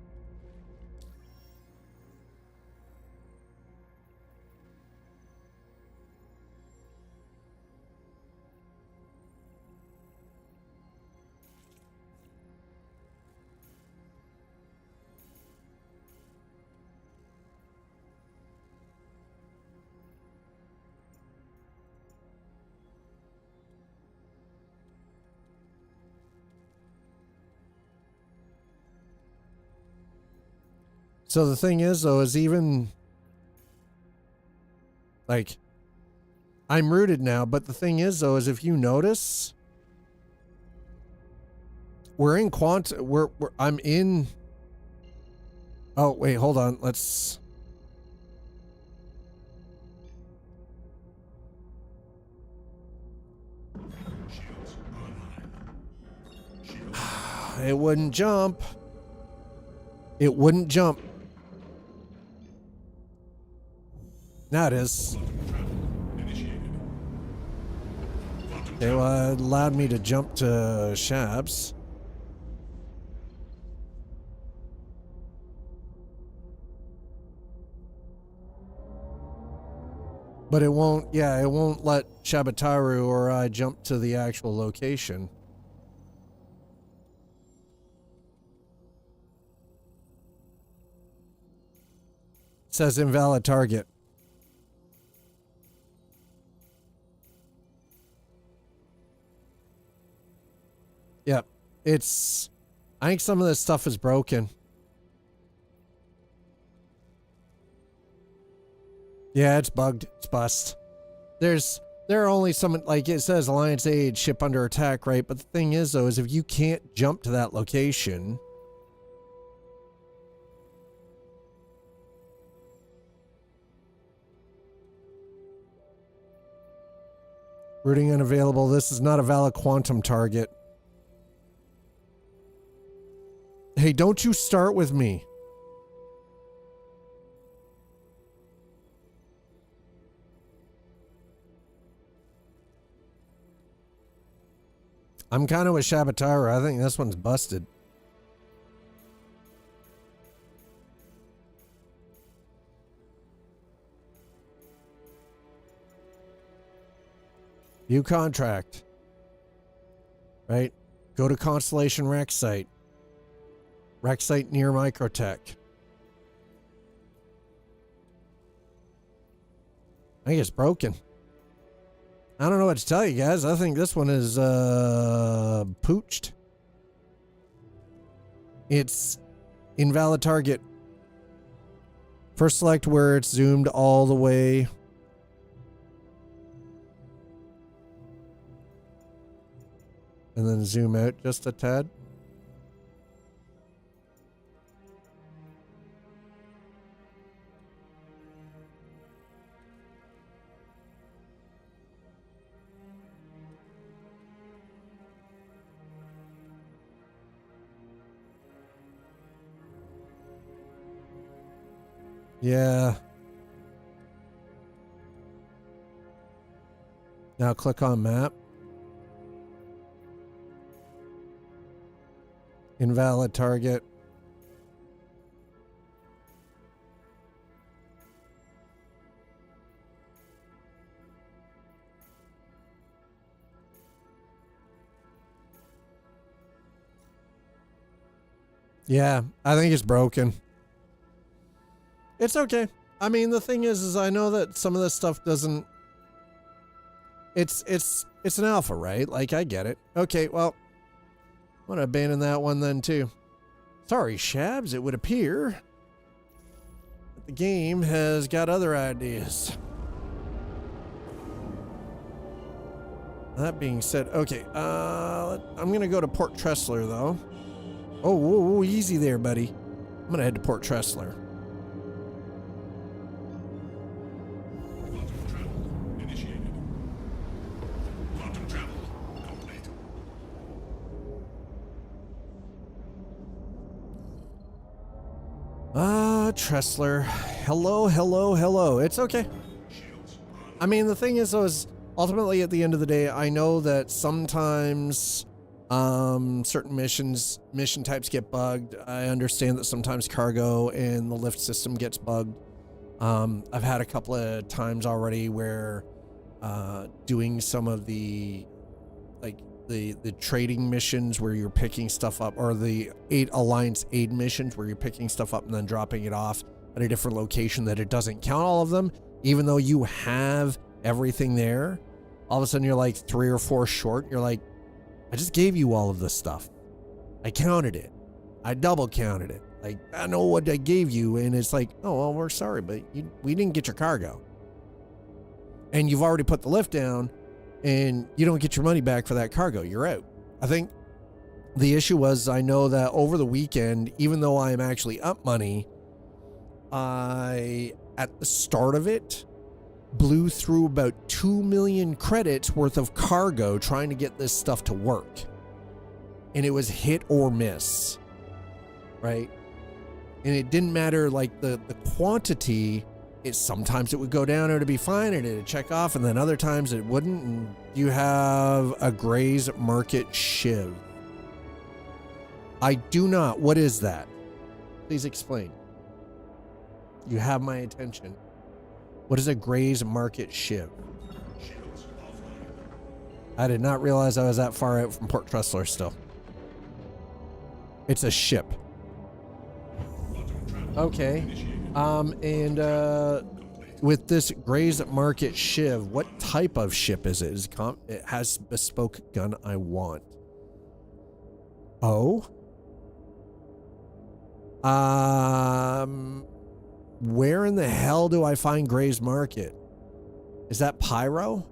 So the thing is, though, is even like I'm rooted now, but the thing is, though, is if you notice, we're in I'm in. Oh, wait, hold on. Let's. Shields online. Shields. It wouldn't jump. It wouldn't jump. Now it is. Initiated. Okay, well, it allowed me to jump to Shabs. But it won't, yeah, it won't let Shabataru or I jump to the actual location. It says invalid target. Yep. I think some of this stuff is broken. Yeah, it's bugged. It's bust. There are only some, like it says Alliance Aid, ship under attack, right? But the thing is, though, is if you can't jump to that location, routing unavailable. This is not a valid quantum target. Hey, don't you start with me. I'm kind of with Shabataru. I think this one's busted. View contract. Right? Go to Constellation Rec site. Rec site near Microtech. I think it's broken. I don't know what to tell you guys. I think this one is pooched. It's invalid target. First select where it's zoomed all the way. And then zoom out just a tad. Yeah. Now click on map. Invalid target. Yeah, I think it's broken. It's okay. I mean, the thing is I know that some of this stuff doesn't. It's an alpha, right? Like, I get it. Okay, well, I'm gonna abandon that one then too. Sorry, Shabs. It would appear that the game has got other ideas. That being said, okay, I'm gonna go to Port Tressler though. Oh, whoa, whoa, easy there, buddy. I'm gonna head to Port Tressler. Quantum travel initiated. Quantum travel complete. Tressler. Hello, hello, hello. It's okay. Shields on. I mean, the thing is, though, is ultimately at the end of the day, I know that sometimes certain mission types get bugged. I understand that sometimes cargo and the lift system gets bugged. I've had a couple of times already where doing some of the the trading missions where you're picking stuff up, or the Alliance aid missions where you're picking stuff up and then dropping it off at a different location, that it doesn't count all of them, even though you have everything there. All of a sudden you're like 3 or 4 short. You're like, I just gave you all of this stuff. I counted it. I double counted it. Like, I know what I gave you. And it's like, oh, well, we're sorry, but we didn't get your cargo. And you've already put the lift down, and you don't get your money back for that cargo. You're out. I think the issue was, I know that over the weekend, even though I am actually up money, I, at the start of it, blew through about 2 million credits worth of cargo trying to get this stuff to work. And it was hit or miss, right? And it didn't matter, like, the quantity. Sometimes it would go down, or it'd be fine, and it'd check off, and then other times it wouldn't, and you have a Gray's Market shiv. I do not. What is that? Please explain. You have my attention. What is a Gray's Market shiv? Shields offline. I did not realize I was that far out from Port Tressler still. It's a ship. Quantum travel Okay. initiated. With this Gray's Market shiv, what type of ship is it? It has bespoke gun I want. Oh? Where in the hell do I find Gray's Market? Is that Pyro?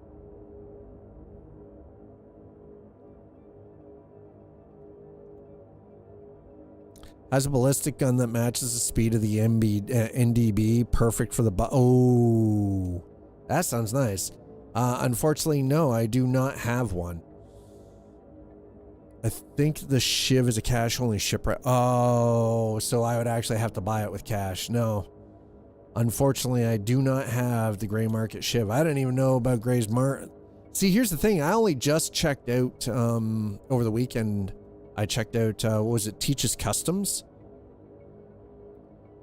Has a ballistic gun that matches the speed of the NDB. Perfect for the oh, that sounds nice. Unfortunately, no, I do not have one. I think the Shiv is a cash-only shipwreck. Oh, so I would actually have to buy it with cash. No. Unfortunately, I do not have the Gray Market Shiv. I didn't even know about Gray's Market. See, here's the thing. I only just checked out over the weekend. I checked out, what was it, Teach's Customs?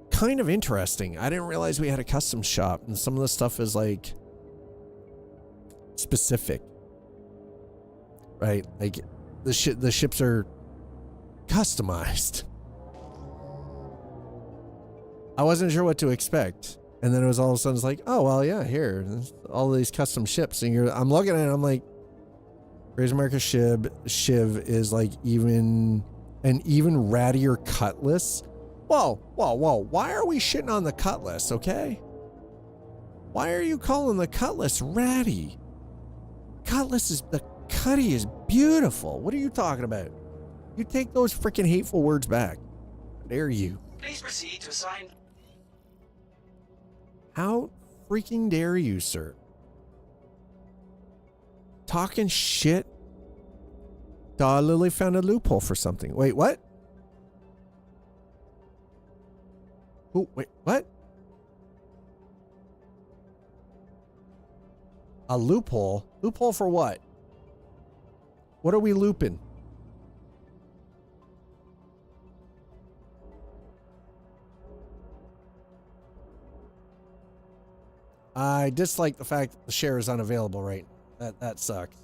Kind of interesting. I didn't realize we had a customs shop, and some of the stuff is like specific, right? Like the ships are customized. I wasn't sure what to expect, and then it was all of a sudden it's like, oh well, yeah, here, there's all these custom ships, and I'm looking at it, I'm like, Gray's Market Shiv is like an even rattier Cutlass. Whoa. Why are we shitting on the Cutlass, okay? Why are you calling the Cutlass ratty? The Cutty is beautiful. What are you talking about? You take those freaking hateful words back. How dare you? Please proceed to assign. How freaking dare you, sir? Talking shit. Lily found a loophole for something. Wait, what? Oh, wait, what? A loophole? Loophole for what? What are we looping? I dislike the fact that the share is unavailable right now. That sucks.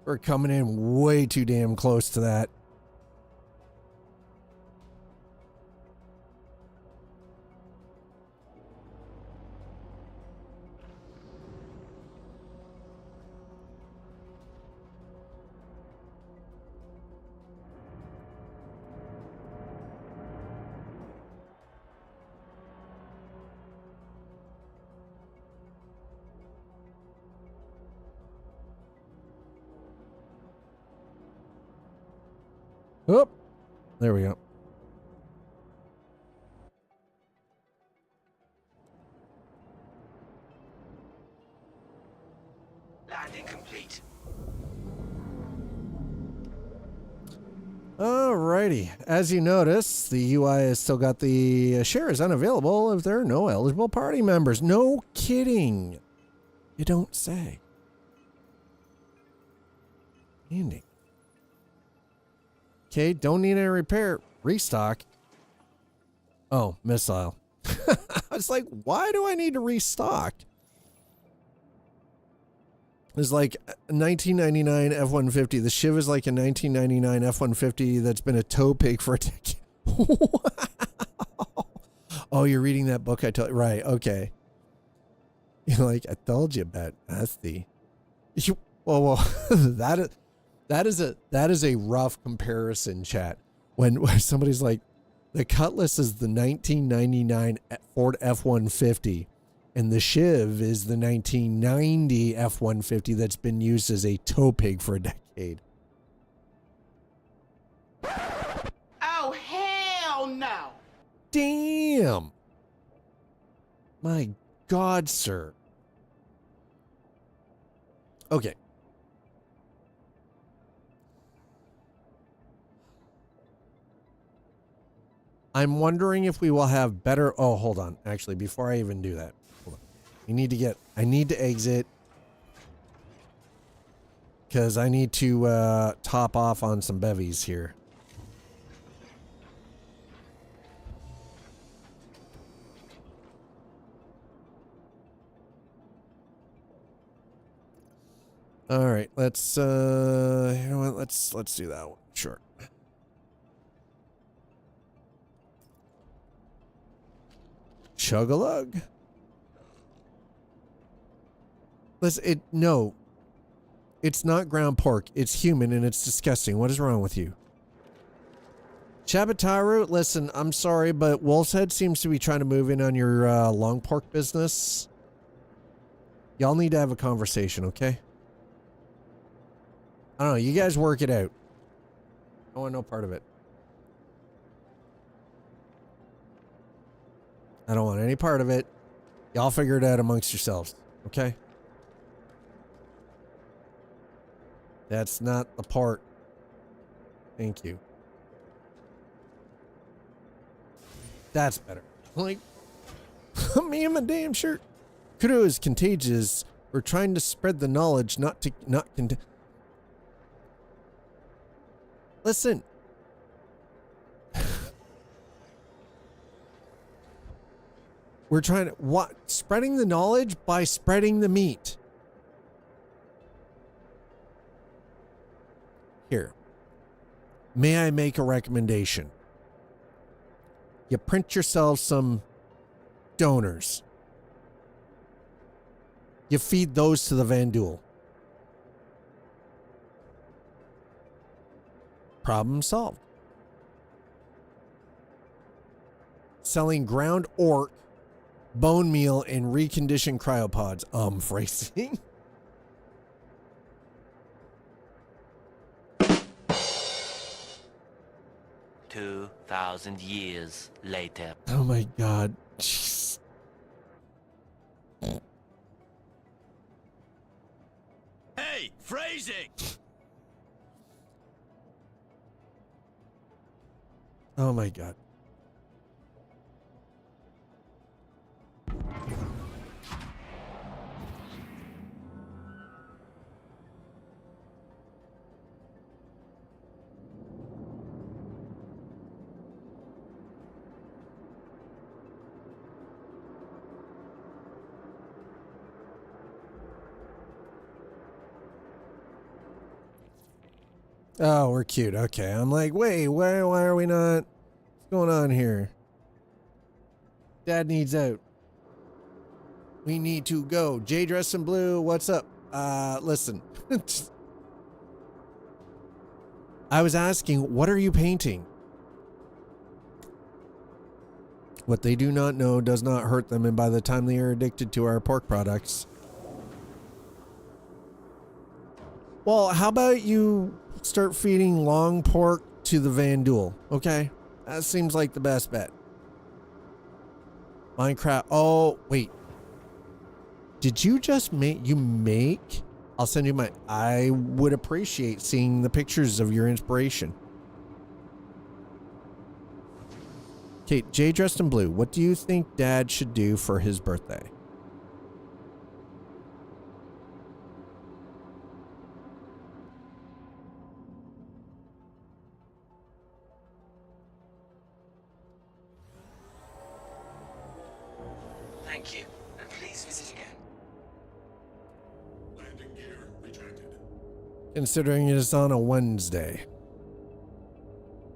We're coming in way too damn close to that. Oh, there we go. Landing complete. Alrighty. As you notice, the UI has still got the share is unavailable if there are no eligible party members. No kidding. You don't say. Ending. Okay, don't need any repair. Restock. Oh, missile. I was like, why do I need to restock? It's like a 1999 F-150. The Shiv is like a 1999 F-150 that's been a tow pig for a decade. Wow. Oh, you're reading that book I told you. Right, okay. You're like, I told you about Nasty. Whoa. That is a rough comparison, chat. When somebody's like, the Cutlass is the 1999 Ford F-150, and the Shiv is the 1990 F-150 that's been used as a tow pig for a decade. Oh, hell no! Damn. My God, sir. Okay. I'm wondering if we will have better. Oh, hold on. Actually, before I even do that, hold on. I need to exit. because I need to top off on some bevies here. All right, let's you know what? Let's do that one. Sure. Chug-a-lug. Listen, no. It's not ground pork. It's human and it's disgusting. What is wrong with you? Chabataru, listen, I'm sorry, but Wolf's Head seems to be trying to move in on your long pork business. Y'all need to have a conversation, okay? I don't know. You guys work it out. I want no part of it. I don't want any part of it. Y'all figure it out amongst yourselves, okay? That's not the part. Thank you. That's better. Like, me and my damn shirt. Kudo is contagious. We're trying to spread the knowledge, not Listen. We're trying to what? Spreading the knowledge by spreading the meat. Here. May I make a recommendation? You print yourself some donors. You feed those to the Vandul. Problem solved. Selling ground orc, bone meal, and reconditioned cryopods. Phrasing. 2,000 years later. Oh my god. Jeez. Hey, phrasing! Oh my god. Oh, we're cute. Okay. I'm like, wait, why are we not? What's going on here? Dad needs out. We need to go. Jay dressed in blue. What's up? Listen. I was asking, what are you painting? What they do not know does not hurt them, and by the time they are addicted to our pork products. Well, how about you start feeding long pork to the Vandul, okay? That seems like the best bet. Minecraft. Oh, wait. Did you just make? I'll send you my. I would appreciate seeing the pictures of your inspiration. Okay, Jay dressed in blue. What do you think Dad should do for his birthday? Thank you, and please visit again. Landing gear rejected. Considering it is on a Wednesday.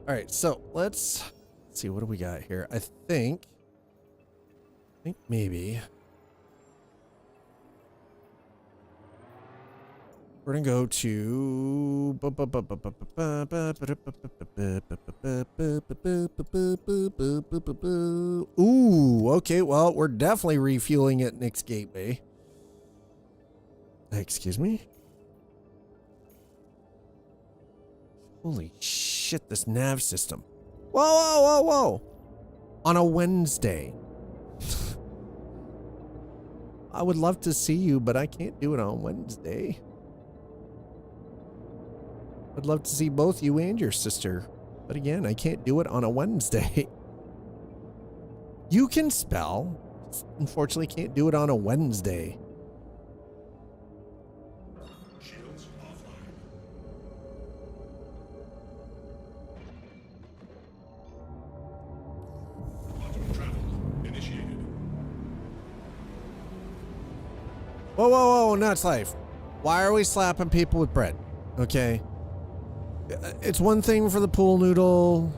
All right, so let's see, what do we got here? I think maybe we're gonna go to ooh, okay, well, we're definitely refueling at Nick's Gateway. Excuse me? Holy shit, this nav system. Whoa, whoa, whoa, whoa. On a Wednesday. I would love to see you, but I can't do it on Wednesday. I'd love to see both you and your sister. But again, I can't do it on a Wednesday. You can spell. Unfortunately, can't do it on a Wednesday. Shields offline. Whoa, whoa, whoa, nuts life. Why are we slapping people with bread? Okay. It's one thing for the pool noodle.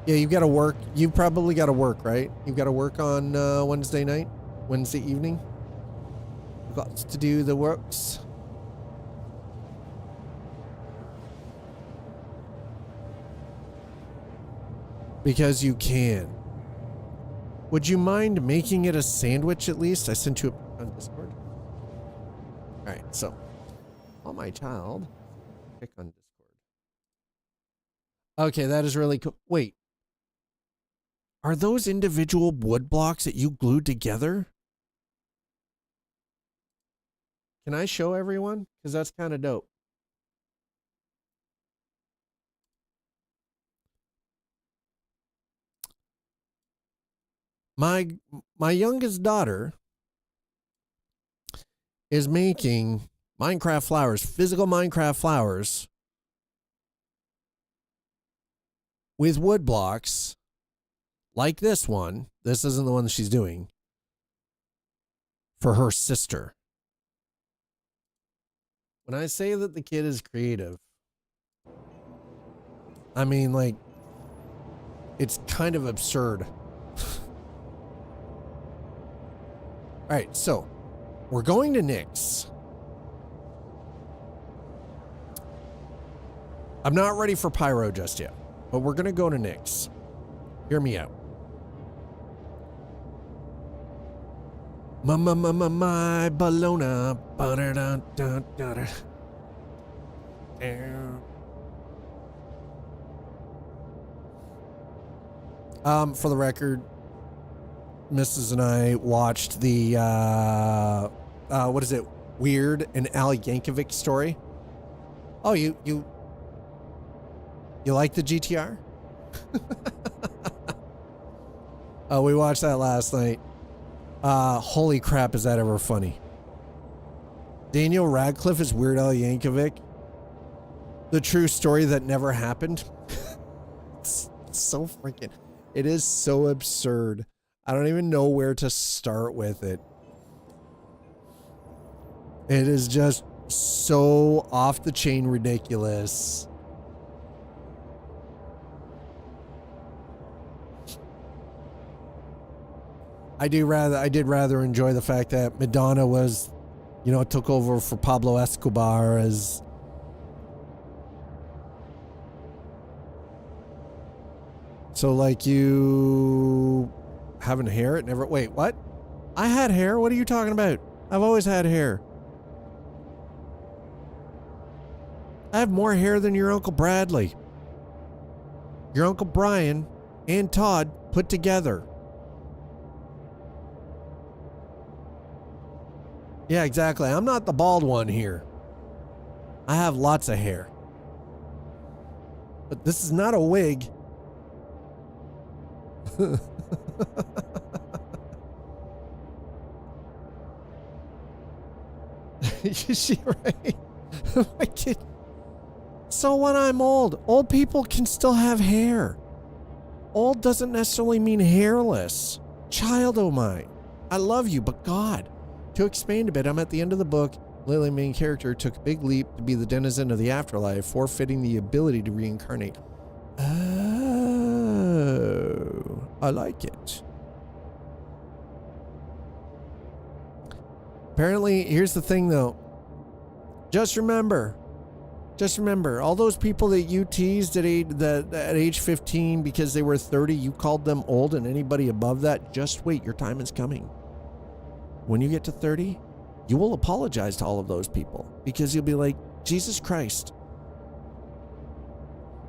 Yeah, you've got to work. You've probably got to work, right? You've got to work on Wednesday night, Wednesday evening. Got to do the works. Because you can. Would you mind making it a sandwich at least? I sent you on Discord. Alright, so. Oh, my child. Click on Discord. Okay, that is really cool. Wait. Are those individual wood blocks that you glued together? Can I show everyone? Because that's kind of dope. My youngest daughter is making Minecraft flowers, physical Minecraft flowers with wood blocks like this one. This isn't the one that she's doing for her sister. When I say that the kid is creative, I mean, like, it's kind of absurd. All right, so we're going to Nick's. I'm not ready for pyro just yet, but we're going to go to Nick's. Hear me out. My Bologna. For the record, Mrs. and I watched the what is it? Weird and Al Yankovic story. Oh, you like the GTR? Oh, we watched that last night. Holy crap, is that ever funny? Daniel Radcliffe is Weird Al Yankovic. The true story that never happened. It's so freaking... It is so absurd. I don't even know where to start with it. It is just so off the chain ridiculous. I did rather enjoy the fact that Madonna was, you know, took over for Pablo Escobar as... So like you having hair, it never... Wait, what? I had hair? What are you talking about? I've always had hair. I have more hair than your Uncle Bradley. Your Uncle Brian and Todd put together. Yeah, exactly. I'm not the bald one here. I have lots of hair. But this is not a wig. Is she right? My kid. So when I'm old people can still have hair. Old doesn't necessarily mean hairless. Child o' mine. I love you, but God. To expand a bit, I'm at the end of the book. Lily, main character, took a big leap to be the denizen of the afterlife, forfeiting the ability to reincarnate. Oh, I like it. Apparently, here's the thing though. Just remember, all those people that you teased at age 15 because they were 30, you called them old, and anybody above that, just wait, your time is coming. When you get to 30, you will apologize to all of those people because you'll be like, Jesus Christ.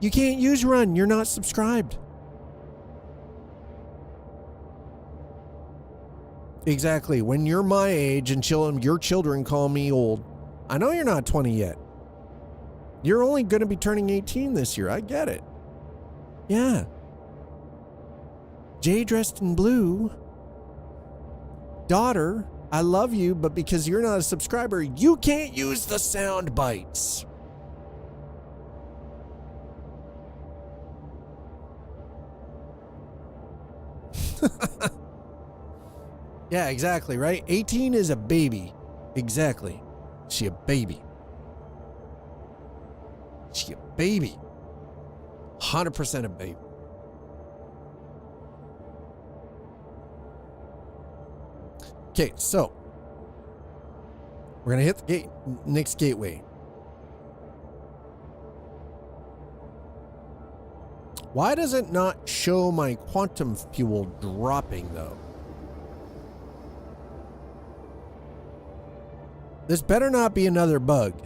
You can't use Run. You're not subscribed. Exactly. When you're my age and your children call me old. I know you're not 20 yet. You're only going to be turning 18 this year. I get it. Yeah. Jay dressed in blue. Daughter, I love you, but because you're not a subscriber, you can't use the sound bites. Yeah, exactly, right? 18 is a baby. Exactly. She a baby. She a baby. 100% a baby. Okay, so we're gonna hit the next gateway. Why does it not show my quantum fuel dropping though? This better not be another bug,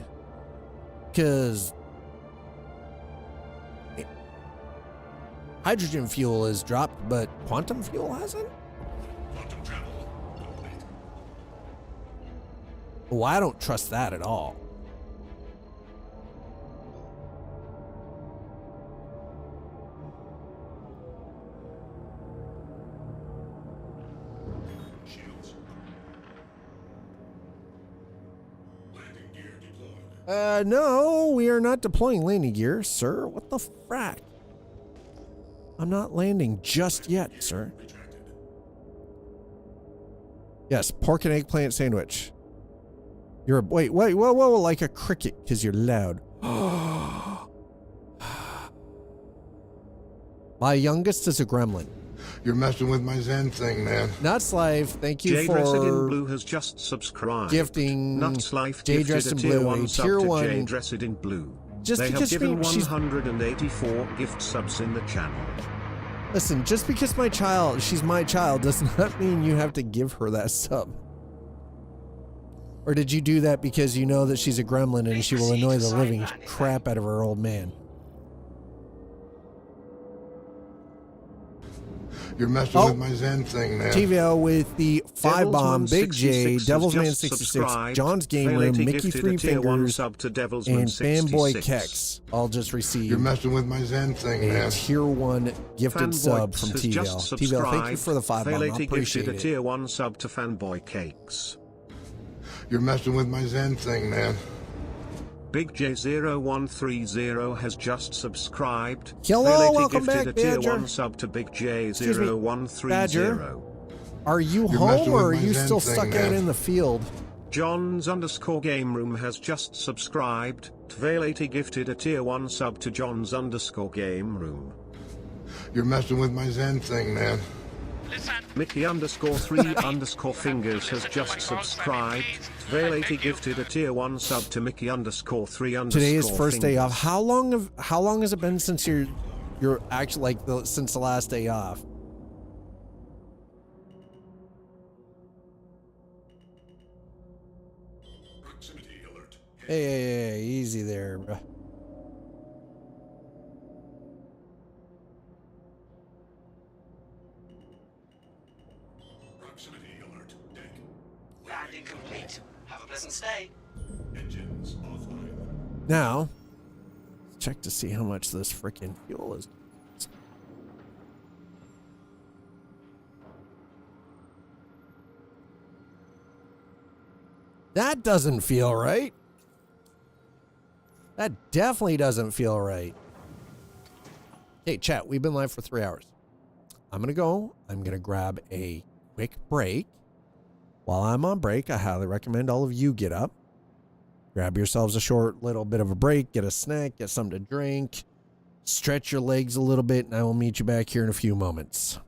because hydrogen fuel is dropped, but quantum fuel hasn't? Quantum travel complete. Oh, I don't trust that at all. Shields. Landing gear deployed. No, we are not deploying landing gear, sir. What the frack? I'm not landing just yet, sir. Retracted. Yes, pork and eggplant sandwich. You're a wait, whoa, like a cricket because you're loud. My youngest is a gremlin. You're messing with my Zen thing, man. Nuts Life, thank you Jade Dressed in for Blue has just subscribed. gifting Nuts Life Jade gifted Dressed a in tier Blue, 1 a sub tier to 1. Jade Dressed in Blue. Just They have because given she's 184 gift subs in the channel. listen, just because she's my child does not mean you have to give her that sub. Or did you do that because you know that she's a gremlin and she will annoy the living crap out of her old man? You're messing with my Zen thing, man. TVL with the 5 bomb, Big J, Devilsman 66, John's Game Room, Mickey 3 Fingers, sub to and Fanboy Kex all just You're received messing with my Zen thing, a man. tier 1 gifted Fanboy sub from has TVL. just TVL, thank you for the 5 bomb. I Faility appreciate gifted a it. tier 1 sub to Fanboy Cakes. You're messing with my Zen thing, man. Big J0130 has just subscribed. Hello, Faility welcome gifted back, a tier Badger. 1 sub to Big Excuse me, J0130. Badger. Are you You're home messing or are with my you Zen still thing, stuck out man. in the field? Johns_Game Room has just subscribed. Tvalati gifted a tier 1 sub to Johns_Game Room. You're messing with my Zen thing, man. Mickey_3_fingers has just subscribed. Tvalati gifted a tier 1 sub to Mickey_3_fingers. Today is first day off. How long has it been since you're actually since the last day off? Proximity alert. Hey, easy there, bro. Proximity alert. Deck. Landing complete. Have a pleasant stay. Engines offline. Now, check to see how much this freaking fuel is. That doesn't feel right. That definitely doesn't feel right. Hey, chat, we've been live for 3 hours. I'm going to grab a quick break. While I'm on break, I highly recommend all of you get up. Grab yourselves a short little bit of a break, get a snack, get something to drink, stretch your legs a little bit, and I will meet you back here in a few moments.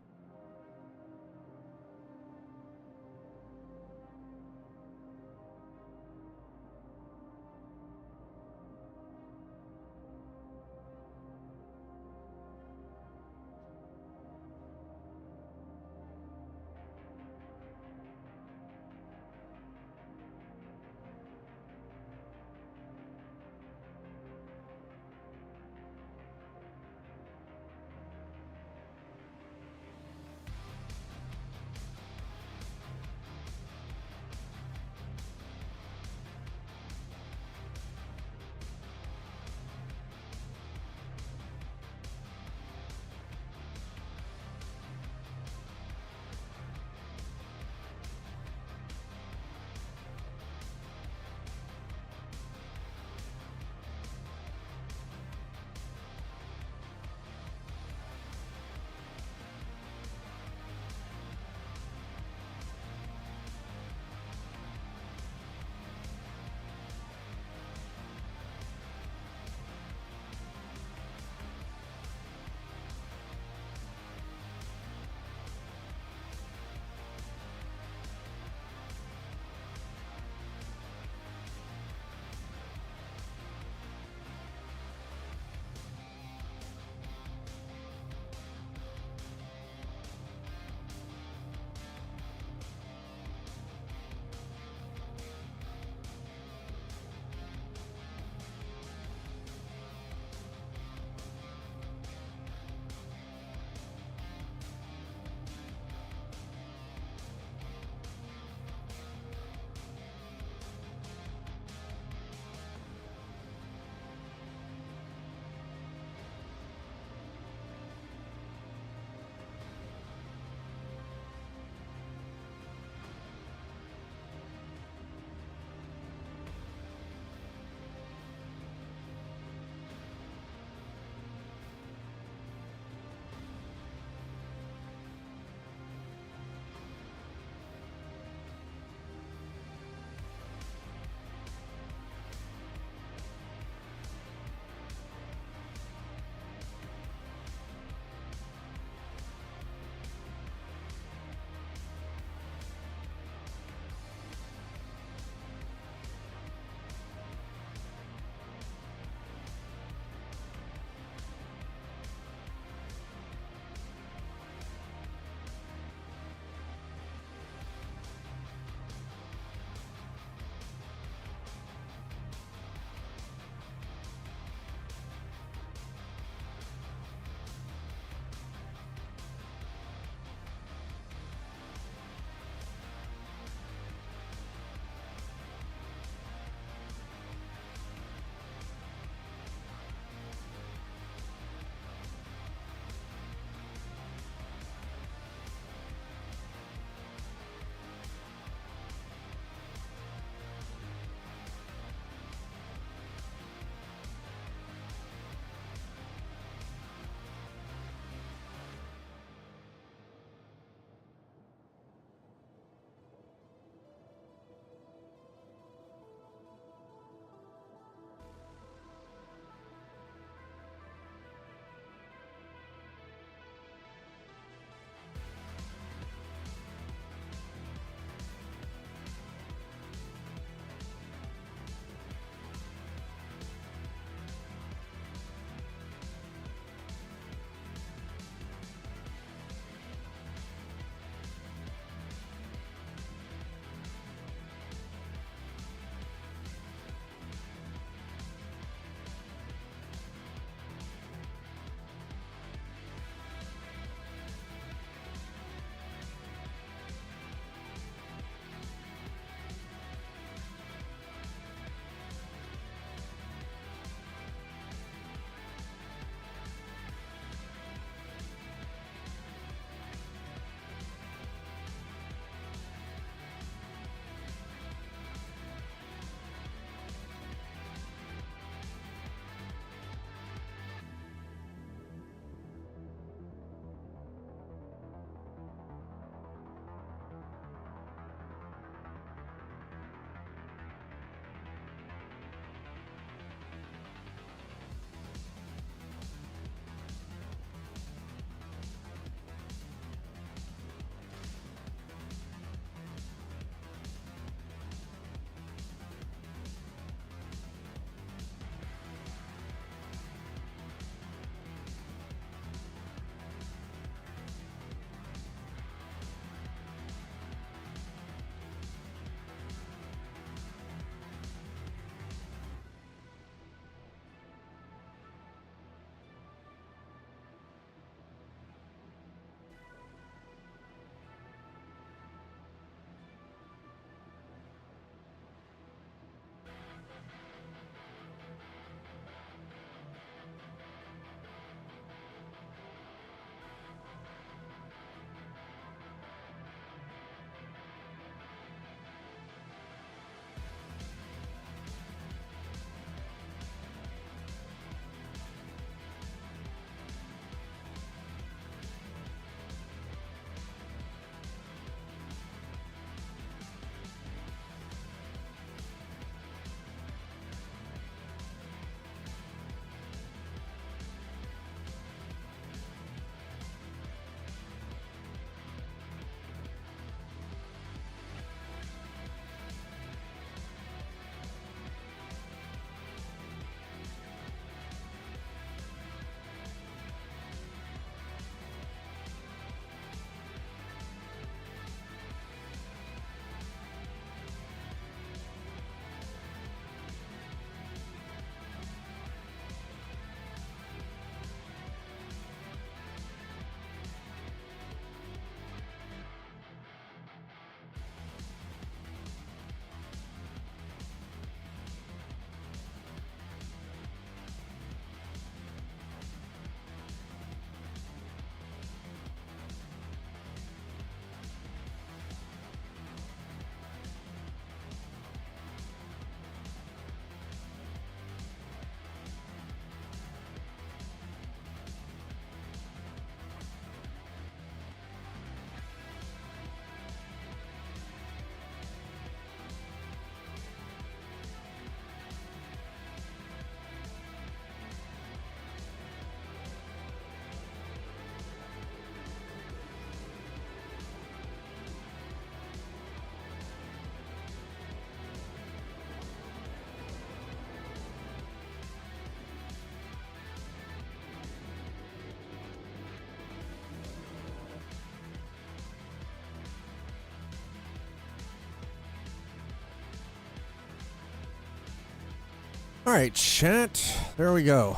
All right, chat. There we go.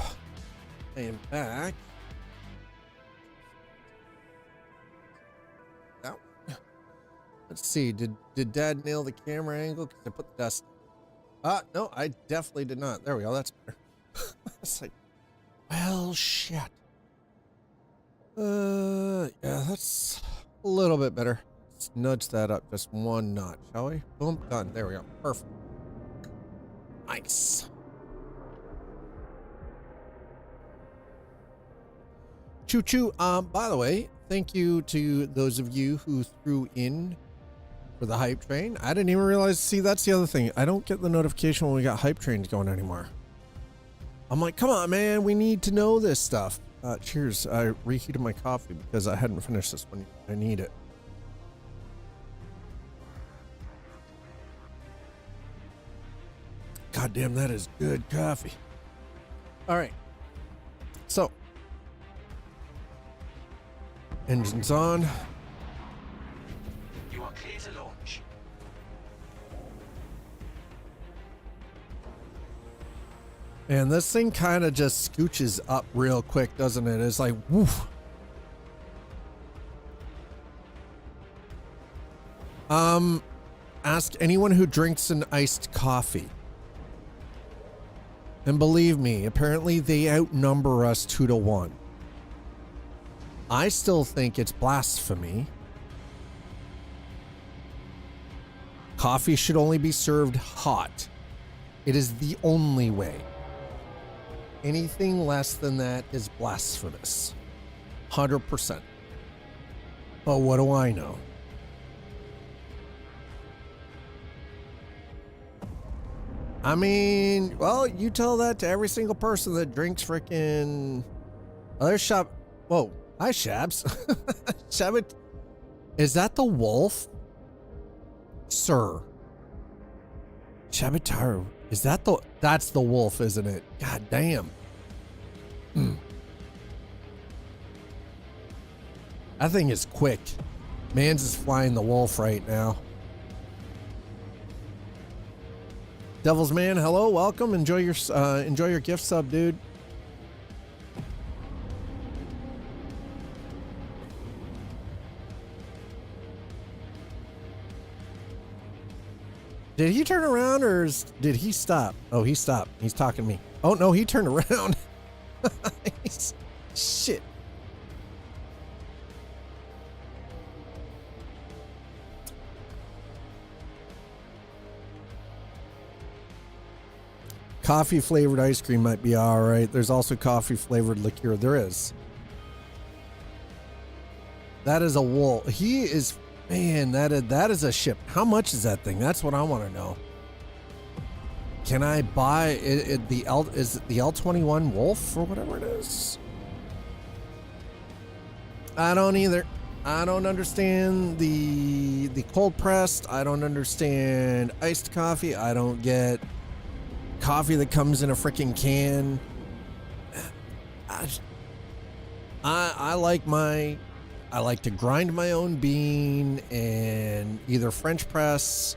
I am back. Now, let's see. Did Dad nail the camera angle? Because I put the dust. No, I definitely did not. There we go. That's better. It's like, well, shit. Yeah, that's a little bit better. Let's nudge that up just one notch, shall we? Boom, done. There we go. Perfect. Nice. Choo choo. By the way, thank you to those of you who threw in for the hype train. I didn't even realize. See, that's the other thing. I don't get the notification when we got hype trains going anymore. I'm like, come on, man. We need to know this stuff. Cheers. I reheated my coffee because I hadn't finished this one. I need it. God damn, that is good coffee. All right. So, engines on. You are clear to launch. And this thing kind of just scooches up real quick, doesn't it? It's like, woof. Ask anyone who drinks an iced coffee. And believe me, apparently they outnumber us 2-1. I still think it's blasphemy. Coffee should only be served hot. It is the only way. Anything less than that is blasphemous. 100%. But what do I know? I mean, well, you tell that to every single person that drinks frickin'... Oh, there's Shab... Whoa. Hi, Shabs. Shabbat... Is that the wolf? Sir. Shabataru. Is that the... That's the wolf, isn't it? God damn. That thing is quick. Mans is flying the wolf right now. Devil's Man, hello, welcome. Enjoy your gift sub, dude. Did he turn around or did he stop? Oh, he stopped. He's talking to me. Oh no, he turned around. Shit. Coffee flavored ice cream might be all right. There's also coffee flavored liqueur. There is. That is a wolf. He is, man, that is a ship. How much is that thing? That's what I want to know. Can I buy is it the L21 Wolf or whatever it is? I don't either. I don't understand the cold pressed. I don't understand iced coffee. I don't get coffee that comes in a freaking can. I like to grind my own bean and either French press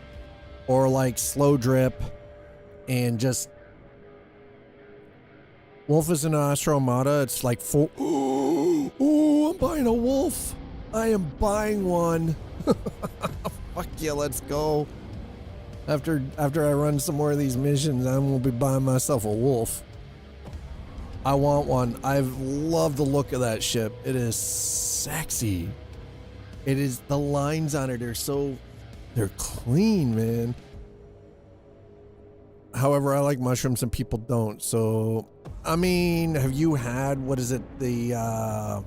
or like slow drip and just Wolf is an Astromata. It's like full. Ooh, I'm buying a wolf. I am buying one. Fuck yeah, let's go. After I run some more of these missions, I'm gonna be buying myself a wolf. I want one. I've loved the look of that ship. It is sexy. It is, the lines on it are so, they're clean, man. However, I like mushrooms and people don't. So, I mean, have you had, what is it? What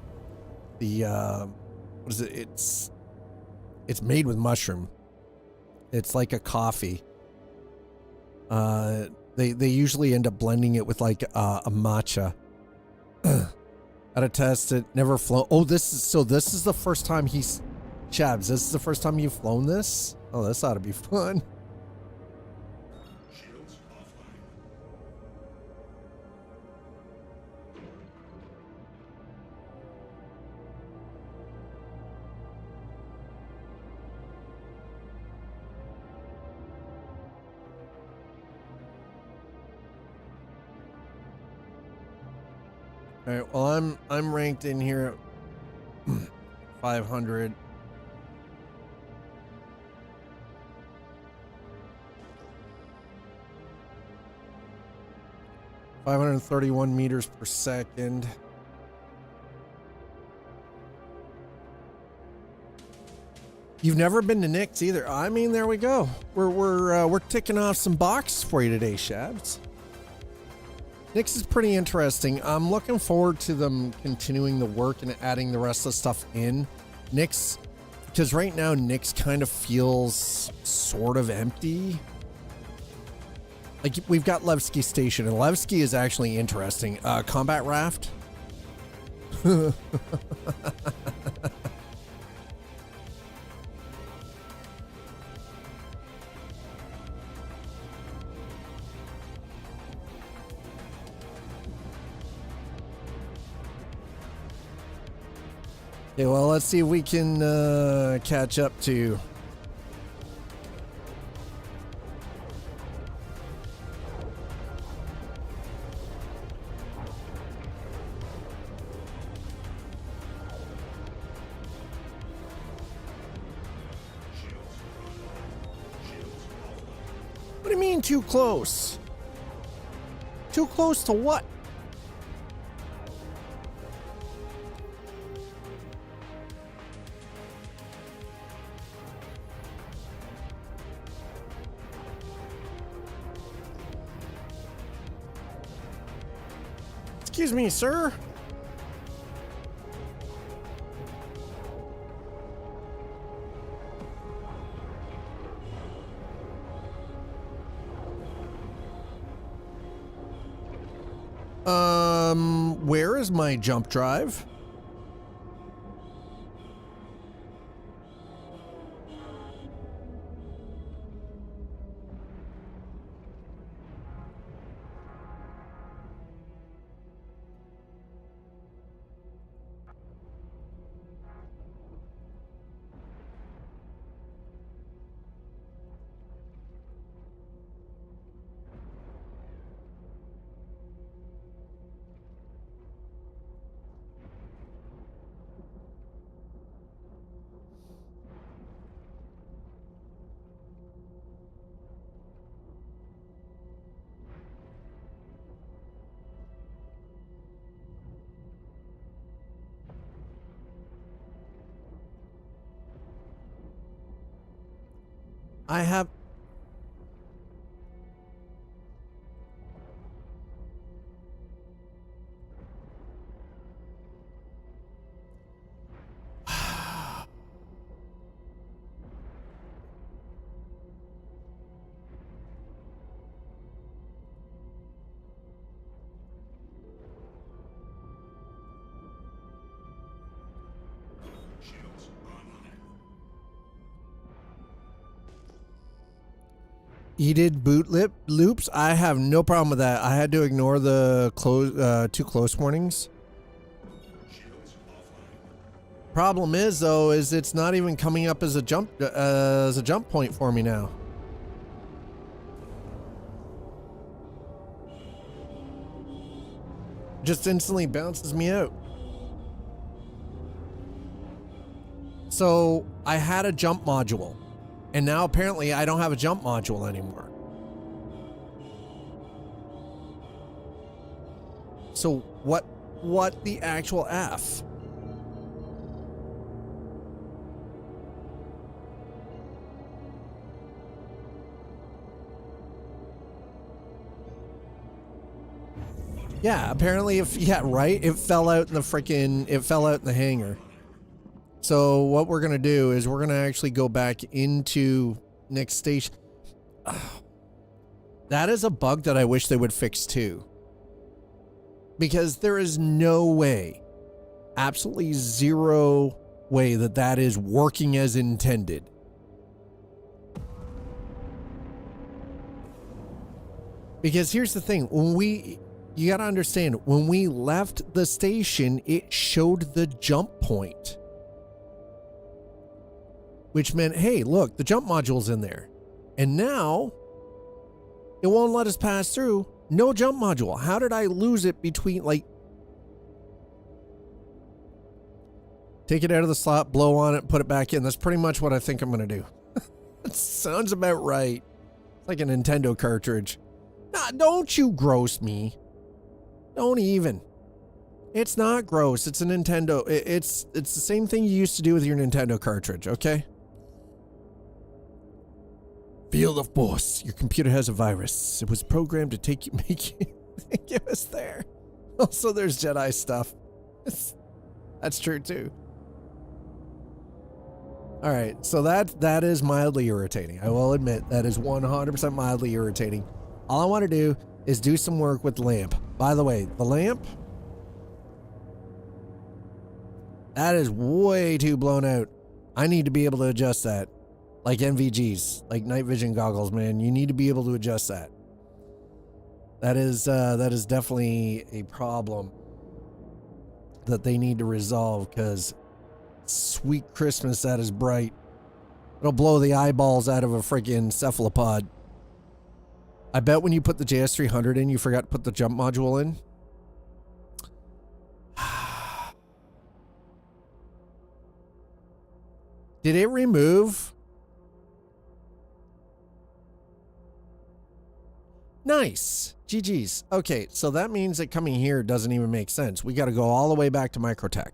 is it? It's made with mushroom. It's like a coffee. They usually end up blending it with like a matcha. At a test, it never flown. Oh, this is the first time he's Chabs. This is the first time you've flown this. Oh, this ought to be fun. Shields offline. All right, well, I'm ranked in here at 500. (531 meters per second). You've never been to Nick's either. I mean, there we go. We're ticking off some boxes for you today, Shabs. Nick's is pretty interesting. I'm looking forward to them continuing the work and adding the rest of the stuff in. Nick's, because right now Nick's kind of feels sort of empty. Like, we've got Levski Station, and Levski is actually interesting. Combat Raft. Okay, well, let's see if we can catch up to... What do you mean too close? Too close to what? Excuse me, sir. Where is my jump drive? I have... Heated boot loops. I have no problem with that. I had to ignore the too close warnings. Problem is, though, is it's not even coming up as a jump point for me now. Just instantly bounces me out. So I had a jump module. And now apparently I don't have a jump module anymore. So what the actual F? Yeah, apparently right? It fell out in the hangar. So what we're going to do is we're going to actually go back into Nick's station. That is a bug that I wish they would fix too. Because there is no way, absolutely zero way that is working as intended. Because here's the thing, you got to understand, when we left the station, it showed the jump point. Which meant, hey, look, the jump module's in there. And now, it won't let us pass through. No jump module. How did I lose it between, like... Take it out of the slot, blow on it, put it back in. That's pretty much what I think I'm going to do. That sounds about right. It's like a Nintendo cartridge. Nah, don't you gross me. Don't even. It's not gross. It's a Nintendo. It's the same thing you used to do with your Nintendo cartridge, okay? Feel the force. Your computer has a virus. It was programmed to take you, make you think it was there. Also, there's Jedi stuff. That's true too. All right, so that is mildly irritating. I will admit that is 100% mildly irritating. All I want to do is do some work with the lamp. By the way, the lamp, that is way too blown out. I need to be able to adjust that. Like NVGs, like night vision goggles, man. You need to be able to adjust that. That is definitely a problem that they need to resolve, because sweet Christmas, that is bright. It'll blow the eyeballs out of a freaking cephalopod. I bet when you put the JS300 in, you forgot to put the jump module in. Did it remove? Nice. GG's. Okay, so that means that coming here doesn't even make sense. We got to go all the way back to Microtech.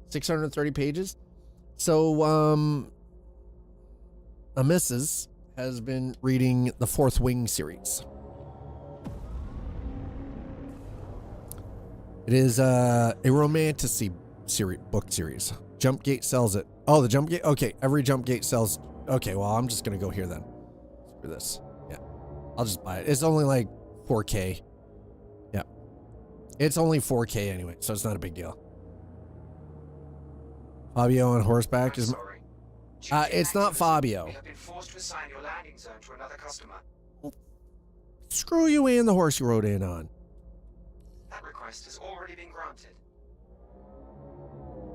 630 pages. So, a Mrs. has been reading the Fourth Wing series. It is a romantasy book series. Jumpgate sells it. Oh, the Jumpgate. Okay, every Jumpgate sells. Okay, well, I'm just gonna go here then. For this, yeah, I'll just buy it. It's only like 4K. Yeah, it's only 4K anyway, so it's not a big deal. Fabio on horseback is. It's not Fabio. We have been forced to assign your landing zone to another customer. Screw you and the horse you rode in on. That request has already been granted.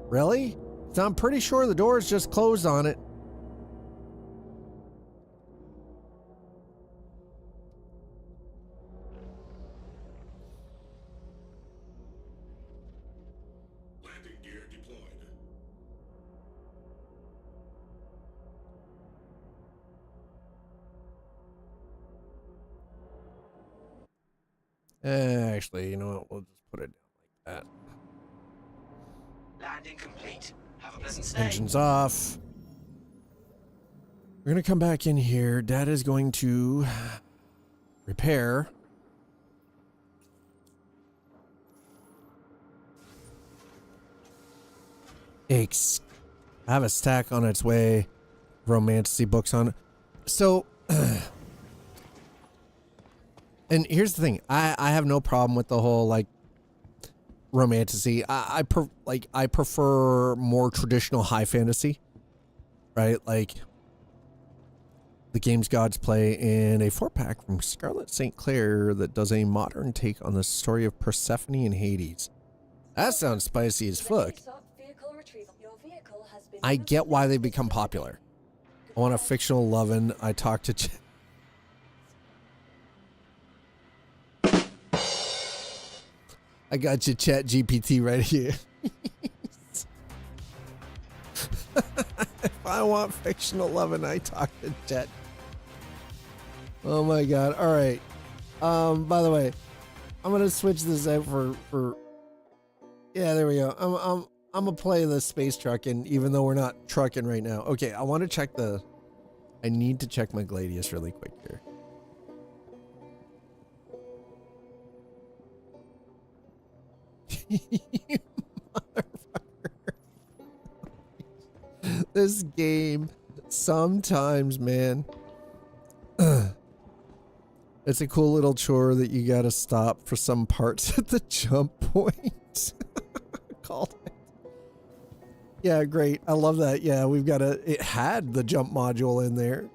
Really? So I'm pretty sure the door's just closed on it. Landing gear deployed. Actually, you know what? We'll just put it down like that. Landing complete. Have a pleasant stay. Engines off. We're going to come back in here. Dad is going to repair. I have a stack on its way. Romantasy books on it. So, and here's the thing. I have no problem with the whole, like, romantasy. I prefer more traditional high fantasy, right? Like the games gods play in a 4-pack from Scarlet St. Clair that does a modern take on the story of Persephone and Hades. That sounds spicy as fuck. I get why they become popular. I want a fictional lovin'. I talk to I got your chat GPT right here. If I want fictional loving, I talk to chat. Oh my god. All right. By the way, I'm going to switch this out for yeah, there we go. I'm going to play the space trucking even though we're not trucking right now. Okay, I want to check I need to check my Gladius really quick here. You motherfucker. This game, sometimes, man, it's a cool little chore that you gotta stop for some parts at the jump point. Called it. Yeah, great. I love that. Yeah, it had the jump module in there.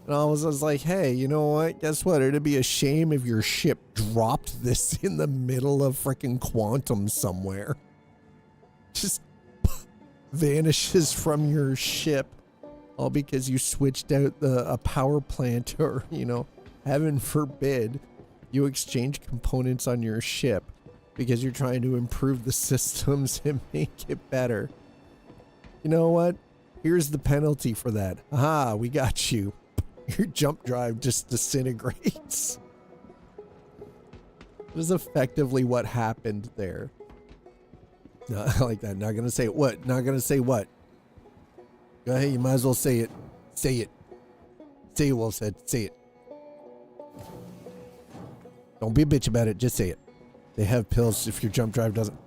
And I was like, hey, you know what? Guess what? It'd be a shame if your ship dropped this in the middle of freaking quantum somewhere. Just vanishes from your ship. All because you switched out a power plant or, you know, heaven forbid, you exchange components on your ship because you're trying to improve the systems and make it better. You know what? Here's the penalty for that. Aha, we got you. Your jump drive just disintegrates. That is effectively what happened there. No, I like that. Not gonna say what? Not gonna say what? Go ahead, you might as well say it. Say it. Say it, Wolf said. Say it. Don't be a bitch about it. Just say it. They have pills if your jump drive doesn't.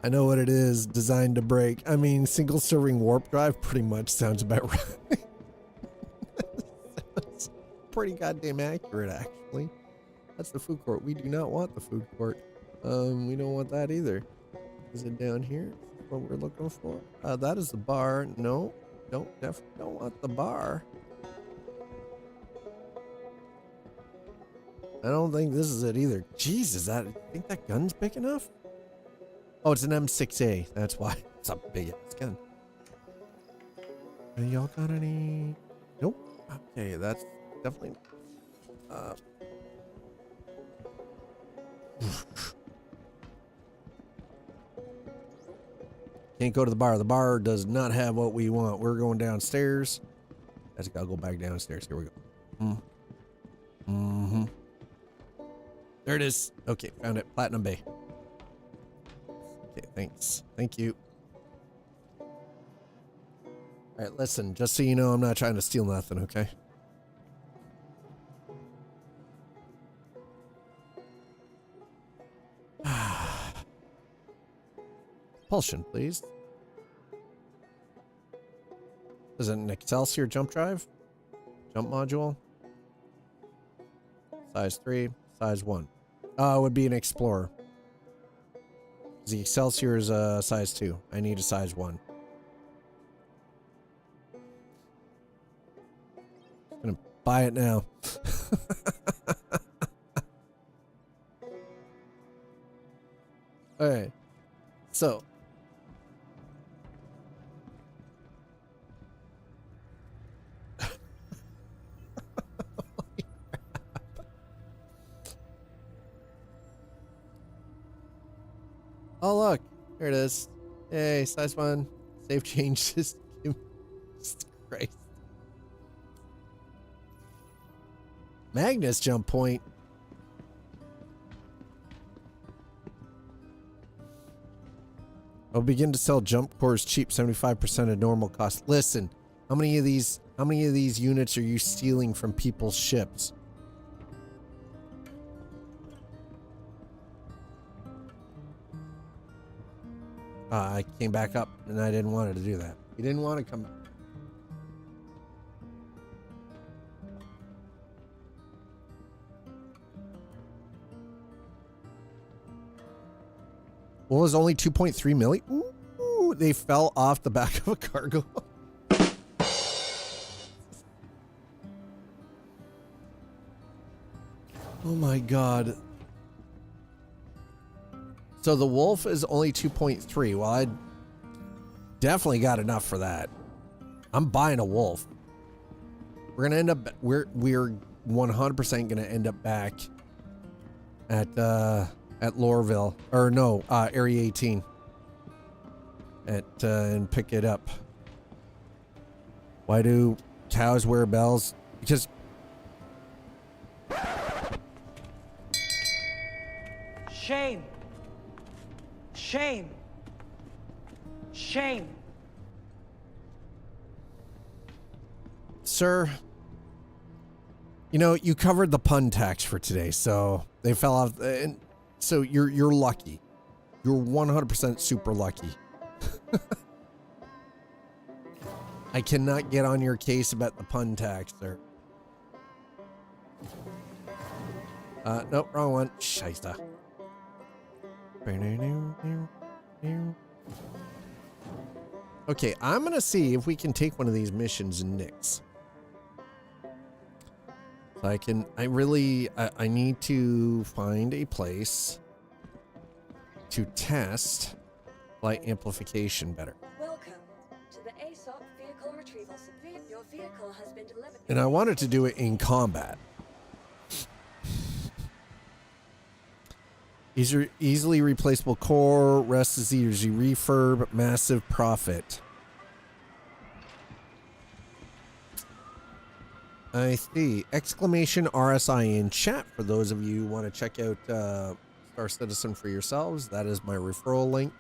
I know what it is. Designed to break. I mean, single serving warp drive pretty much sounds about right. That's pretty goddamn accurate, actually. That's the food court. We do not want the food court. We don't want that either. Is it down here? What we're looking for? That is the bar. No, definitely don't want the bar. I don't think this is it either. Jesus, I think that gun's big enough? Oh, it's an M6A. That's why. It's a big ass gun. Y'all got any? Nope. Okay, that's definitely. Can't go to the bar. The bar does not have what we want. We're going downstairs. I just gotta go back downstairs. Here we go. Mm-hmm. There it is. Okay, found it. Platinum Bay. Okay, thanks. Thank you. All right, listen, just so you know, I'm not trying to steal nothing, okay? Propulsion, please. Is it an Excelsior jump drive? Jump module? Size 3, size 1. It would be an Explorer. The Excelsior is a size 2. I need a size 1. I'm gonna buy it now. Alright. So. Oh, look. Here it is. Hey, size 1. Save change system. Christ. Magnus jump point. I'll begin to sell jump cores cheap, 75% of normal cost. Listen, how many of these units are you stealing from people's ships? I came back up and I didn't want it to do that. He didn't want to come back. What was only 2.3 million? Ooh, they fell off the back of a cargo. Oh my god. So the Wolf is only 2.3. Well, I definitely got enough for that. I'm buying a Wolf. We're gonna end up. We're 100% gonna end up back at Lorville, or no, Area 18. And pick it up. Why do cows wear bells? Because. Shame. Shame. Shame. Sir, you know, you covered the pun tax for today, so they fell off, and so you're lucky. You're 100% super lucky. I cannot get on your case about the pun tax, sir. Nope, wrong one. Scheisse. Okay, I'm gonna see if we can take one of these missions in Nix. So I need to find a place to test light amplification better. Welcome to the ASOC vehicle retrieval. Your vehicle has been delivered. And I wanted to do it in combat. Easily replaceable core, rest is easy refurb, massive profit. I see. Exclamation RSI in chat for those of you who want to check out Star Citizen for yourselves. That is my referral link.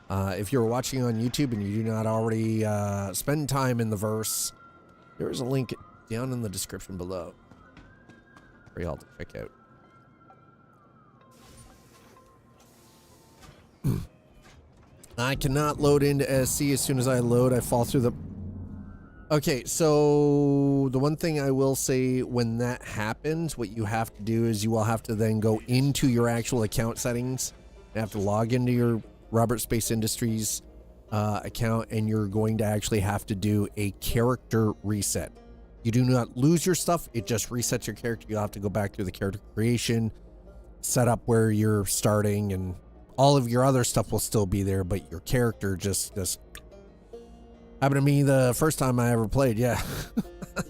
If you're watching on YouTube and you do not already spend time in the verse, there is a link down in the description below for y'all to check out. I cannot load into SC. As soon as I load, I fall through the... Okay, so the one thing I will say, when that happens, what you have to do is you will have to then go into your actual account settings. You have to log into your Robert Space Industries account, and you're going to actually have to do a character reset. You do not lose your stuff. It just resets your character. You'll have to go back through the character creation, set up where you're starting, and all of your other stuff will still be there, but your character just happened to me the first time I ever played. Yeah.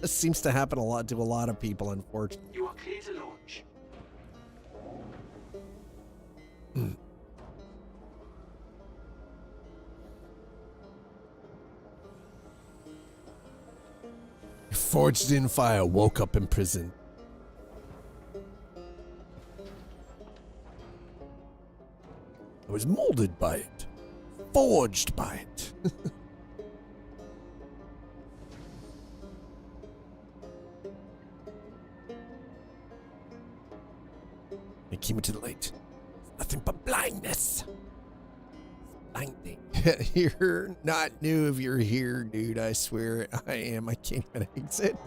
It seems to happen a lot to a lot of people, unfortunately. You are clear to launch. Forged in fire, woke up in prison. I was molded by it, forged by it. It came into the light. Nothing but blindness. Blinding. You're not new if you're here, dude. I swear I am. I can't even exit.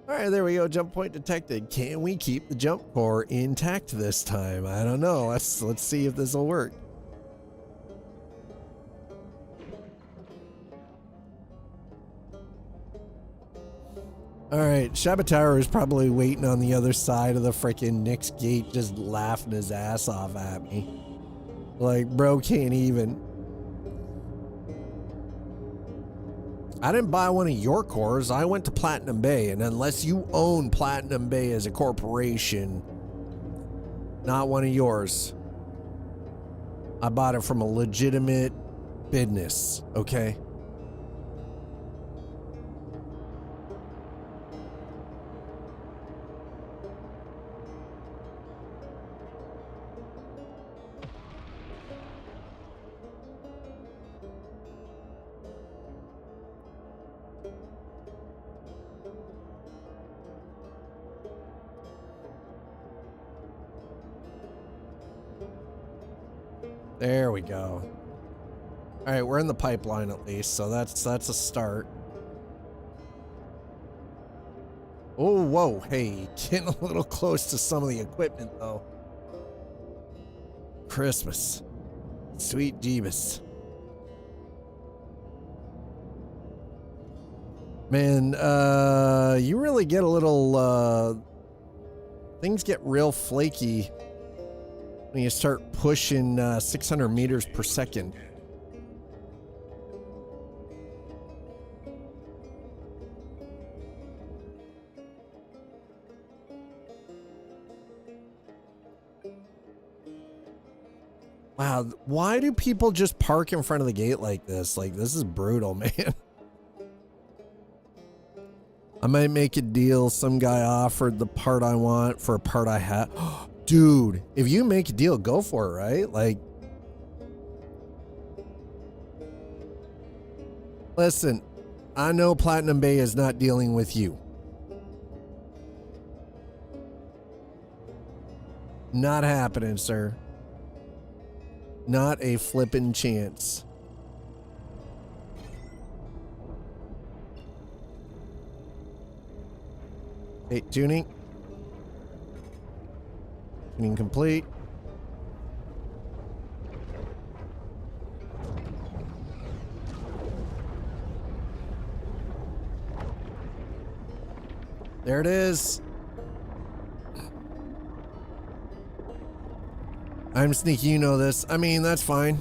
Alright, there we go. Jump point detected. Can we keep the jump core intact this time? I don't know. Let's see if this will work. Alright, Shabbatara is probably waiting on the other side of the freaking Nick's gate, just laughing his ass off at me. Like, bro can't even. I didn't buy one of your cores. I went to Platinum Bay, and unless you own Platinum Bay as a corporation, not one of yours. I bought it from a legitimate business, okay? There we go. All right, we're in the pipeline at least, so that's a start. Oh, whoa, hey, getting a little close to some of the equipment though. Christmas. Sweet Jeebus. Man, you really get a little, things get real flaky when you start pushing 600 meters per second. Wow, why do people just park in front of the gate like this? Like, this is brutal, man. I might make a deal. Some guy offered the part I want for a part I have. Dude, if you make a deal, go for it, right? Like, listen, I know Platinum Bay is not dealing with you. Not happening, sir. Not a flippin' chance. Hey, tuning. Tuning complete. There it is. I'm sneaky, you know this. I mean, that's fine.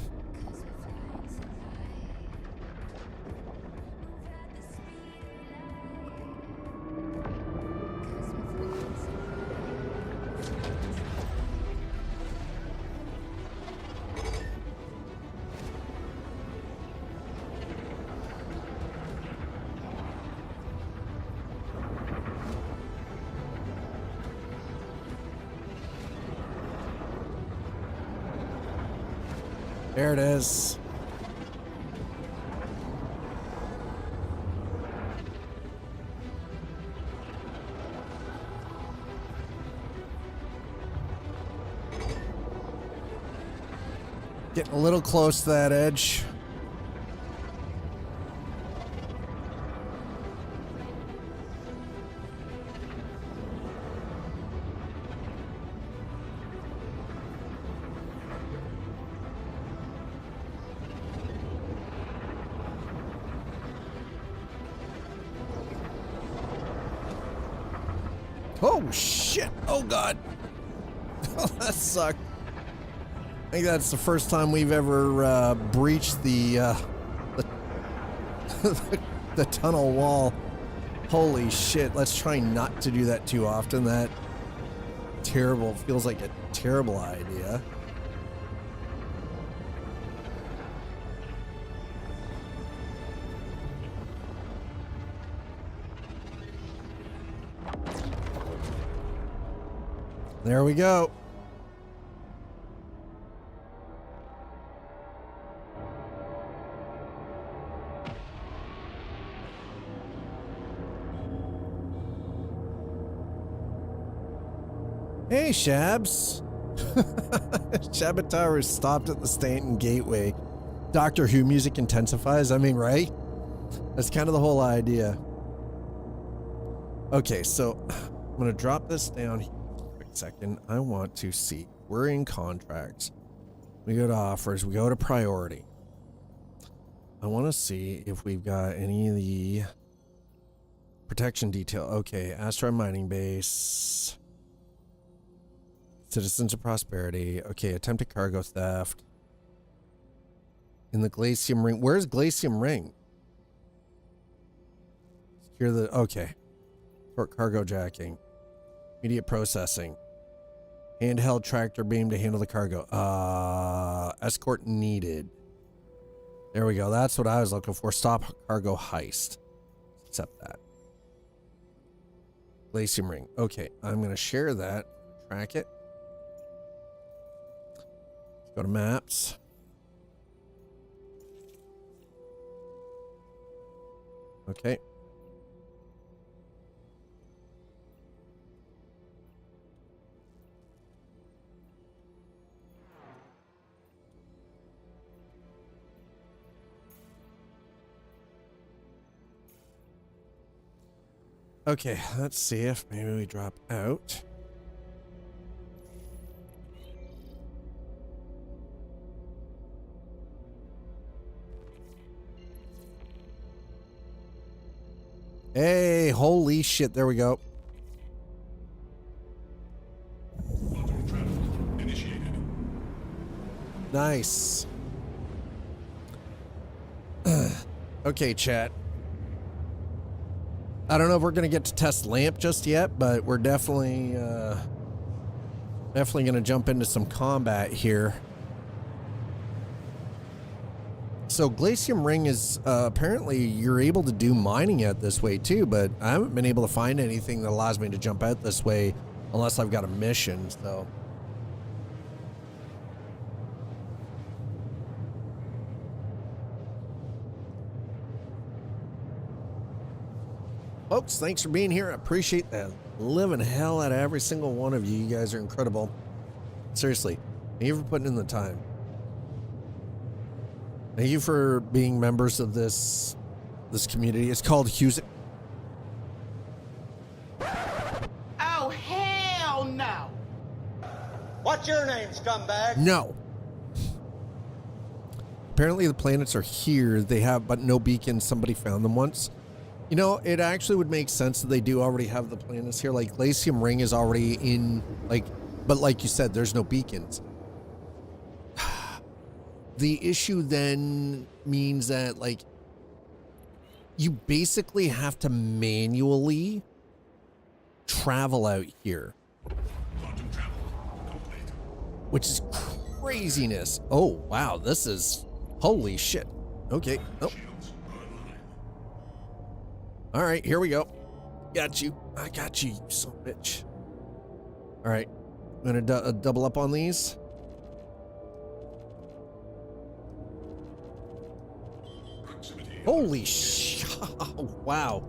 There it is. Getting a little close to that edge. Oh shit! Oh god! Oh, that sucked. I think that's the first time we've ever breached the the tunnel wall. Holy shit! Let's try not to do that too often. That terrible feels like a terrible idea. There we go. Hey, Shabs. Shabatar is stopped at the Stanton Gateway. Doctor Who music intensifies. I mean, right? That's kind of the whole idea. Okay, so I'm going to drop this down here. Second, I want to see. We're in contracts. We go to offers. We go to priority. I want to see if we've got any of the protection detail. Okay, asteroid mining base. Citizens of Prosperity. Okay, attempted cargo theft. In the Glacium Ring. Where's Glacium Ring? Secure the... Okay. Short cargo jacking. Immediate processing. Handheld tractor beam to handle the cargo. Escort needed. There we go. That's what I was looking for. Stop cargo heist. Accept that. Glacium Ring. Okay, I'm going to share that. Track it. Go to maps. Okay. Okay, let's see if maybe we drop out. Hey, holy shit, there we go. Quantum travel initiated. Nice. Okay, chat. I don't know if we're going to get to test LAMP just yet, but we're definitely going to jump into some combat here. So Glacium Ring is apparently you're able to do mining out this way too, but I haven't been able to find anything that allows me to jump out this way unless I've got a mission, so. Folks, thanks for being here. I appreciate the living hell out of every single one of you. You guys are incredible. Seriously, thank you for putting in the time. Thank you for being members of this community. It's called Hughes. Oh, hell no! What's your name, scumbag? No. Apparently the planets are here. They have, but no beacons. Somebody found them once. You know, it actually would make sense that they do already have the planets here. Like, Glacium Ring is already in, like, but like you said, there's no beacons. The issue then means that, like, you basically have to manually travel out here. Quantum travel complete. Which is craziness. Oh, wow, this is, holy shit. Okay, oh. All right, here we go. Got you. I got you, you son of a bitch. All right, I'm gonna double up on these. Holy sh! Wow.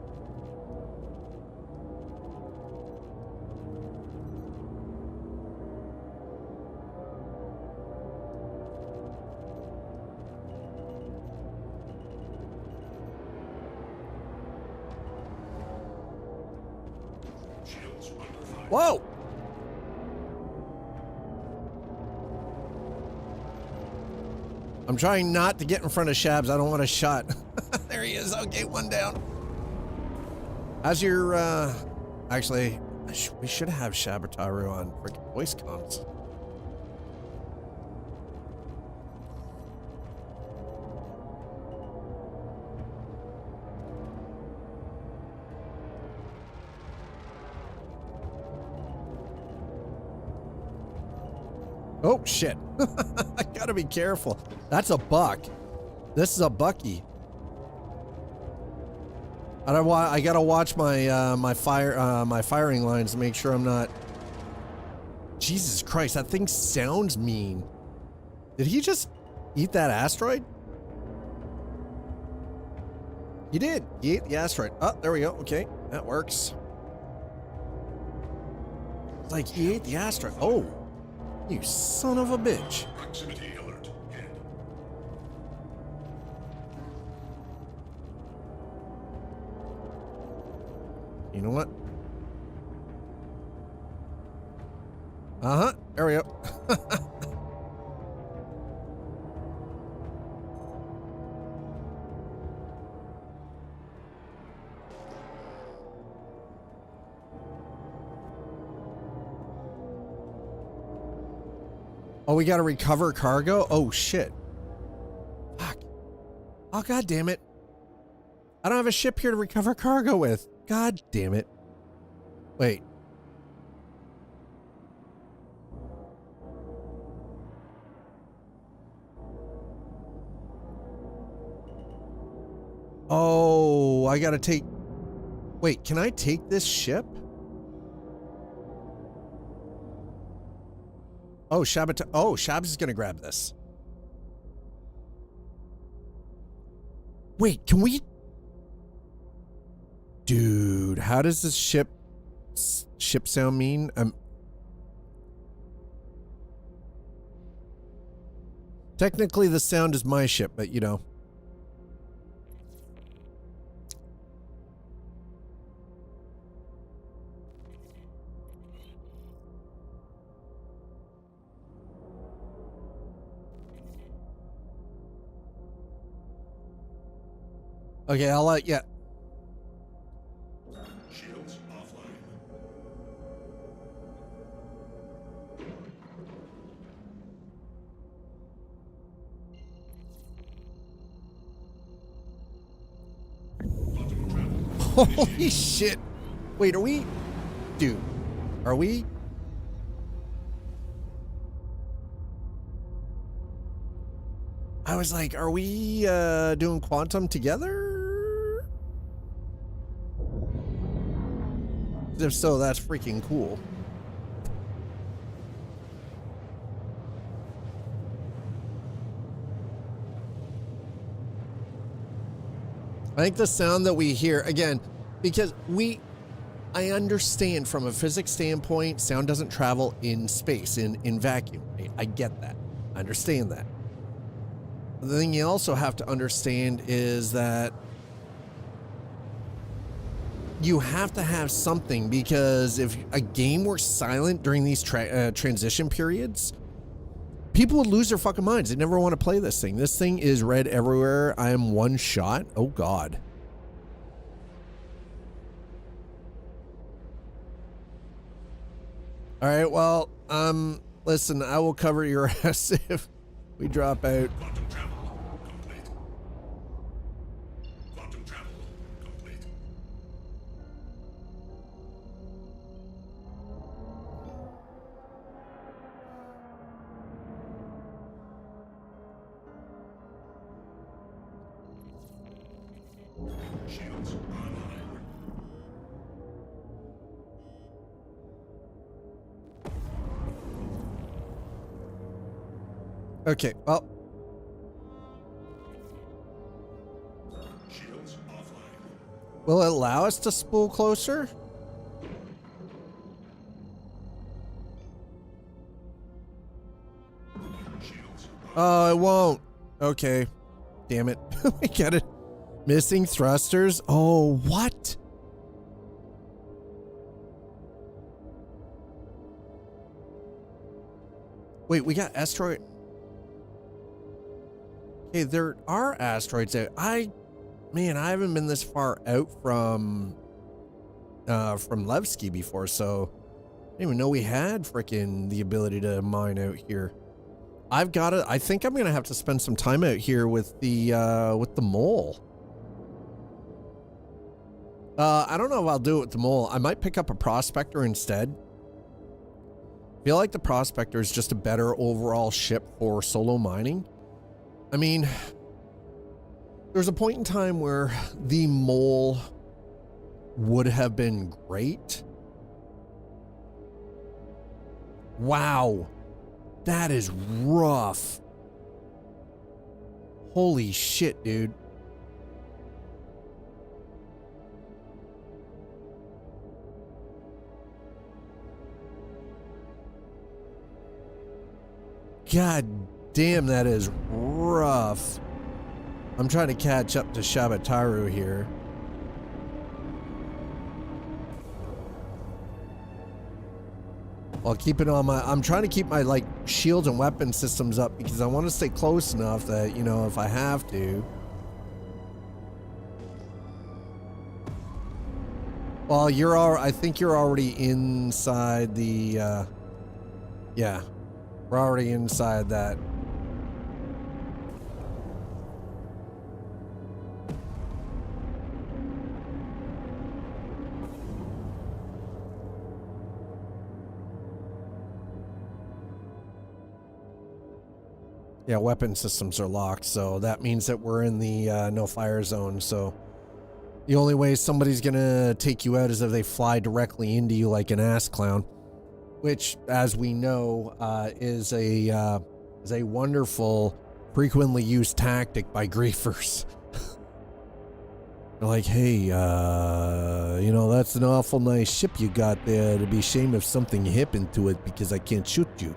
Shields under fire. Whoa! I'm trying not to get in front of Shabs. I don't want a shot. There he is. Okay, one down. How's your, actually, we should have Shabataru on freaking voice comms. Oh, shit. I gotta be careful. That's a buck. This is a bucky. I gotta watch my my firing lines to make sure I'm not. Jesus Christ, that thing sounds mean. Did he just eat that asteroid? He did. He ate the asteroid. Oh, there we go. Okay, that works. It's like he ate the asteroid. Oh, you son of a bitch. Proximity alert. Head. You know what? Uh-huh. There we go. Oh, we got to recover cargo? Oh, shit. Fuck. Oh, God damn it. I don't have a ship here to recover cargo with. God damn it. Wait. Oh, I gotta take... Wait, can I take this ship? Oh, Shabs is gonna grab this. Wait, can we... Dude, how does this ship sound mean? Technically the sound is my ship, but you know. Okay, I'll let yeah. Shields offline. Quantum travel. Holy shit. Wait, are we... Dude, are we... I was like, are we doing quantum together? If so, that's freaking cool. I think the sound that we hear, again, because I understand from a physics standpoint, sound doesn't travel in space, in vacuum. I get that. I understand that. The thing you also have to understand is that you have to have something, because if a game were silent during these transition periods, people would lose their fucking minds. They never want to play this thing. This thing is read everywhere. I am one shot. Oh God. All right. Well, listen, I will cover your ass if we drop out. Quantum travel complete. Quantum travel complete. Shields online. Okay. Well, Will it allow us to spool closer? Oh, it won't. Okay. Damn it. We got it. Missing thrusters. Oh, what? Wait, we got asteroid. Okay, there are asteroids there. Man, I haven't been this far out from Levski before, so I didn't even know we had freaking the ability to mine out here. I think I'm gonna have to spend some time out here with the mole. I don't know if I'll do it with the mole. I might pick up a prospector instead. I feel like the prospector is just a better overall ship for solo mining. I mean, there's a point in time where the mole would have been great. Wow. That is rough. Holy shit, dude. God damn, that is rough. I'm trying to catch up to Shabataru here. While keeping on I'm trying to keep my like shield and weapon systems up because I want to stay close enough that, you know, if I have to. Well, I think you're already inside the, yeah, we're already inside that. Yeah, weapon systems are locked, so that means that we're in the no fire zone. So the only way somebody's gonna take you out is if they fly directly into you like an ass clown, which, as we know, is a wonderful, frequently used tactic by griefers. They're like, hey, you know, that's an awful nice ship you got there. It'd be a shame if something happened to it because I can't shoot you.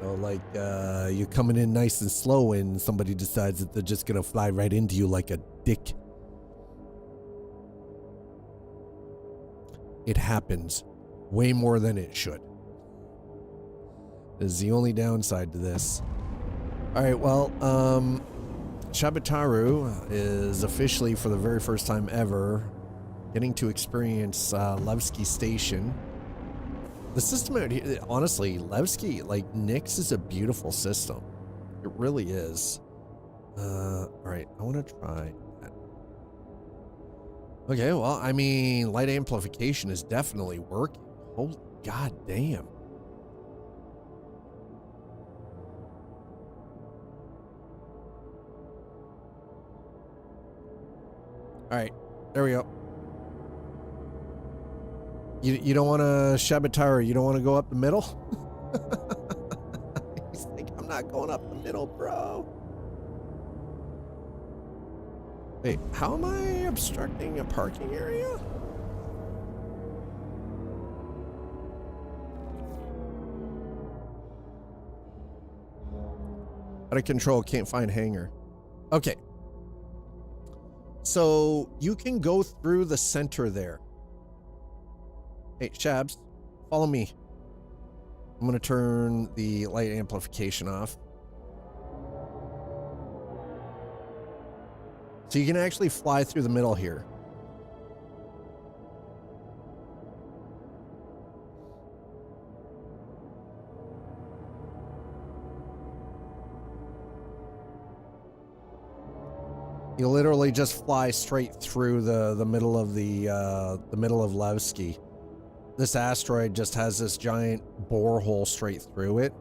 Like, you're coming in nice and slow and somebody decides that they're just gonna fly right into you like a dick. It happens way more than it should. This is the only downside to this. Alright, well, Shabataru is officially, for the very first time ever, getting to experience Levski Station. The system out here, honestly, Levski, like, Nyx is a beautiful system. It really is. Alright, I want to try that. Okay, well, I mean, light amplification is definitely working. Holy god damn. Alright, there we go. You don't want to Shabataru, you don't want to go up the middle? He's like, I'm not going up the middle, bro. Wait, how am I obstructing a parking area? Out of control, can't find hangar. Okay. So you can go through the center there. Hey, Shabs, follow me. I'm going to turn the light amplification off. So you can actually fly through the middle here. You literally just fly straight through the middle of the middle of Levski. This asteroid just has this giant borehole straight through it.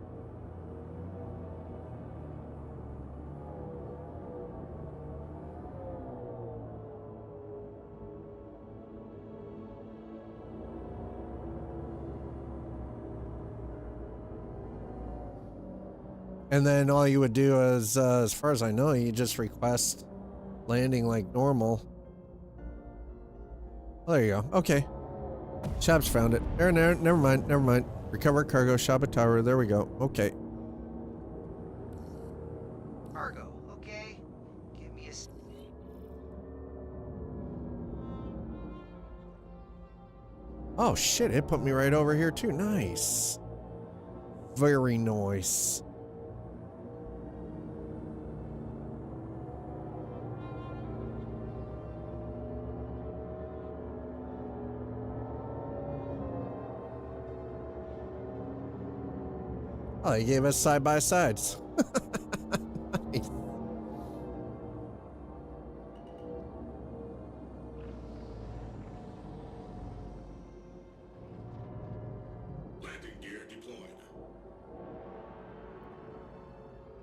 And then all you would do is, as far as I know, you just request landing like normal. Oh, there you go. Okay. Shop's found it. There, never mind. Never mind. Recover cargo. Shop at tower. There we go. Okay. Cargo, okay? Give me a... Oh, shit. It put me right over here, too. Nice. Very nice. Oh, they gave us side-by-sides. Nice. Landing gear deployed.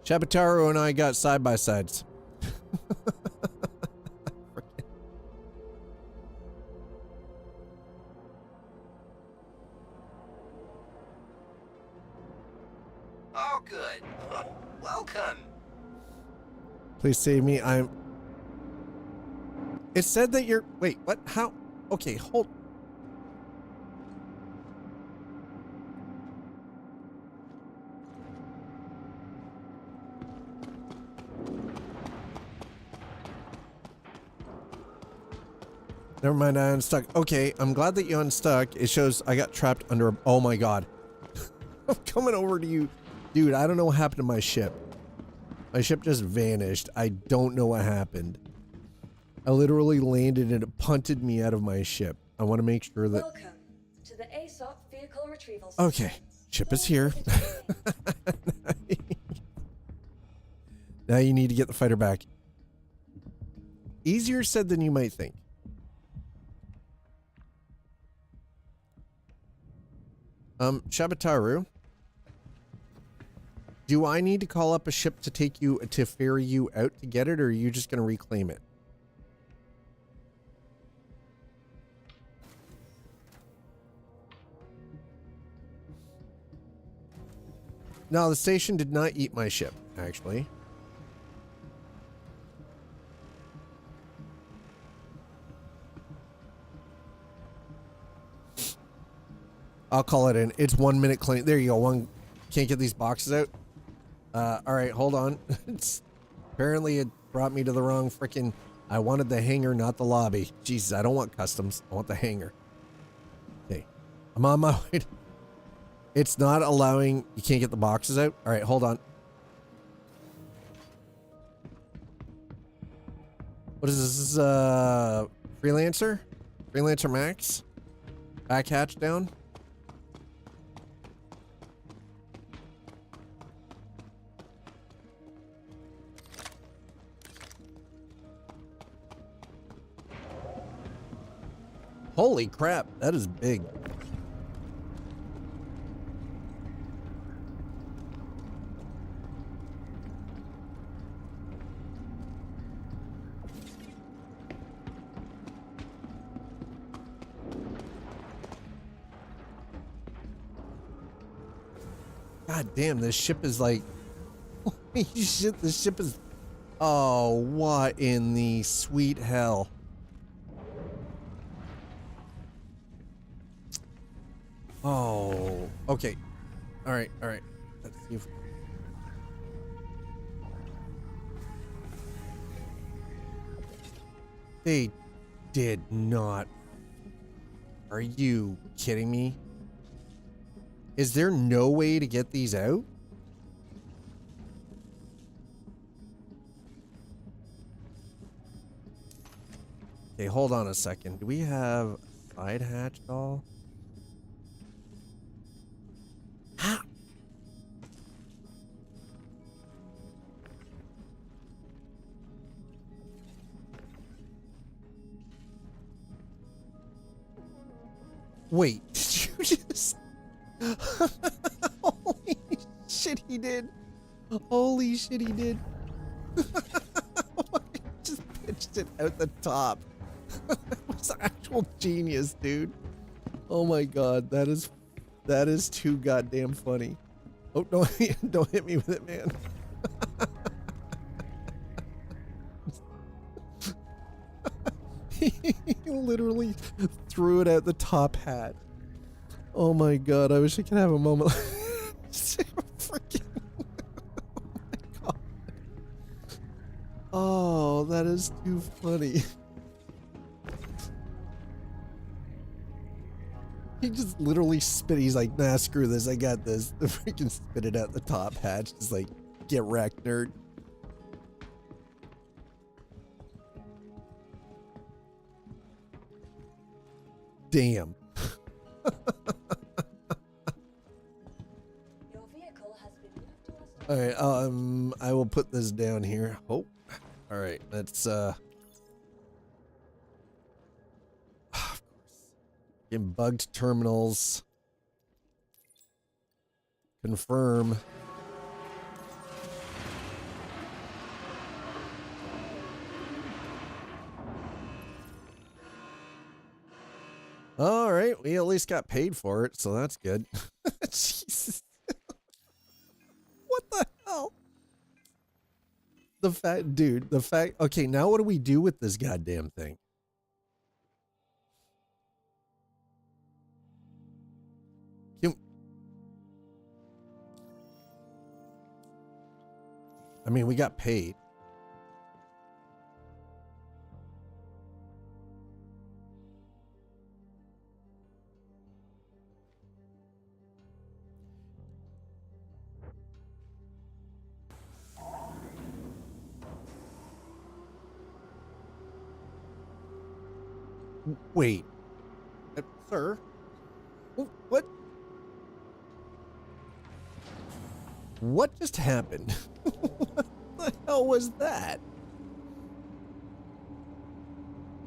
Shabataru and I got side-by-sides. Oh, good. Welcome. Please save me. It said that you're... Wait, what? How? Okay, hold... Never mind, I unstuck. Okay, I'm glad that you unstuck. It shows I got trapped under a... Oh my god. I'm coming over to you. Dude, I don't know what happened to my ship. My ship just vanished. I don't know what happened. I literally landed and it punted me out of my ship. I want to make sure that... Welcome to the ASOP vehicle retrieval Okay, system. ship is here. Now you need to get the fighter back. Easier said than you might think. Shabataru, do I need to call up a ship to take you, to ferry you out to get it, or are you just going to reclaim it? No, the station did not eat my ship, actually. I'll call it in. It's 1 minute claim. There you go. One can't get these boxes out. All right, hold on. Apparently it brought me to the wrong freaking... I wanted the hangar, not the lobby. Jesus, I don't want customs. I want the hangar. Okay. I'm on my way. It's not allowing... You can't get the boxes out? All right, hold on. What is this? This is Freelancer? Freelancer Max? Back hatch down? Holy crap, that is big. God damn, this ship is like... Holy shit, this ship is... Oh, what in the sweet hell? Oh, okay. All right, all right. Let's see if... They did not. Are you kidding me? Is there no way to get these out? Okay, hold on a second. Do we have a side hatch doll? Wait, did you just... Holy shit, he did. Holy shit, he did. Just pitched it out the top. That was actual genius, dude. Oh my god, that is too goddamn funny. Oh, don't hit me with it, man. He literally threw it at the top hat. Oh my god, I wish I could have a moment. Freaking. Oh my god. Oh, that is too funny. He just literally spit. He's like, nah, screw this. I got this. The freaking spit it at the top hatch. Just like, get wrecked, nerd. Damn. Your vehicle has been moved to us. All right, I will put this down here. Oh, all right, let's, of course. In bugged terminals. Confirm. All right, we at least got paid for it, so that's good. Jesus. What the hell? The fact, dude, the fact, okay, now what do we do with this goddamn thing? I mean, we got paid. Wait, sir? What? What just happened? What the hell was that?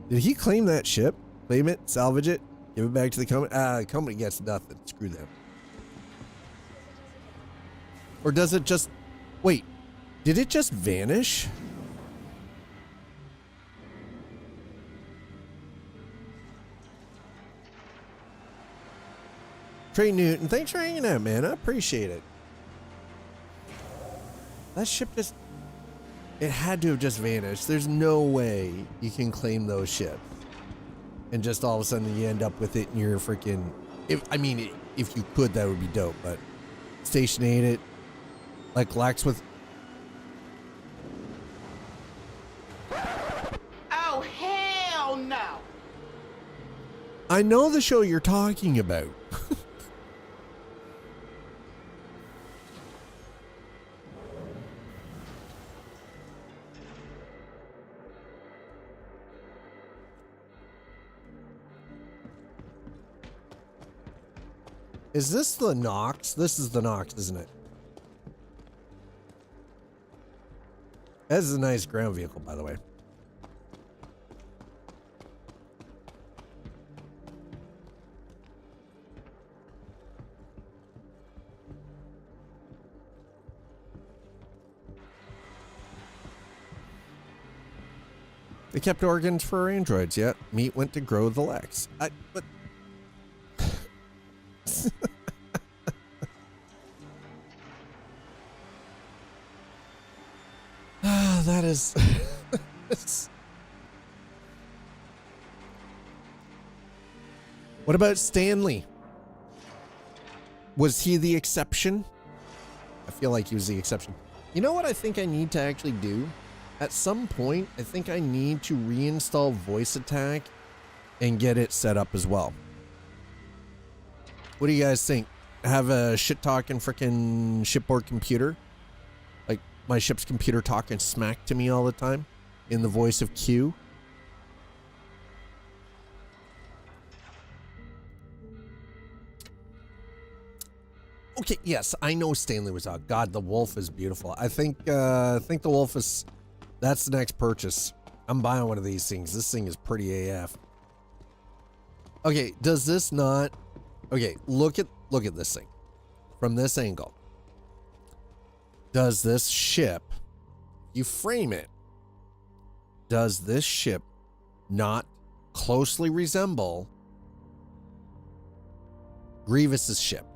Did he claim that ship? Claim it? Salvage it? Give it back to the company? The company gets nothing. Screw them. Or does it just... Wait, did it just vanish? Trey Newton, thanks for hanging out, man. I appreciate it. That ship just... It had to have just vanished. There's no way you can claim those ships. And just all of a sudden you end up with it in your freaking... If you could, that would be dope, but... Stationate it. Like Lax with... Oh, hell no! I know the show you're talking about. Is this the Nox? This is the Nox, isn't it? This is a nice ground vehicle, by the way. They kept organs for androids, yet meat went to grow the Lex. But that is... What about Stanley? Was he the exception? I feel like he was the exception. You know what I think I need to actually do? At some point, I think I need to reinstall voice attack and get it set up as well. What do you guys think? Have a shit talking freaking shipboard computer? Like my ship's computer talking smack to me all the time in the voice of Q? Okay, yes, I know Stanley was out. God, the wolf is beautiful. I think the wolf is... That's the next purchase. I'm buying one of these things. This thing is pretty AF. Okay, does this not... Okay, look at this thing. From this angle. Does this ship... You frame it. Does this ship not closely resemble Grievous's ship?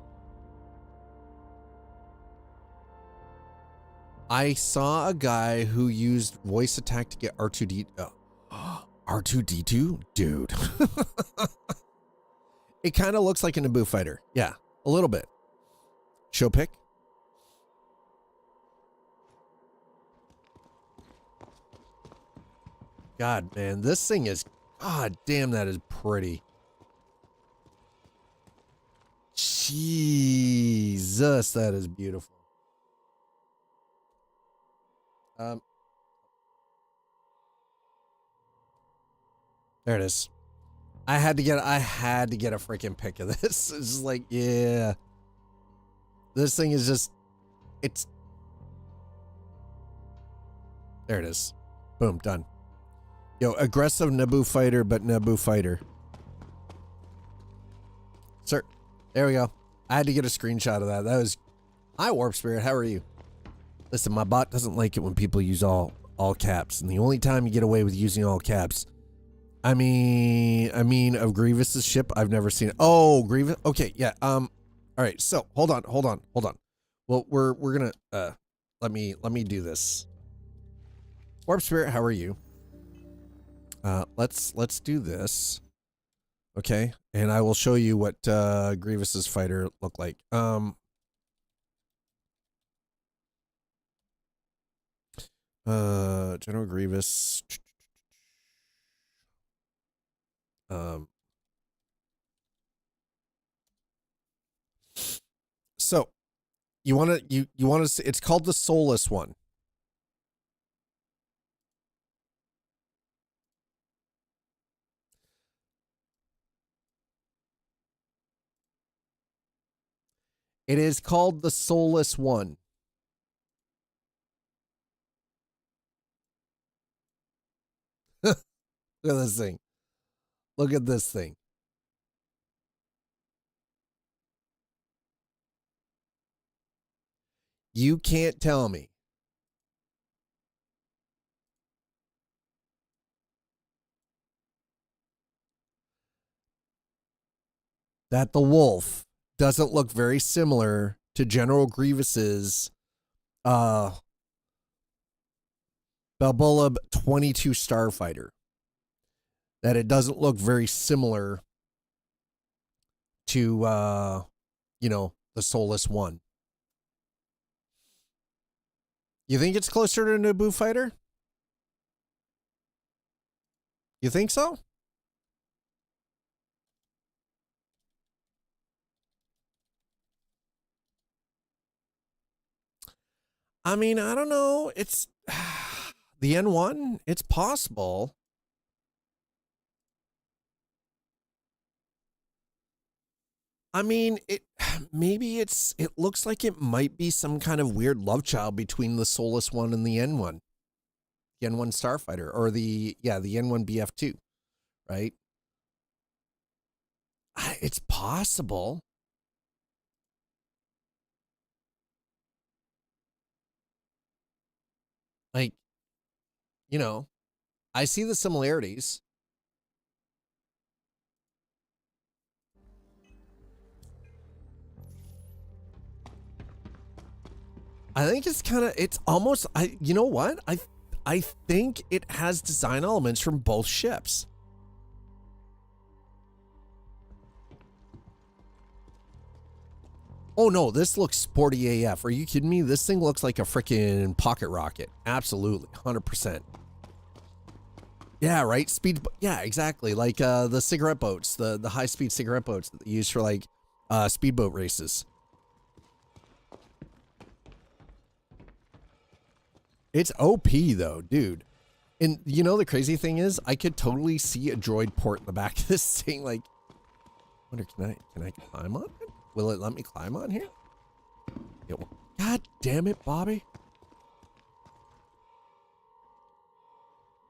I saw a guy who used voice attack to get R2D... R2-D2? Dude. It kind of looks like a Naboo fighter. Yeah, a little bit. Show pick. God, man, this thing is... God damn, that is pretty. Jesus, that is beautiful. There it is. I had to get a freaking pic of this. It's just like, yeah. This thing is just, it's, there it is. Boom, done. Yo, aggressive Naboo fighter, but Naboo fighter. Sir, there we go. I had to get a screenshot of that. That was, hi Warp Spirit, how are you? Listen, my bot doesn't like it when people use all caps, and the only time you get away with using all caps, I mean, of Grievous's ship, I've never seen it. Oh, Grievous. Okay, yeah. All right. So hold on. Well, we're gonna let me do this. Warp Spirit, how are you? Let's do this. Okay, and I will show you what Grievous's fighter looked like. General Grievous. So you want to see, it's called the Soulless one. It is called the Soulless one. Look at this thing. Look at this thing. You can't tell me that the Wolf doesn't look very similar to General Grievous's Balboa 22 Starfighter. That it doesn't look very similar to you know, the Soulless one. You think it's closer to a Naboo fighter? You think so? I mean, I don't know. It's the N1. It's possible. I mean, it looks like it might be some kind of weird love child between the Soulless one and the N1. The N1 Starfighter, or the N1 BF2, right? It's possible. Like, you know, I see the similarities. I think it's almost, you know what? I think it has design elements from both ships. Oh no, this looks sporty AF. Are you kidding me? This thing looks like a freaking pocket rocket. Absolutely, 100%. Yeah, right? Yeah, exactly. Like the cigarette boats, the high-speed cigarette boats that they use for like speedboat races. It's OP though, dude. And you know the crazy thing is, I could totally see a droid port in the back of this thing. Like, I wonder, can I climb on it? Will it let me climb on here? God damn it, Bobby.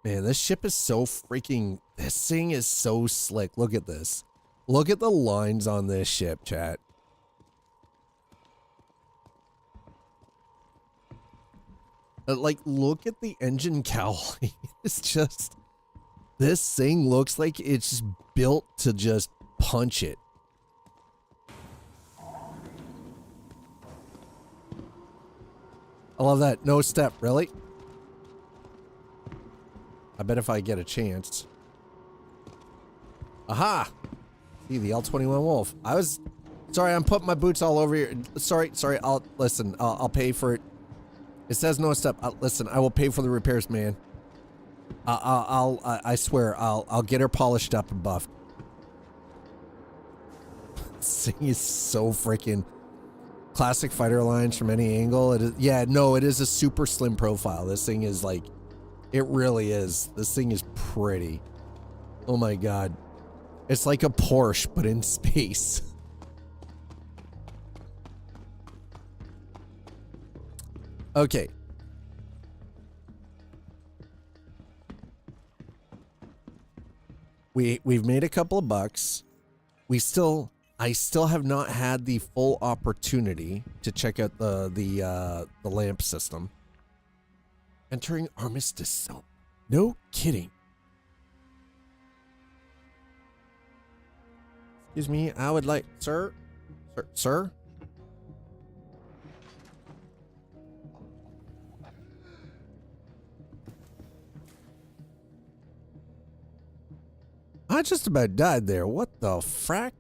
Man, this ship is so freaking, this thing is so slick. Look at this. Look at the lines on this ship, chat. Like, look at the engine cowling. It's just, this thing looks like it's just built to just punch it. I love that. No step, really? I bet if I get a chance. Aha! See, the L-21 Wolf. I was... Sorry, I'm putting my boots all over here. Sorry, I'll... Listen, I'll pay for it. It says no step. Listen, I will pay for the repairs, man. I swear, I'll get her polished up and buffed. This thing is so freaking... Classic fighter lines from any angle. It is, yeah, no, it is a super slim profile. This thing is like... It really is. This thing is pretty. Oh my god. It's like a Porsche, but in space. Okay. We've made a couple of bucks. I still have not had the full opportunity to check out the lamp system. Entering Armistice Zone. No kidding. Excuse me, I would like, sir? Sir? I just about died there. What the frack?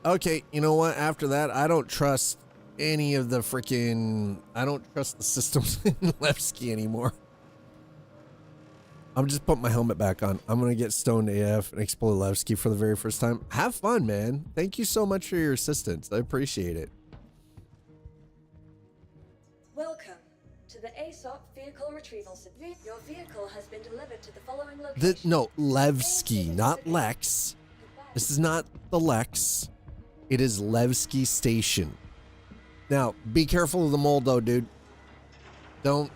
Okay, you know what? After that, I don't trust any of the freaking... I don't trust the systems in Levski anymore. I'm just putting my helmet back on. I'm going to get stoned AF and explore Levski for the very first time. Have fun, man. Thank you so much for your assistance. I appreciate it. Welcome to the ASOP Vehicle Retrieval Center. Your vehicle has been delivered to the following location. No, Levski, not Lex. This is not the Lex. It is Levski Station. Now, be careful of the mold though, dude. Don't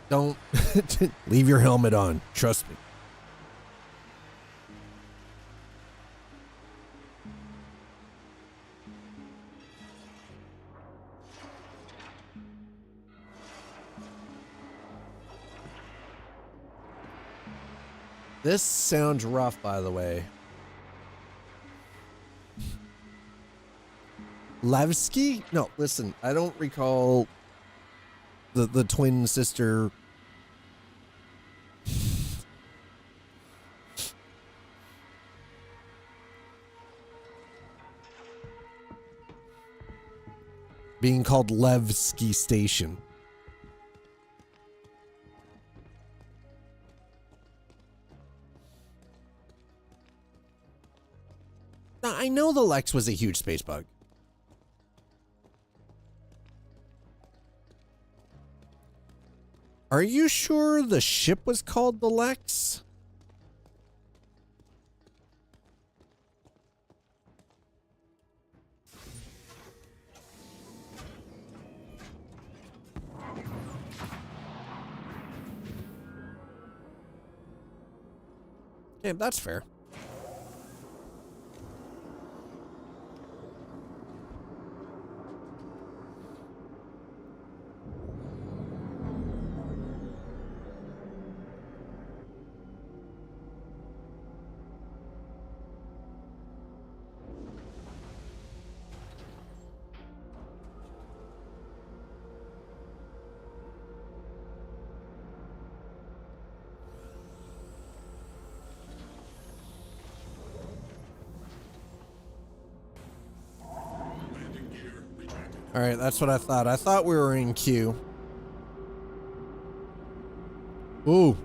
leave your helmet on. Trust me. This sounds rough, by the way. Levski? No, listen, I don't recall the twin sister. Being called Levski Station. Now, I know the Lex was a huge space bug. Are you sure the ship was called the Lex? Yeah, that's fair. All right, that's what I thought. I thought we were in queue. Ooh.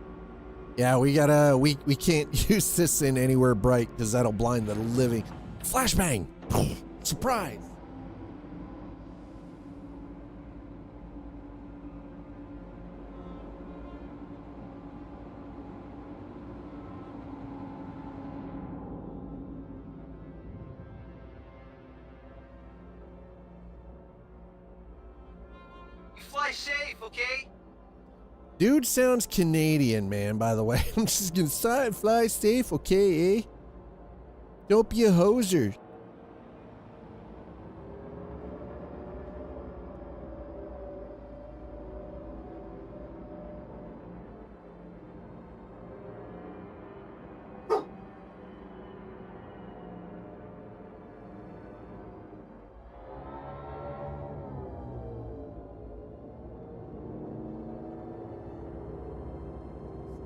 Yeah, we gotta, we can't use this in anywhere bright because that'll blind the living. Flashbang! Surprise! Fly safe, okay? Dude sounds Canadian, man, by the way. I'm just gonna fly safe, okay, eh? Don't be a hoser.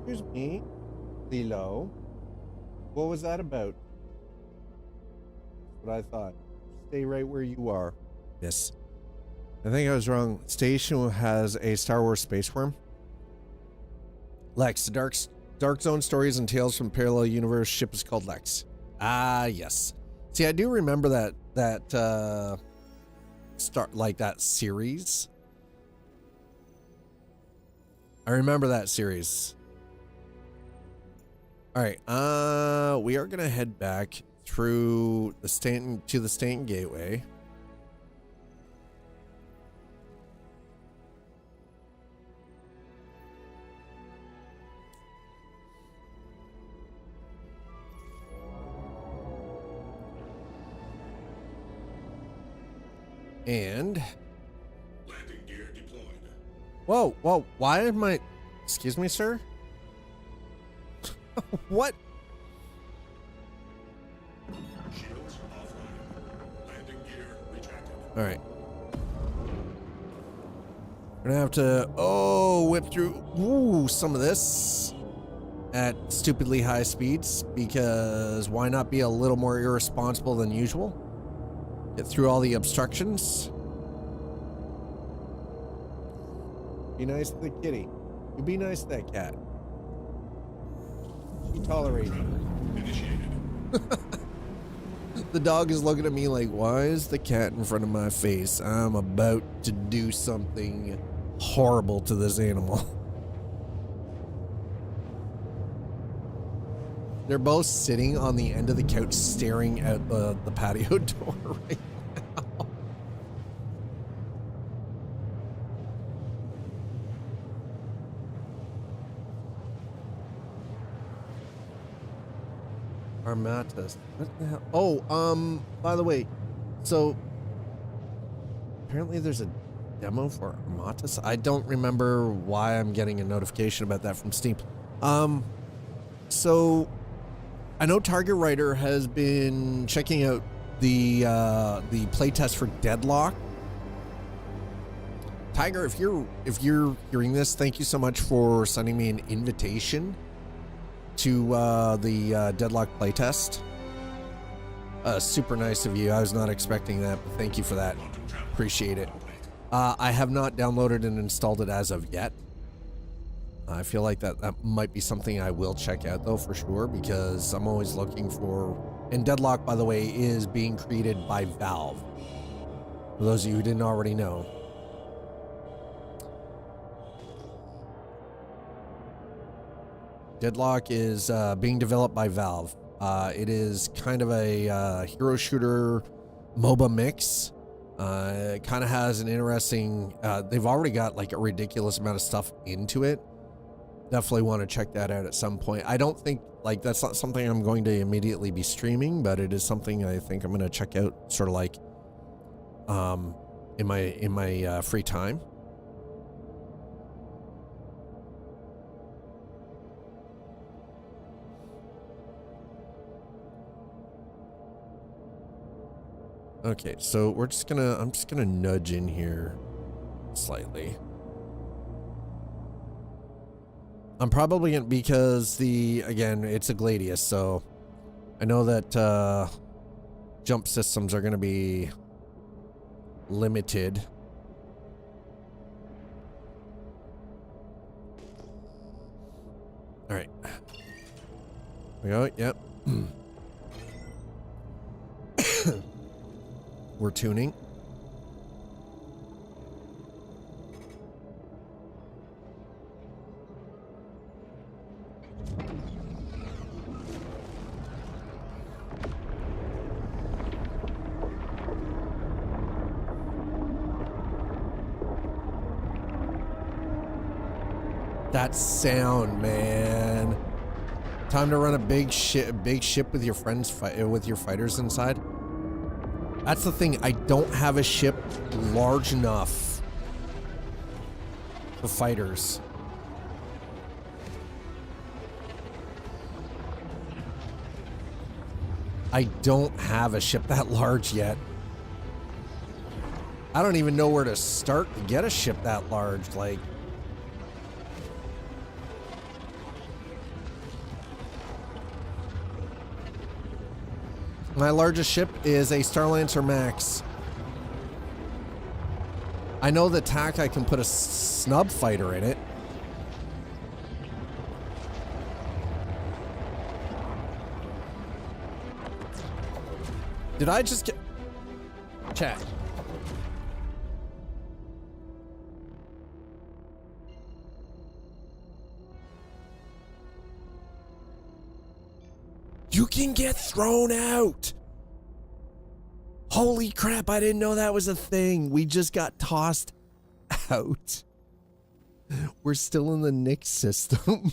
Excuse me, Lilo. What was that about? That's what I thought. Stay right where you are. Yes. I think I was wrong. Station has a Star Wars space worm. Lex, the Dark Zone Stories and Tales from Parallel Universe ship is called Lex. Ah, yes. See, I do remember that that series. I remember that series. All right, we are gonna head back through the Stanton to the Stanton Gateway. And Landing gear deployed. whoa, why am I, excuse me, sir? What? Shields offline. Landing gear retracted. All right. We're gonna have to, whip through, some of this at stupidly high speeds, because why not be a little more irresponsible than usual? Get through all the obstructions. Be nice to the kitty. You be nice to that cat. You tolerate it. Initiated. The dog is looking at me like, why is the cat in front of my face? I'm about to do something horrible to this animal. They're both sitting on the end of the couch staring at the patio door right now. Armatas. What the hell? Oh, by the way, so apparently there's a demo for Armatas. I don't remember why I'm getting a notification about that from Steam. So I know Target Writer has been checking out the playtest for Deadlock. Tiger, if you're hearing this, thank you so much for sending me an invitation to the Deadlock playtest. Super nice of you. I was not expecting that, but thank you for that. Appreciate it. I have not downloaded and installed it as of yet. I feel like that might be something I will check out though, for sure, because I'm always looking for, and Deadlock, by the way, is being created by Valve. For those of you who didn't already know. Deadlock is being developed by Valve. It is kind of a hero shooter MOBA mix. It kind of has an interesting, they've already got like a ridiculous amount of stuff into it. Definitely want to check that out at some point. I don't think, like, that's not something I'm going to immediately be streaming, but it is something I think I'm going to check out sort of like in my free time. Okay, so I'm just gonna nudge in here slightly. I'm probably gonna, because again, it's a Gladius, so I know that jump systems are gonna be limited. All right, we go. Yep. We're tuning. That sound, man. Time to run a big ship with your friends, with your fighters inside. That's the thing. I don't have a ship large enough for fighters. I don't have a ship that large yet. I don't even know where to start to get a ship that large. Like, My largest ship is a Starlancer Max. I know the TAC, I can put a snub fighter in it. Did I just get... Chat. You can get thrown out. Holy crap, I didn't know that was a thing. We just got tossed out. We're still in the Nick system.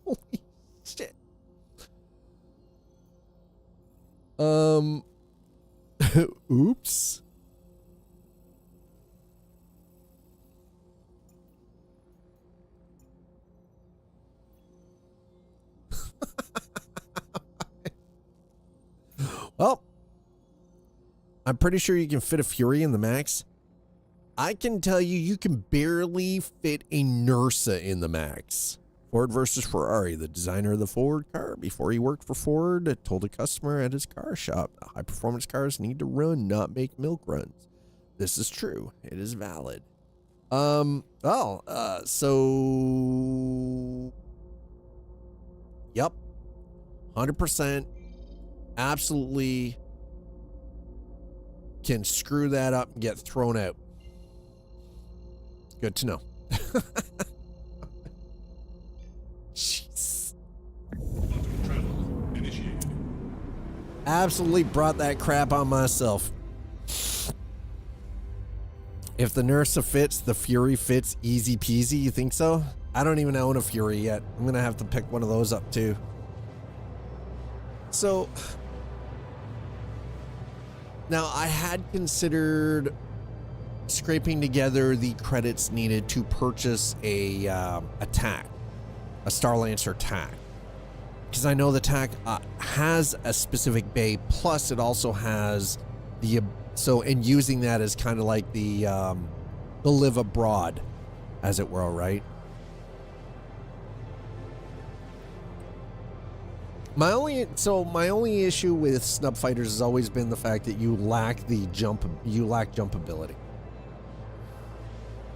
Holy shit. Oops. Well, I'm pretty sure you can fit a Fury in the Max. I can tell you, you can barely fit a Nursa in the Max. Ford versus Ferrari. The designer of the Ford car, before he worked for Ford, told a customer at his car shop, high-performance cars need to run, not make milk runs. This is true. It is valid. So... Yep. 100%. Absolutely can screw that up and get thrown out. Good to know. Jeez. Absolutely brought that crap on myself. If the Nursa fits, the Fury fits easy peasy. You think so? I don't even own a Fury yet. I'm gonna have to pick one of those up too. So now I had considered scraping together the credits needed to purchase a TAC, a Starlancer TAC, because I know the TAC has a specific bay, plus it also has the and using that as kind of like the live abroad, as it were, right? My only issue with snub fighters has always been the fact that you lack jump ability.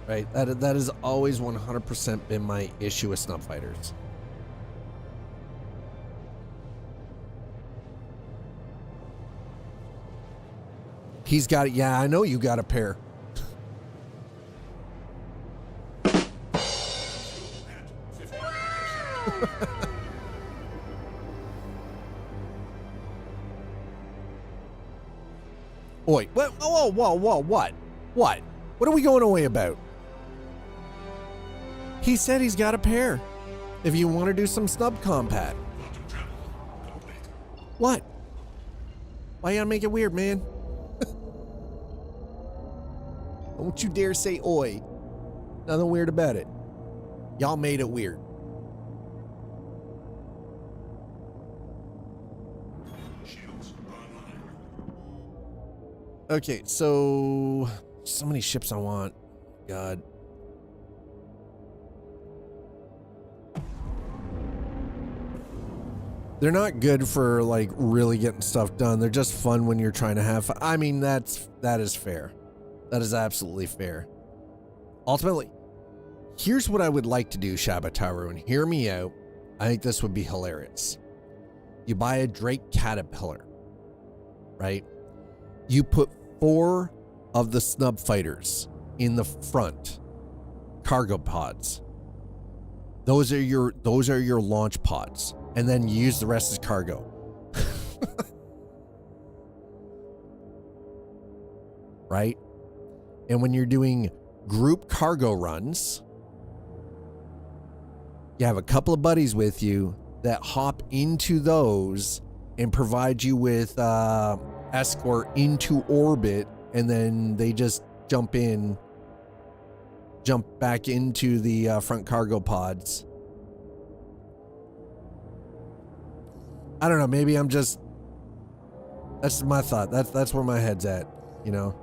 Right? That has always 100% been my issue with snub fighters. He's got it. Yeah, I know you got a pair. Oi, what? Whoa, what? What are we going away about? He said he's got a pair. If you want to do some snub compat. What? Why you gotta make it weird, man? Don't you dare say oi. Nothing weird about it. Y'all made it weird. Okay, so many ships I want. God. They're not good for like really getting stuff done. They're just fun when you're trying to have fun. I mean, that is fair. That is absolutely fair. Ultimately, here's what I would like to do, Shabataru, and hear me out. I think this would be hilarious. You buy a Drake Caterpillar, right? You put 4 of the snub fighters in the front cargo pods. Those are your launch pods, and then you use the rest as cargo. Right? And when you're doing group cargo runs, you have a couple of buddies with you that hop into those and provide you with escort into orbit, and then they just jump back into the front cargo pods. I don't know, maybe I'm just, that's my thought. That's where my head's at, you know.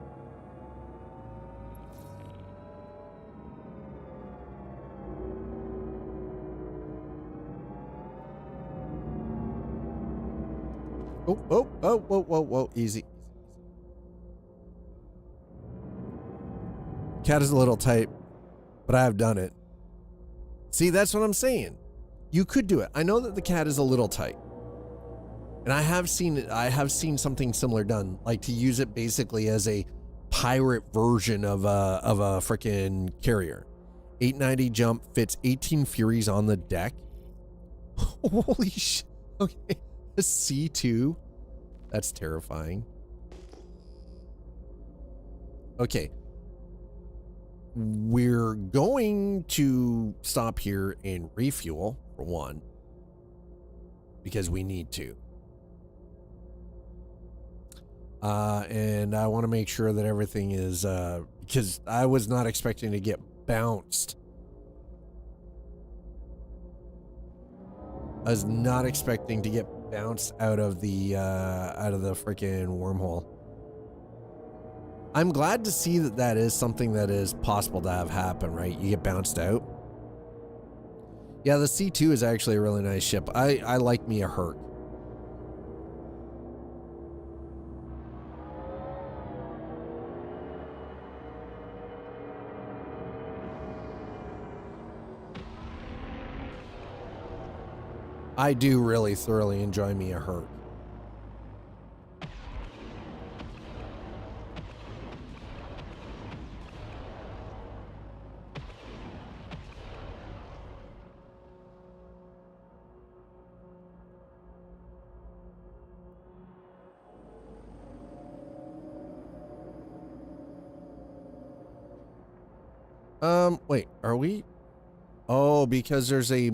Whoa. Easy. Cat is a little tight, but I have done it. See, that's what I'm saying. You could do it. I know that the cat is a little tight. And I have seen it. I have seen something similar done, like to use it basically as a pirate version of a freaking carrier. 890 jump fits 18 Furies on the deck. Holy shit. Okay. A C2. That's terrifying. Okay. We're going to stop here and refuel for one, because we need to. And I want to make sure that everything is, because I was not expecting to get bounced. I was not expecting to get bounced out of the freaking wormhole. I'm glad to see that that is something that is possible to have happen, right? You get bounced out. Yeah, the C2 is actually a really nice ship. I like me a Herc. I do really thoroughly enjoy me a Herc. Wait, are we? Oh, because there's a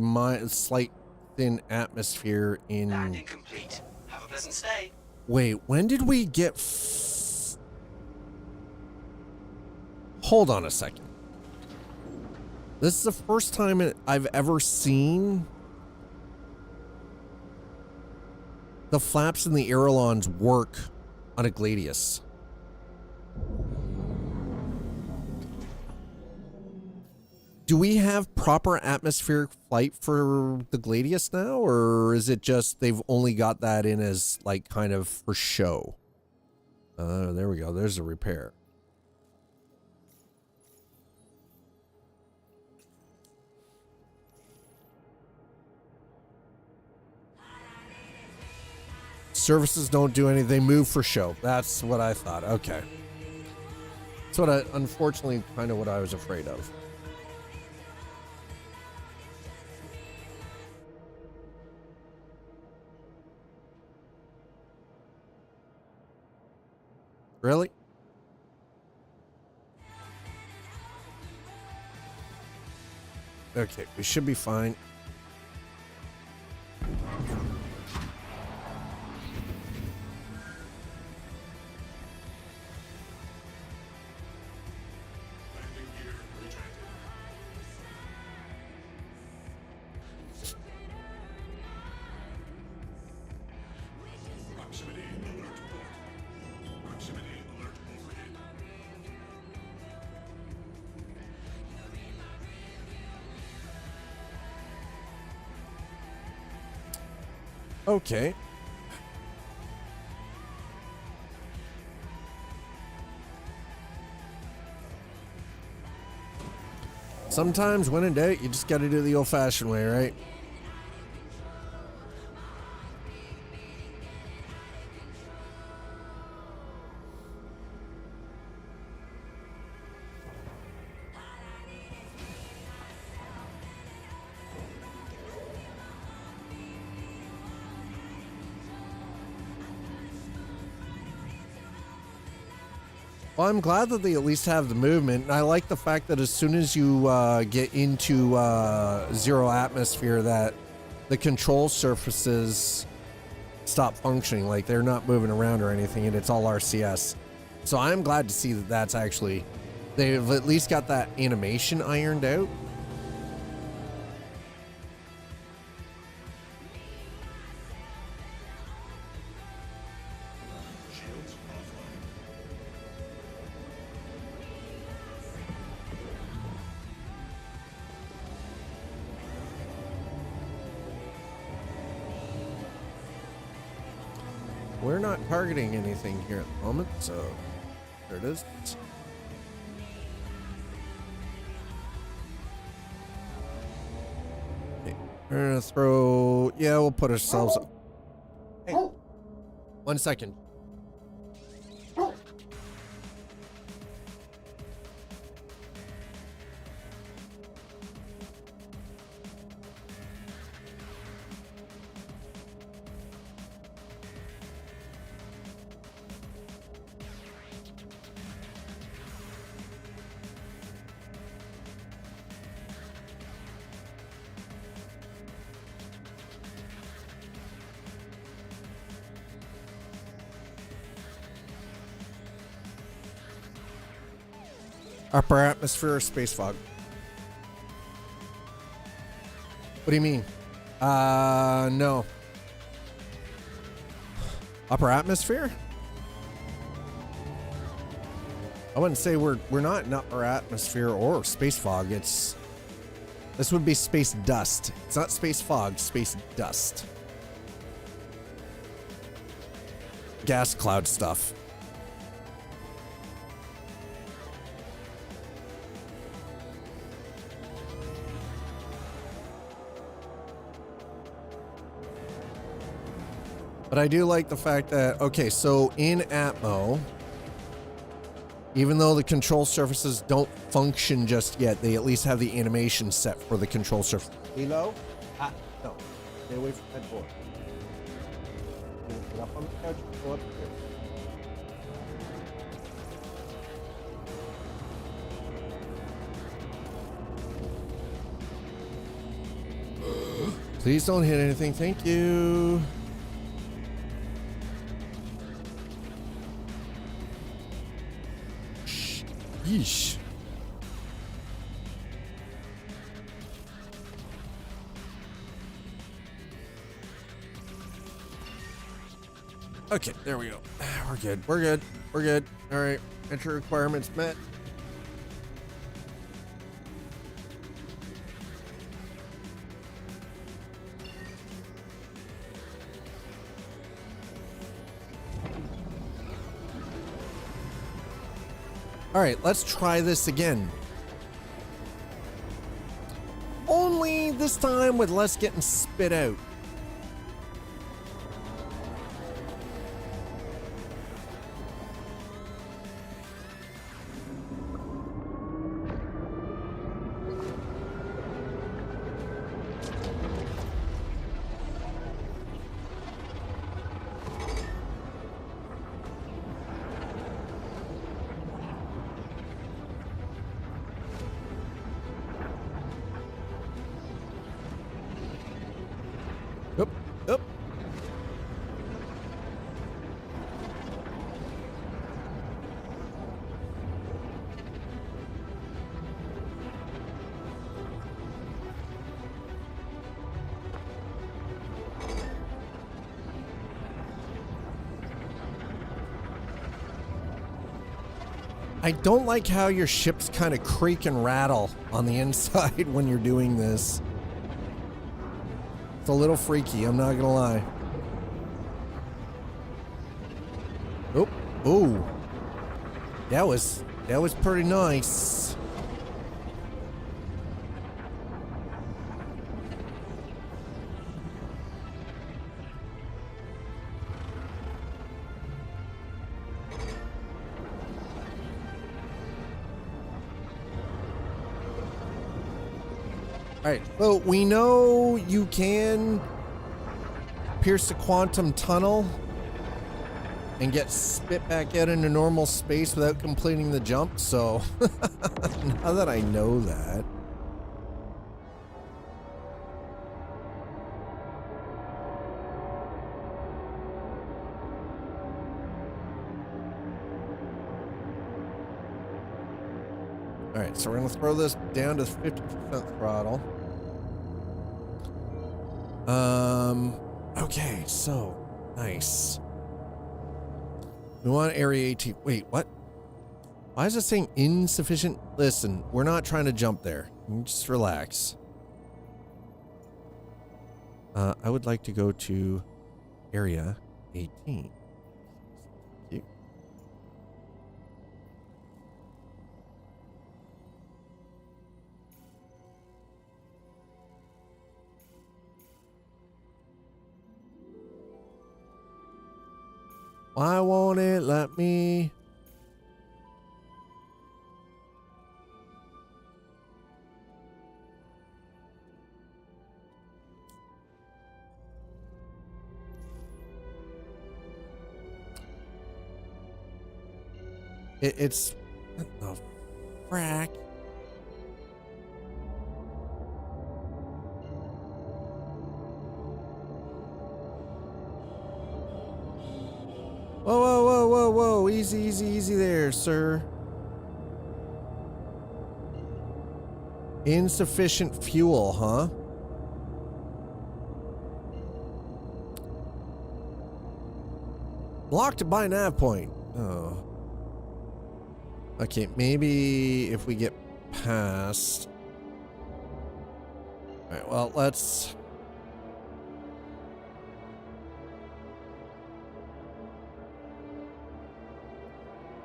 slight thin atmosphere in. Landing complete. Have a pleasant stay. Wait, when did we get? Hold on a second. This is the first time I've ever seen the flaps and the ailerons work on a Gladius. Do we have proper atmospheric flight for the Gladius now, or is it just they've only got that in as like kind of for show? There we go. There's a repair. Services don't do anything. They move for show. That's what I thought. Okay. That's what unfortunately kind of what I was afraid of. Really? Okay, we should be fine. Okay. Sometimes when in doubt, you just got to do the old-fashioned way, right? Well, I'm glad that they at least have the movement. And I like the fact that as soon as you get into zero atmosphere, that the control surfaces stop functioning. Like they're not moving around or anything, and it's all RCS. So I'm glad to see that that's actually, they've at least got that animation ironed out. we're not targeting anything here at the moment, so there it is. Okay, we're gonna throw, yeah, we'll put ourselves, hey, 1 second. Upper atmosphere or space fog? What do you mean? No. Upper atmosphere? I wouldn't say we're not in upper atmosphere or space fog. This would be space dust. It's not space fog, space dust. Gas cloud stuff. But I do like the fact that, okay, so in Atmo, even though the control surfaces don't function just yet, they at least have the animation set for the control surface. Halo? No. Stay away from that door. Get up on the couch and go up here. Please don't hit anything. Thank you. Yeesh. Okay, there we go. We're good. We're good. We're good. All right. Entry requirements met. All right, let's try this again. Only this time with less getting spit out. I don't like how your ships kind of creak and rattle on the inside when you're doing this. It's a little freaky, I'm not gonna lie. Oh, ooh. That was pretty nice. Alright, so we know you can pierce the quantum tunnel and get spit back out into normal space without completing the jump, so now that I know that. Alright, so we're gonna throw this down to 50% throttle. Okay, so nice. We want area 18. Wait, what? Why is it saying insufficient? Listen, we're not trying to jump there. Just relax. I would like to go to area 18. Why won't it let me? It's what the frack? Whoa, whoa, whoa, whoa, whoa. Easy, easy, easy there, sir. Insufficient fuel, huh? Blocked by nav point. Oh. Okay, maybe if we get past. Alright, well, let's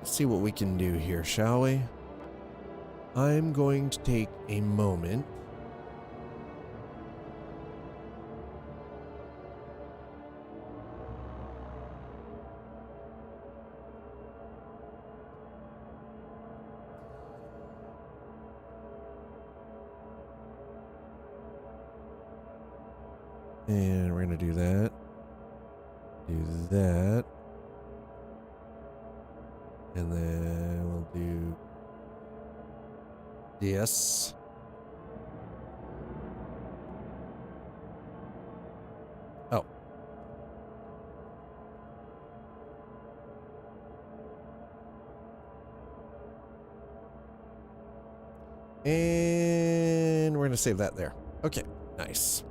see what we can do here, shall we? I'm going to take a moment. And we're going to do that. Do that. And then we'll do this. Oh. And we're going to save that there. Okay, nice.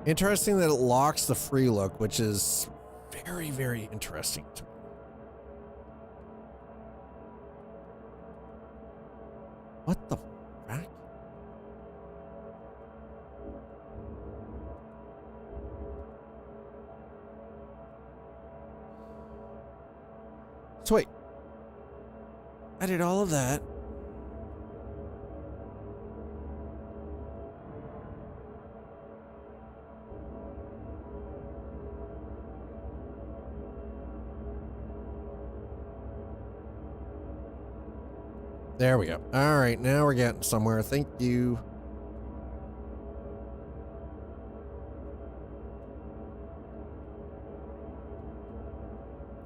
Interesting that it locks the free look, which is very, very interesting to me. What the frack? So wait, I did all of that. There we go. All right, now we're getting somewhere. Thank you.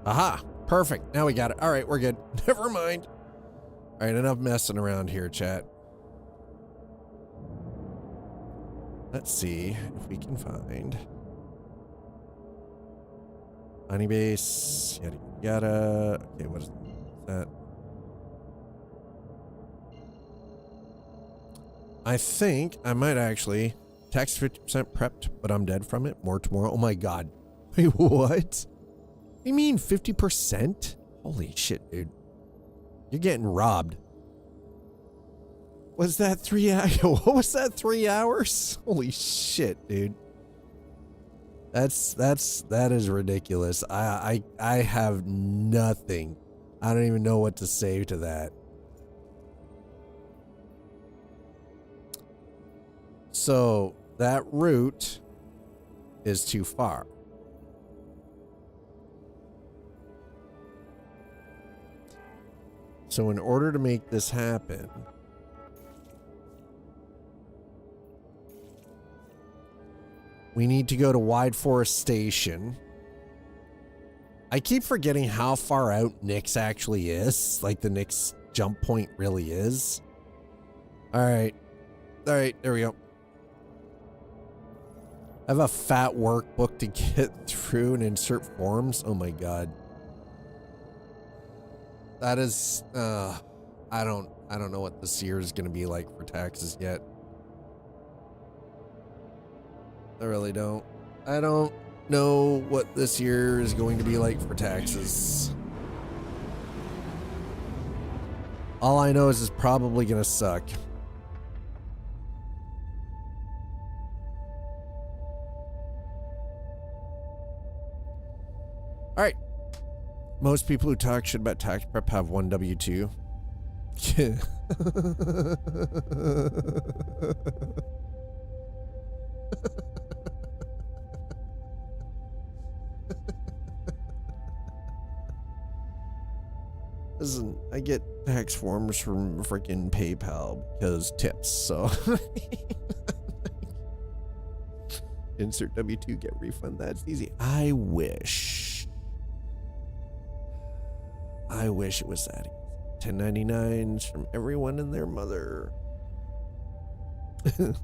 Aha, perfect. Now we got it. All right, we're good. Never mind. All right, enough messing around here, chat. Let's see if we can find honey base. Yada yada. Okay, what is that? I think I might actually tax 50% prepped, but I'm dead from it. More tomorrow. Oh my god. Wait, what? You mean 50%? Holy shit, dude. You're getting robbed. Was that 3 hours? What was that, 3 hours? Holy shit, dude. That is ridiculous. I have nothing. I don't even know what to say to that. So that route is too far. So in order to make this happen, we need to go to Wide Forest Station. I keep forgetting how far out Nick's actually is. Like the Nick's jump point really is. All right, there we go. I have a fat workbook to get through and insert forms. Oh my god. That is I don't know what this year is going to be like for taxes yet. I really don't. I don't know what this year is going to be like for taxes. All I know is it's probably going to suck. All right. Most people who talk shit about tax prep have one W-2. Listen, I get tax forms from freaking PayPal because tips, so. Insert W-2, get refund. That's easy. I wish it was that easy. 1099s from everyone and their mother. And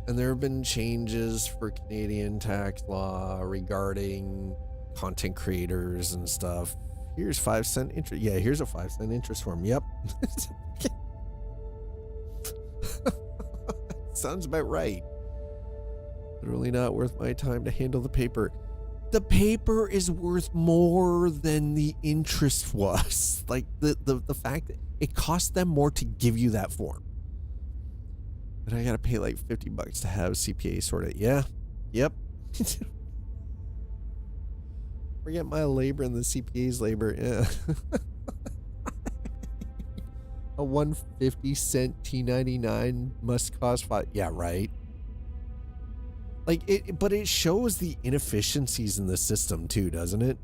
there have been changes for Canadian tax law regarding content creators and stuff. Here's 5-cent interest. Yeah, here's a 5-cent interest form. Yep. Sounds about right. Literally not worth my time to handle the paper. The paper is worth more than the interest was. Like the fact that it cost them more to give you that form. But I gotta pay like $50 to have CPA sort it. Yeah. Yep. Forget my labor and the CPA's labor. Yeah. A 150-cent T99 must cost $5. Yeah, right. Like it, but it shows the inefficiencies in the system too, doesn't it?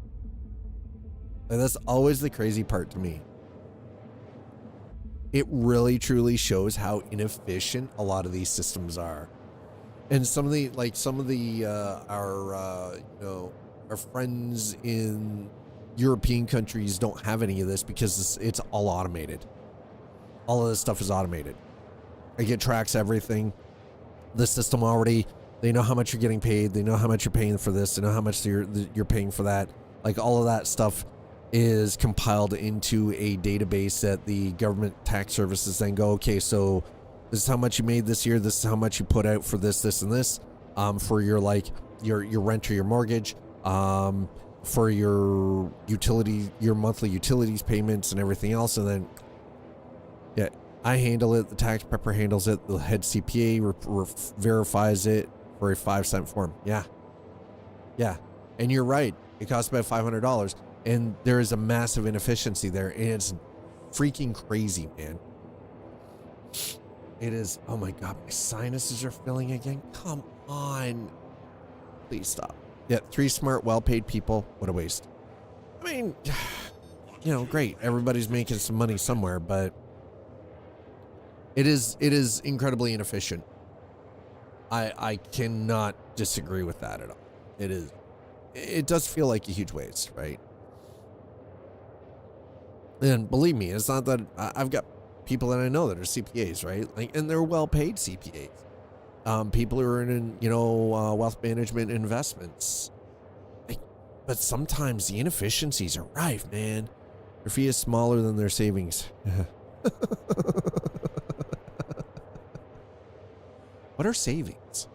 And that's always the crazy part to me. It really truly shows how inefficient a lot of these systems are. And some of the our friends in European countries don't have any of this because it's all automated. All of this stuff is automated. It tracks everything. The system already, they know how much you're getting paid. They know how much you're paying for this. They know how much you're paying for that. Like all of that stuff is compiled into a database that the government tax services then go, okay, so this is how much you made this year. This is how much you put out for this, this, and this, for your rent or your mortgage, for your utility, your monthly utilities payments and everything else. And then, yeah, I handle it. The tax prepper handles it. The head CPA verifies it for a 5-cent form. Yeah. Yeah. And you're right. It costs about $500. And there is a massive inefficiency there. And it's freaking crazy, man. It is. Oh my God. My sinuses are filling again. Come on. Please stop. Yeah. 3 smart, well-paid people. What a waste. I mean, you know, great. Everybody's making some money somewhere, but it is incredibly inefficient. I cannot disagree with that at all. It is. It does feel like a huge waste, right? And believe me, it's not that I've got people that I know that are CPAs, right? Like, and they're well-paid CPAs. People who are in, wealth management investments. But sometimes the inefficiencies are rife, man. Their fee is smaller than their savings. What are savings?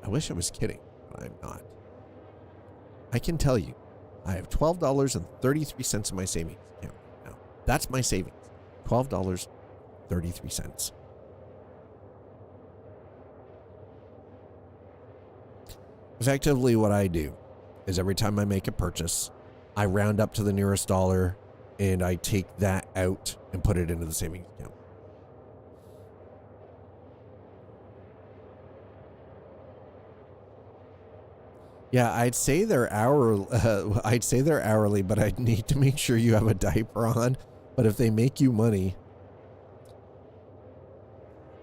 I wish I was kidding, but I'm not. I can tell you, I have $12.33 in my savings account now. That's my savings. $12.33. Effectively, what I do is every time I make a purchase, I round up to the nearest dollar and I take that out and put it into the savings account. Yeah, I'd say they're hourly, but I'd need to make sure you have a diaper on. But if they make you money,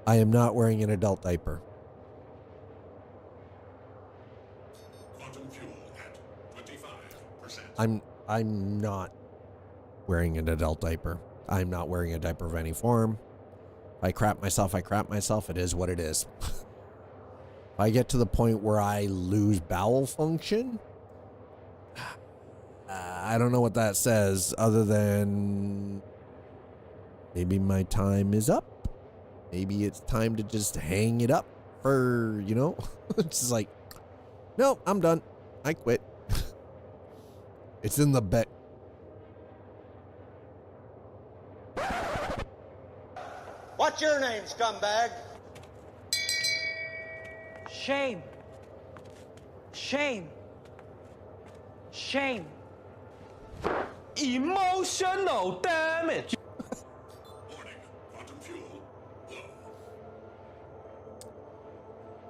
I am not wearing an adult diaper. Quantum fuel at 25%. I'm not wearing an adult diaper. I'm not wearing a diaper of any form. If I crap myself, I crap myself. It is what it is. If I get to the point where I lose bowel function, I don't know what that says other than maybe my time is up. Maybe it's time to just hang it up for, it's just like, no, I'm done. I quit. It's in the bet. What's your name, scumbag? Shame. Shame. Shame. Emotional damage. Warning, quantum fuel low.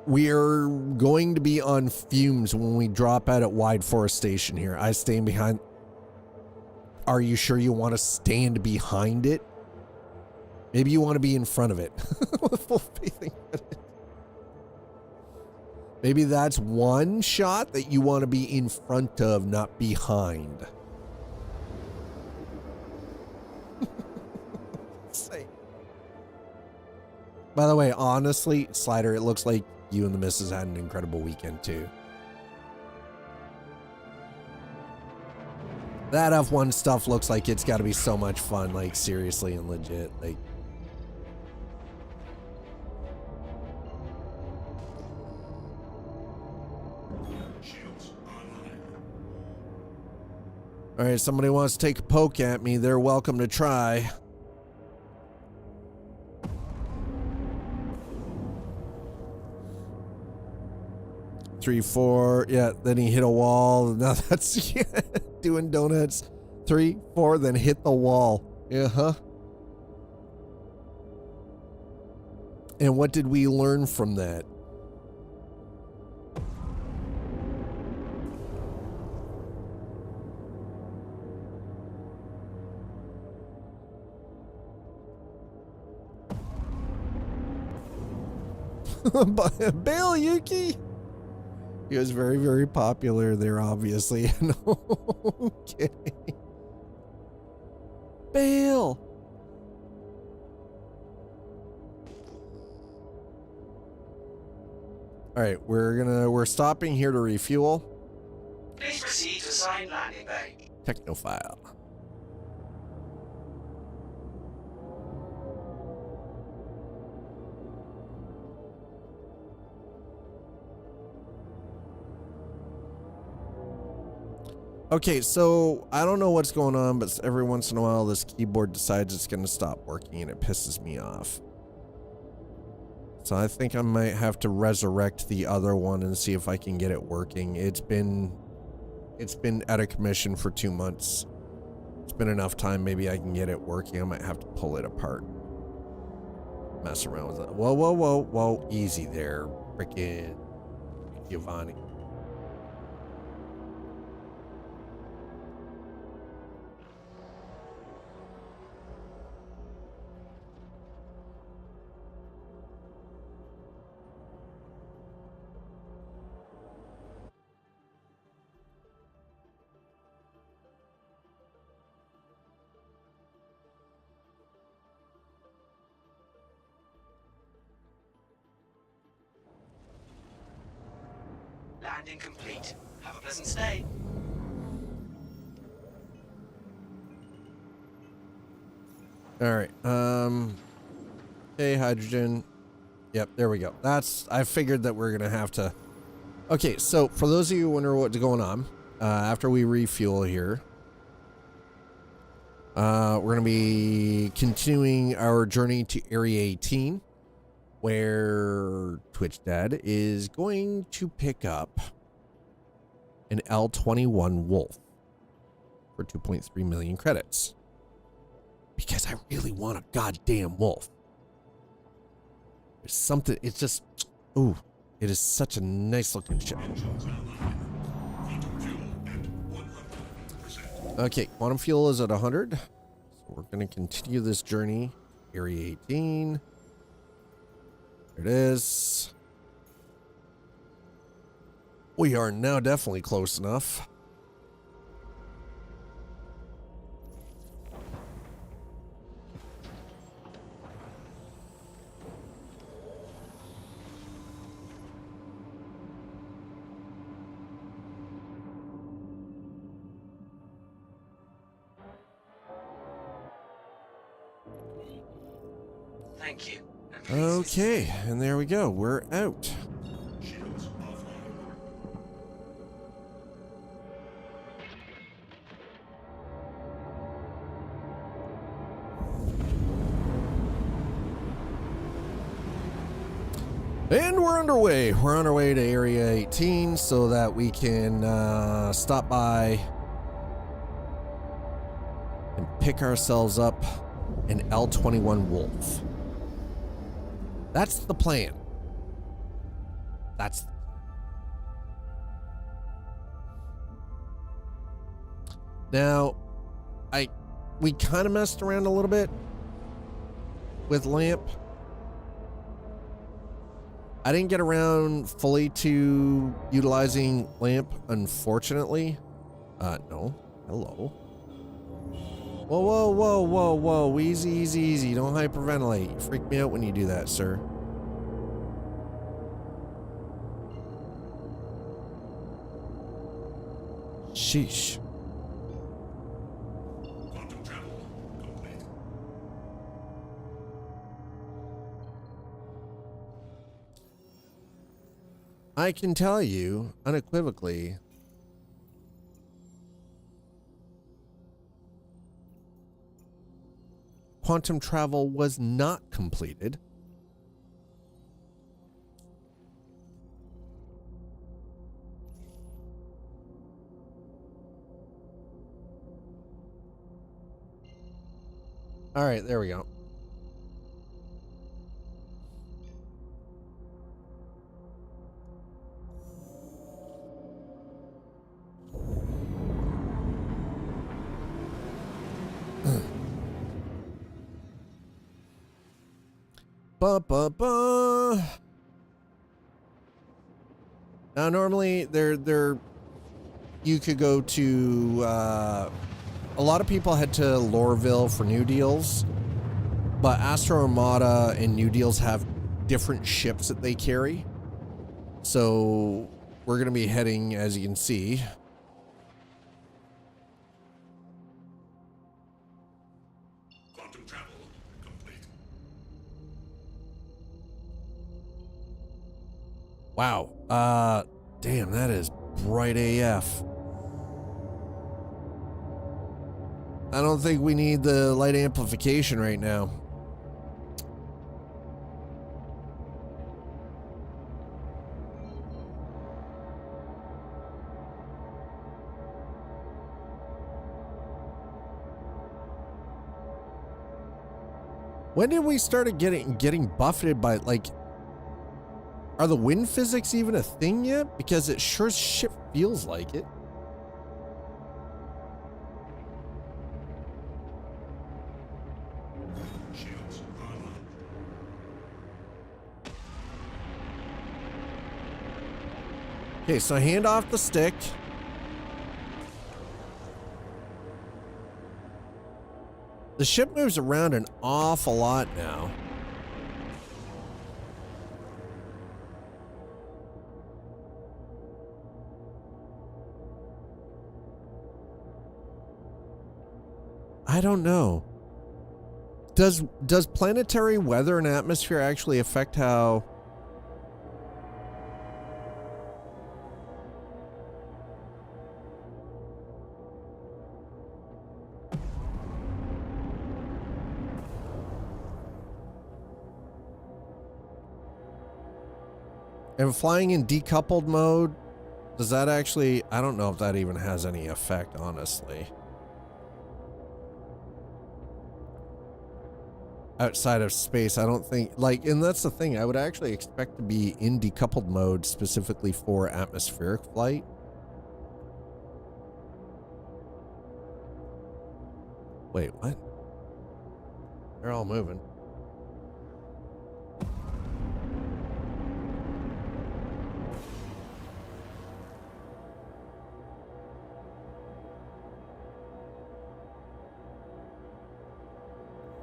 We're going to be on fumes when we drop out at Wide Forest Station here. I stand behind. Are you sure you want to stand behind it? Maybe you want to be in front of it. With full faith in credit. Maybe that's one shot that you want to be in front of, not behind. By the way, honestly, Slider, it looks like you and the missus had an incredible weekend too. That F1 stuff looks like it's got to be so much fun, like seriously and legit. Like, all right, somebody wants to take a poke at me, they're welcome to try. Three, four, yeah, then he hit a wall. Now that's yeah, doing donuts. 3, 4, then hit the wall. Uh-huh. And what did we learn from that? Bail Yuki. He was very, very popular there, obviously. No kidding. Bail. All right, we're stopping here to refuel. Please proceed to assigned landing bay. Technophile. Okay, so I don't know what's going on, but every once in a while this keyboard decides it's going to stop working and it pisses me off. So I think I might have to resurrect the other one and see if I can get it working. It's been out of commission for 2 months. It's been enough time, maybe I can get it working. I might have to pull it apart. Mess around with it. Whoa, whoa, whoa, whoa. Easy there, frickin' Giovanni. Landing complete. Have a pleasant stay. All right. Hey, hydrogen. Yep, there we go. I figured that we're gonna have to. Okay, so for those of you who wonder what's going on, after we refuel here, we're gonna be continuing our journey to Area 18, where Twitch Dad is going to pick up an L21 Wolf for 2.3 million credits. Because I really want a goddamn Wolf. There's something, it's just, ooh, it is such a nice looking ship. Okay, quantum fuel is at 100. So we're going to continue this journey. Area 18. There it is. We are now definitely close enough. Thank you. Okay, and there we go. We're out. And we're underway. We're on our way to Area 18 so that we can stop by pick ourselves up an L-21 Wolf. That's the plan. That's now we kind of messed around a little bit with Lamp. I didn't get around fully to utilizing Lamp, unfortunately. No. Hello. Whoa, whoa, whoa, whoa, whoa. Easy, easy, easy. Don't hyperventilate. You freak me out when you do that, sir. Sheesh. Quantum travel complete. I can tell you unequivocally, quantum travel was not completed. All right, there we go. Ba ba ba. Now, normally you could go to. A lot of people head to Lorville for new deals, but Astro Armada and new deals have different ships that they carry. So we're going to be heading, as you can see. Quantum travel complete. Wow. Damn, that is bright AF. I don't think we need the light amplification right now. When did we start getting buffeted by, like, are the wind physics even a thing yet? Because it sure as shit feels like it. Shields online. Okay, so hand off the stick. The ship moves around an awful lot now. I don't know. Does planetary weather and atmosphere actually affect how... And flying in decoupled mode, does that actually... I don't know if that even has any effect, honestly. Outside of space, I don't think... Like, and that's the thing. I would actually expect to be in decoupled mode specifically for atmospheric flight. Wait, what? They're all moving.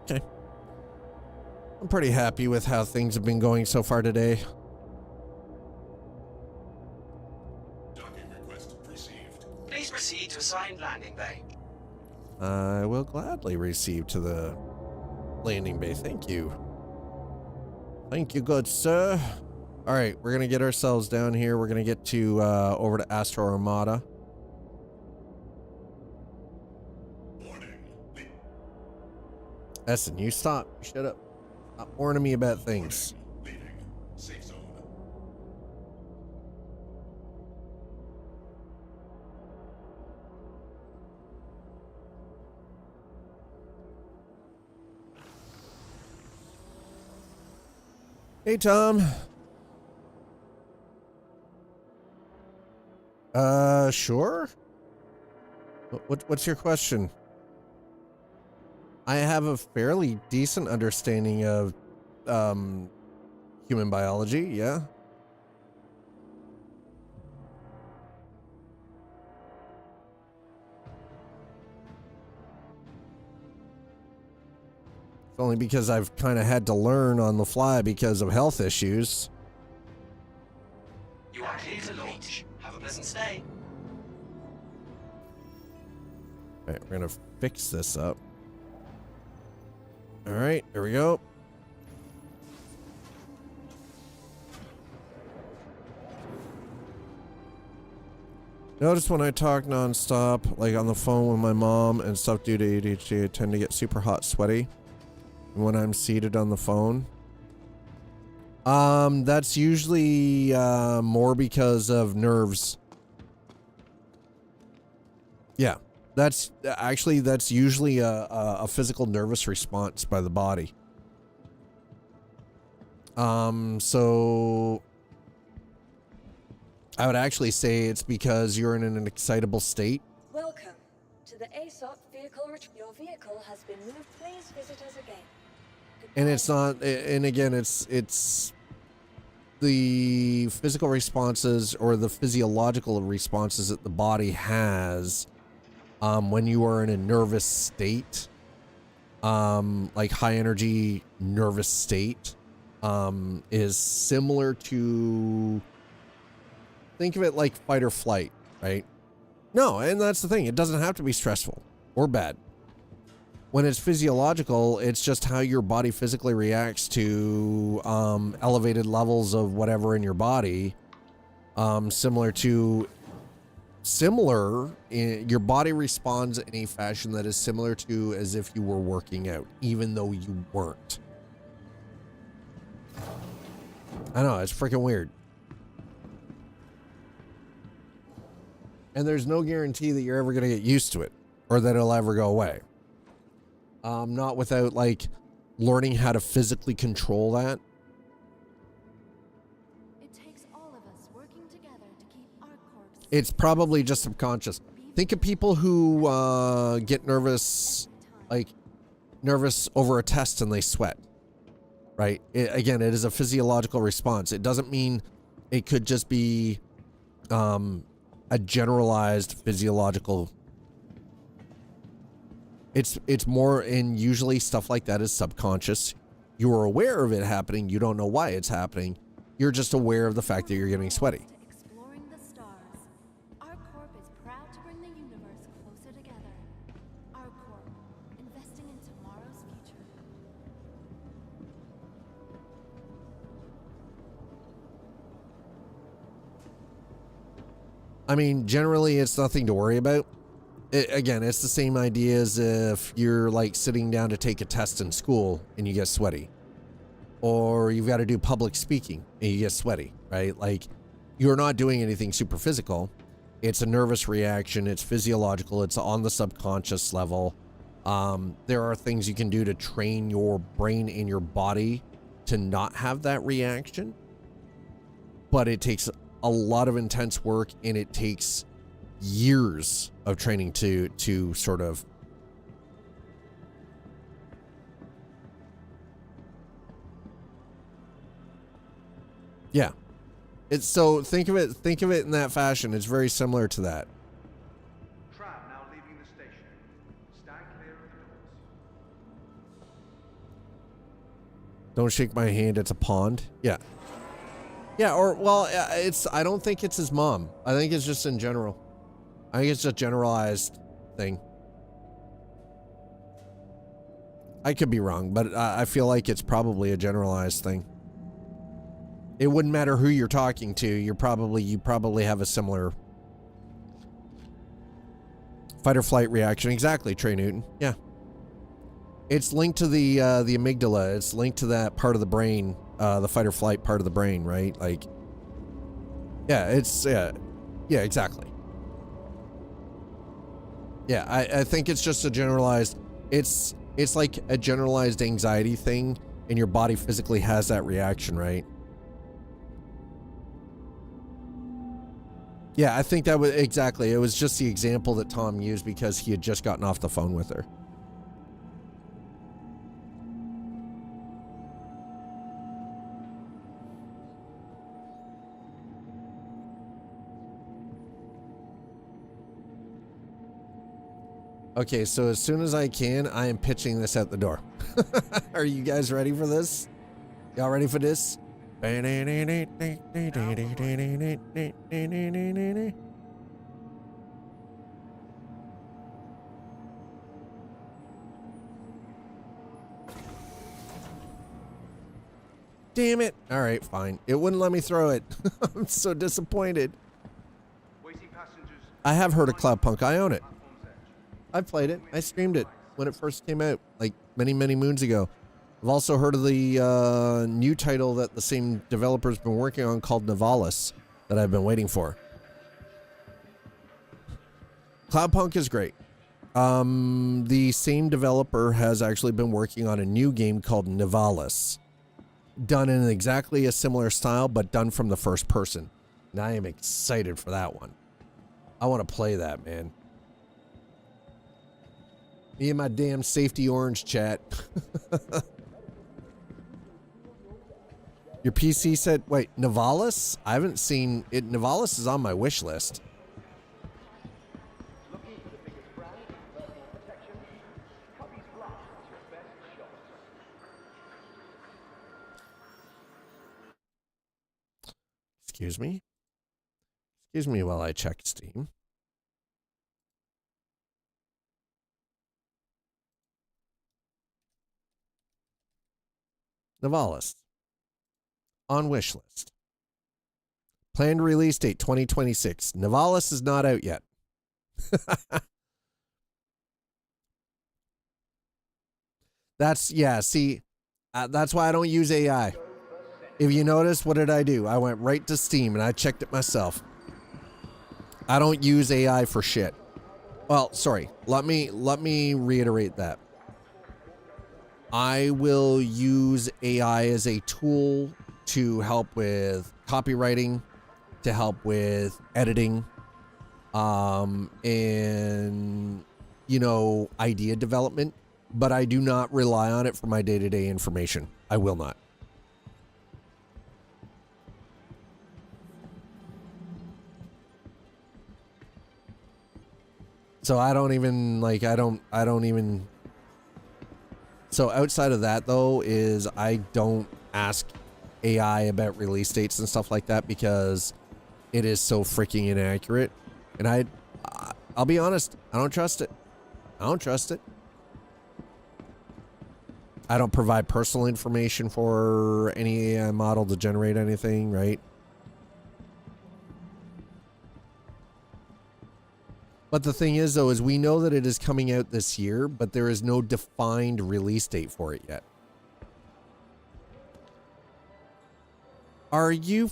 Okay. I'm pretty happy with how things have been going so far today. Docking request received. Please proceed to assigned landing bay. I will gladly receive to the landing bay. Thank you. Thank you, good sir. All right, we're going to get ourselves down here. We're going to get to over to Astro Armada. Essen, you stop. Shut up. Stop warning me about things. Leaving. Safe zone. Hey, Tom. Sure. What's your question? I have a fairly decent understanding of, human biology, yeah. It's only because I've kind of had to learn on the fly because of health issues. You are clear to launch. Have a pleasant stay. All right, we're gonna fix this up. All right, there we go. Notice when I talk nonstop, like on the phone with my mom and stuff due to ADHD, I tend to get super hot, sweaty. And when I'm seated on the phone, that's usually more because of nerves. Yeah, that's usually a physical nervous response by the body. So I would actually say it's because you're in an excitable state. Welcome to the ASOP vehicle. Your vehicle has been moved. Please visit us again. And it's not, and again, it's the physical responses or the physiological responses that the body has when you are in a nervous state, like high energy nervous state, is similar to, think of it like fight or flight, right? No, and that's the thing. It doesn't have to be stressful or bad. When it's physiological, it's just how your body physically reacts to elevated levels of whatever in your body. Your body responds in a fashion that is similar to as if you were working out, even though you weren't. I know, it's freaking weird. And there's no guarantee that you're ever going to get used to it or that it'll ever go away. Not without like learning how to physically control that. It takes all of us working together to keep our corpse. It's probably just subconscious. Think of people who get nervous, like nervous over a test and they sweat, right? Again, it is a physiological response. It doesn't mean it could just be a generalized physiological. It's more, and usually stuff like that is subconscious. You are aware of it happening. You don't know why it's happening. You're just aware of the fact that you're getting sweaty. Exploring the stars. Our corp is proud to bring the universe closer together. Our corp, investing in tomorrow's future. I mean, generally, it's nothing to worry about. Again, it's the same idea as if you're like sitting down to take a test in school and you get sweaty, or you've got to do public speaking and you get sweaty, right? Like, you're not doing anything super physical. It's a nervous reaction. It's physiological. It's on the subconscious level. There are things you can do to train your brain and your body to not have that reaction, but it takes a lot of intense work, and it takes years of training to sort of yeah. It's so think of it in that fashion. It's very similar to that. Tram now leaving the station. Stand clear of the doors. Don't shake my hand, it's a pond. Yeah. Yeah, or well, I don't think it's his mom. I think it's just in general. I think it's a generalized thing. I could be wrong, but I feel like it's probably a generalized thing. It wouldn't matter who you're talking to. You probably have a similar fight or flight reaction. Exactly, Trey Newton. Yeah. It's linked to the amygdala. It's linked to that part of the brain, the fight or flight part of the brain, right? Like, yeah, yeah, exactly. Yeah, I think it's just a generalized, it's like a generalized anxiety thing and your body physically has that reaction, right? Yeah, I think that was exactly. It was just the example that Tom used because he had just gotten off the phone with her. Okay, so as soon as I can, I am pitching this out the door. Are you guys ready for this? Y'all ready for this? Damn it. All right, fine. It wouldn't let me throw it. I'm so disappointed. I have heard of Cloudpunk. I own it. I played it. I streamed it when it first came out, like many, many moons ago. I've also heard of the new title that the same developer's been working on called Nivalis that I've been waiting for. Cloudpunk is great. The same developer has actually been working on a new game called Nivalis, done in exactly a similar style, but done from the first person. And I am excited for that one. I want to play that, man. Me and my damn safety orange chat. Your PC said, wait, Nivalis? I haven't seen it. Nivalis is on my wish list. Excuse me. Excuse me while I check Steam. Nivalis. On wish list. Planned release date 2026. Nivalis is not out yet. That's, yeah, see, that's why I don't use AI. If you notice, what did I do? I went right to Steam and I checked it myself. I don't use AI for shit. Well, sorry. Let me reiterate that. I will use AI as a tool to help with copywriting, to help with editing, and, you know, idea development, but I do not rely on it for my day-to-day information. I will not. So I don't even, like, I don't even. So outside of that, though, is I don't ask AI about release dates and stuff like that because it is so freaking inaccurate. And I'll be honest, I don't trust it. I don't trust it. I don't provide personal information for any AI model to generate anything, right? But the thing is, though, is we know that it is coming out this year, but there is no defined release date for it yet. Are you...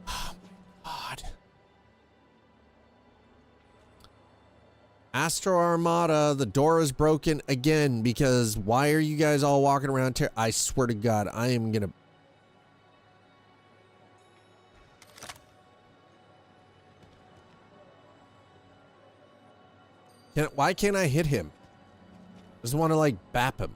Oh, God. Astro Armada, the door is broken again because why are you guys all walking around? I swear to God, I am gonna... Why can't I hit him? Just want to, like, bap him.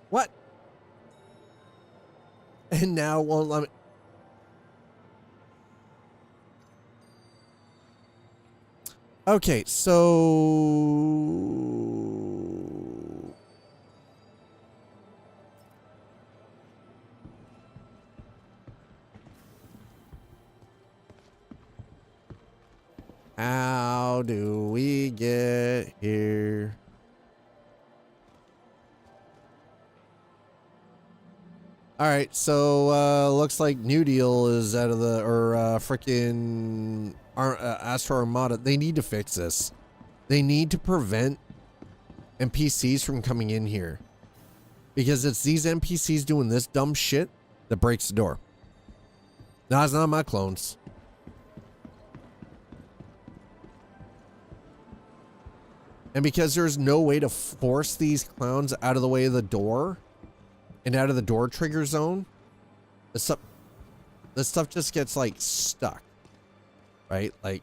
What? And now won't let me. Okay, so how do we get here? All right, so looks like New Deal is out of the, or freaking Astro Armada. They need to fix this. They need to prevent NPCs from coming in here, because it's these NPCs doing this dumb shit that breaks the door. No, it's not my clones. And because there's no way to force these clowns out of the way of the door and out of the door trigger zone, this stuff just gets like stuck, right? Like,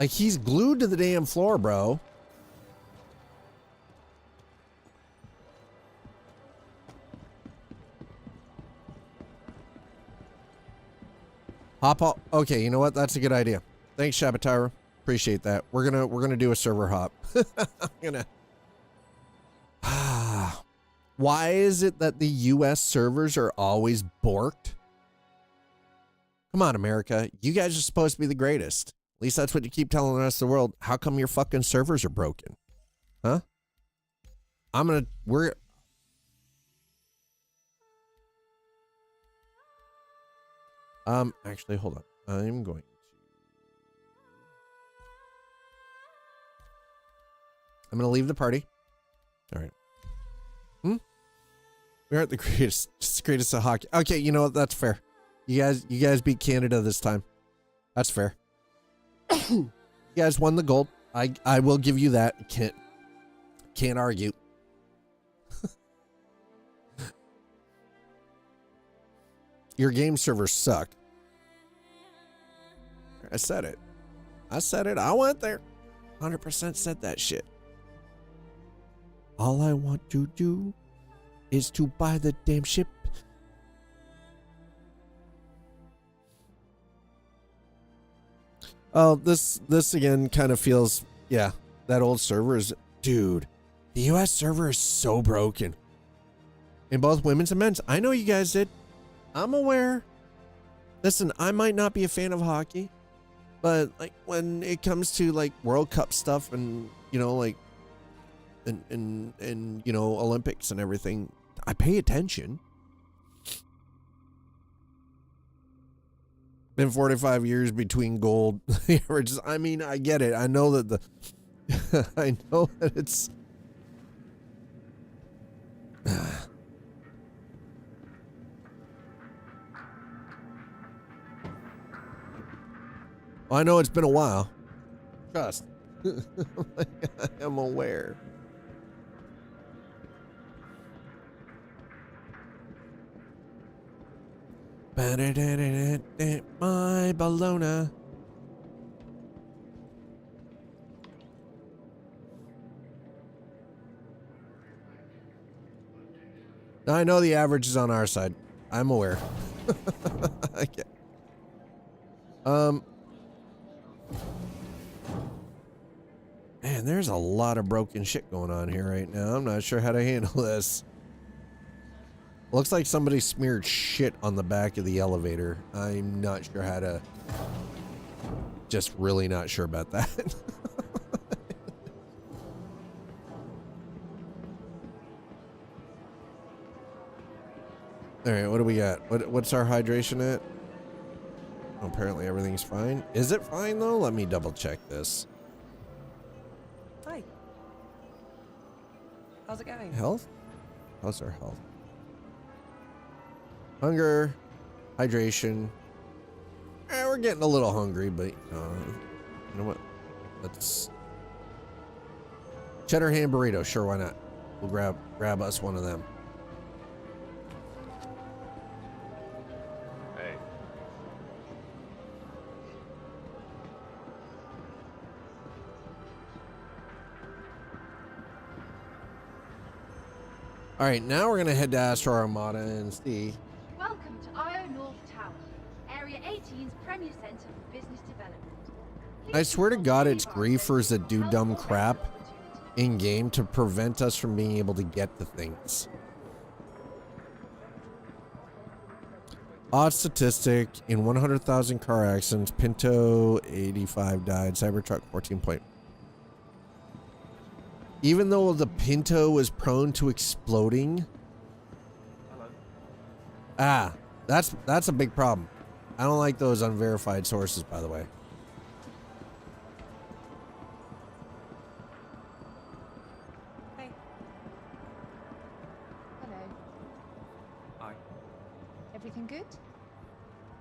he's glued to the damn floor, bro. Hop up. Okay, you know what? That's a good idea. Thanks, Shabatara. Appreciate that. We're gonna do a server hop. I'm gonna. Why is it that the U.S. servers are always borked? Come on, America. You guys are supposed to be the greatest. At least that's what you keep telling the rest of the world. How come your fucking servers are broken? Huh? Actually, hold on. I'm going to leave the party. All right. We aren't the greatest at hockey. Okay, you know what? That's fair. You guys beat Canada this time. That's fair. You guys won the gold. I will give you that. Can't argue. Your game servers suck. I said it. I went there. 100% said that shit. All I want to do is to buy the damn ship. Oh, this again kind of feels, yeah, that old server is, dude, the US server is so broken. In both women's and men's. I know you guys did. I'm aware. Listen, I might not be a fan of hockey, but like when it comes to like World Cup stuff and, you know, like, and you know, Olympics and everything, I pay attention. Been 45 years between gold averages. I mean, I get it. I know that I know that it's I know it's been a while. Trust. I'm aware. My Bologna. I know the average is on our side. I'm aware. Okay. Man, there's a lot of broken shit going on here right now. I'm not sure how to handle this. Looks like somebody smeared shit on the back of the elevator. I'm not sure how to... Just really not sure about that. All right, what do we got? What's our hydration at? Oh, apparently everything's fine. Is it fine though? Let me double check this. Hi. How's it going? Health? How's our health? Hunger, hydration. We're getting a little hungry, but you know what? Let's cheddar ham burrito. Sure, why not? We'll grab us one of them. All right, now we're gonna head to Astro Armada and see. Welcome to IO North Tower, Area 18's premier center for business development. I swear to God, it's griefers that do dumb crap in game to prevent us from being able to get the things. Odd statistic: in 100,000 car accidents, Pinto 85 died, Cybertruck 14 point. Even though the Pinto was prone to exploding. Ah, that's a big problem. I don't like those unverified sources, by the way. Hey. Hello. Hi. Everything good?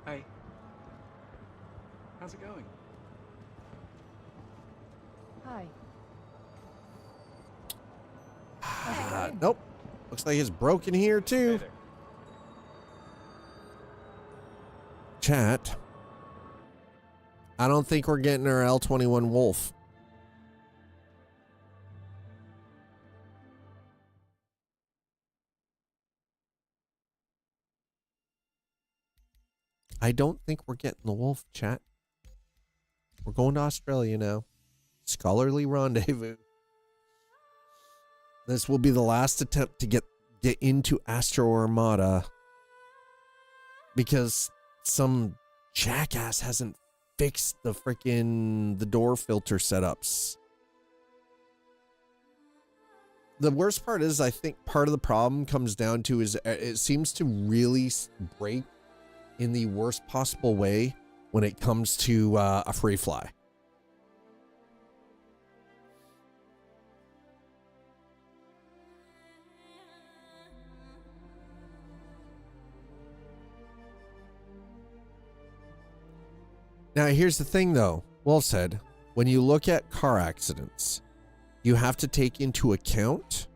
Hey. How's it going? Hi. Nope. Looks like it's broken here too. Hey Chat. I don't think we're getting our L21 Wolf. I don't think we're getting the Wolf, chat. We're going to Australia now. Scholarly rendezvous. This will be the last attempt to get into Astro Armada because some jackass hasn't fixed the freaking door filter setups. The worst part is, I think part of the problem comes down to is it seems to really break in the worst possible way when it comes to a free fly. Now, here's the thing, though. Wolf said, when you look at car accidents, you have to take into account,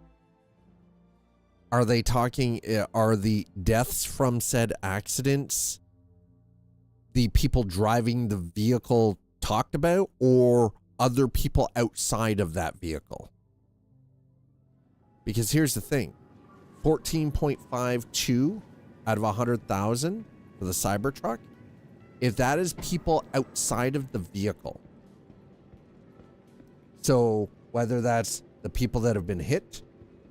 are they talking, are the deaths from said accidents the people driving the vehicle talked about, or other people outside of that vehicle? Because here's the thing, 14.52 out of 100,000 for the Cybertruck. If that is people outside of the vehicle, so whether that's the people that have been hit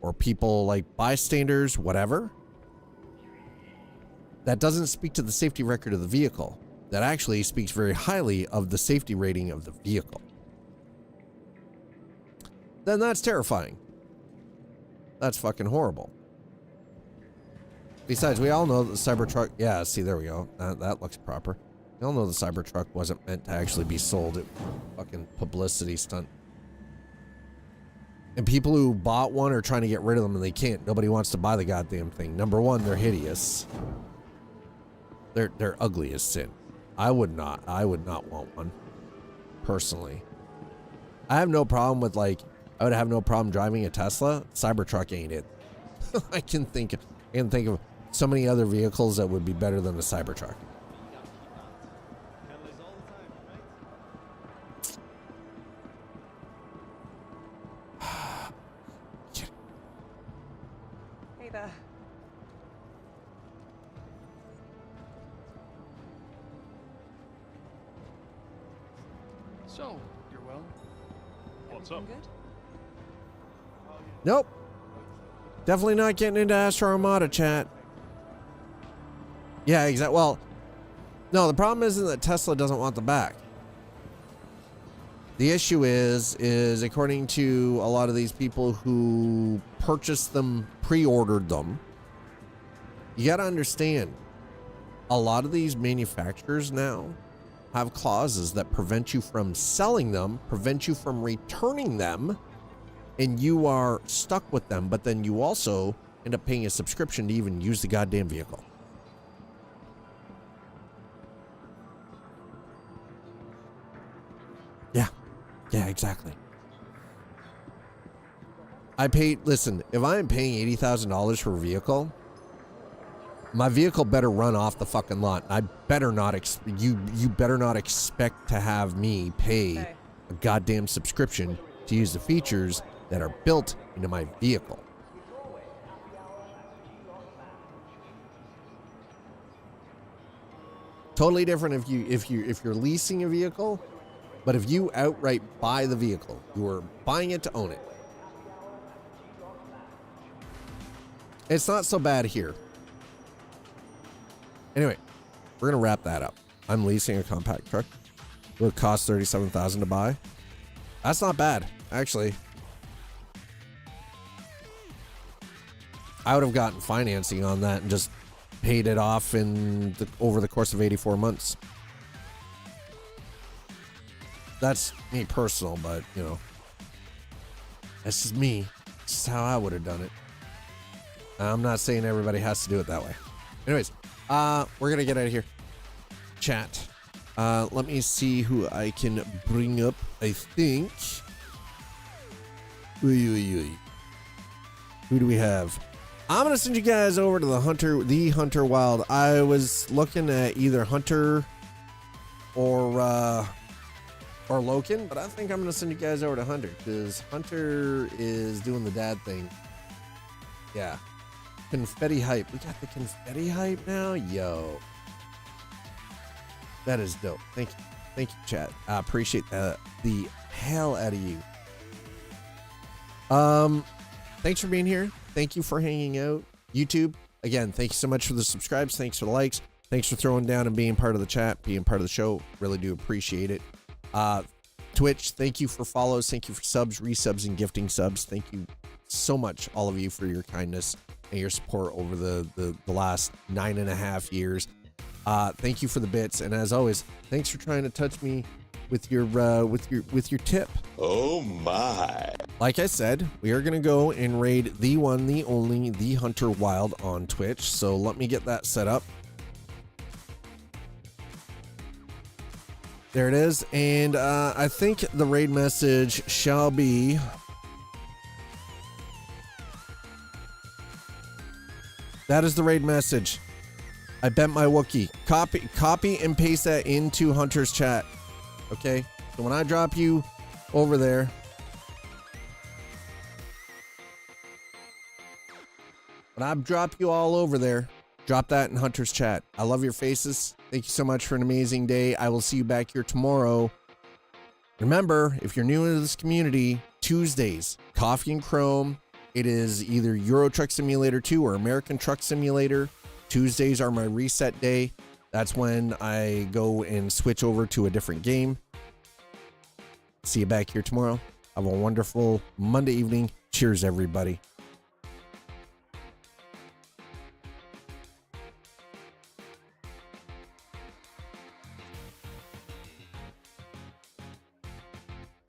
or people like bystanders, whatever, that doesn't speak to the safety record of the vehicle. That actually speaks very highly of the safety rating of the vehicle. Then that's terrifying. That's fucking horrible. Besides, we all know that the Cybertruck, yeah, see, there we go. That looks proper. We all know the Cybertruck wasn't meant to actually be sold. It fucking publicity stunt. And people who bought one are trying to get rid of them and they can't. Nobody wants to buy the goddamn thing. Number one, they're hideous. They're ugly as sin. I would not want one. Personally. I have no problem with, like, I would have no problem driving a Tesla. Cybertruck ain't it. I can think of so many other vehicles that would be better than the Cybertruck. Hey there. So, you're well? What's up? Good? Nope. Definitely not getting into Astro Armada, chat. Yeah, exactly. Well, no, the problem isn't that Tesla doesn't want them back. The issue is according to a lot of these people who purchased them, pre-ordered them, you got to understand, a lot of these manufacturers now have clauses that prevent you from selling them, prevent you from returning them, and you are stuck with them, but then you also end up paying a subscription to even use the goddamn vehicle. Yeah, exactly. Listen, if I'm paying $80,000 for a vehicle, my vehicle better run off the fucking lot. I better not, you better not expect to have me pay a goddamn subscription to use the features that are built into my vehicle. Totally different if you're leasing a vehicle, but if you outright buy the vehicle, you're buying it to own it. It's not so bad here. Anyway, we're gonna wrap that up. I'm leasing a compact truck. It would cost $37,000 to buy. That's not bad, actually. I would have gotten financing on that and just paid it off over the course of 84 months. That's me personal, but you know, that's just me. This is how I would have done it. I'm not saying everybody has to do it that way. Anyways, we're gonna get out of here. Chat. Let me see who I can bring up. I think. Who do we have? I'm gonna send you guys over to the Hunter Wild. I was looking at either Hunter or Loken, but I think I'm gonna send you guys over to Hunter because Hunter is doing the dad thing. Yeah. Confetti hype. We got the confetti hype now? Yo. That is dope. Thank you, chat. I appreciate the hell out of you. Thanks for being here. Thank you for hanging out. YouTube, again, thank you so much for the subscribes. Thanks for the likes. Thanks for throwing down and being part of the chat, being part of the show. Really do appreciate it. Twitch, thank you for follows. Thank you for subs, resubs, and gifting subs. Thank you so much, all of you, for your kindness and your support over the last 9.5 years. Thank you for the bits, and as always, thanks for trying to touch me with your tip. Oh my! Like I said, we are gonna go and raid the one, the only, the Hunter Wild on Twitch. So let me get that set up. There it is, and I think the raid message shall be. That is the raid message. I bent my Wookiee. Copy and paste that into Hunter's chat. Okay? So when I drop you over there. When I drop you all over there, drop that in Hunter's chat. I love your faces. Thank you so much for an amazing day. I will see you back here tomorrow. Remember, if you're new into this community, Tuesdays, Coffee and Chrome. It is either Euro Truck Simulator 2 or American Truck Simulator. Tuesdays are my reset day. That's when I go and switch over to a different game. See you back here tomorrow. Have a wonderful Monday evening. Cheers, everybody.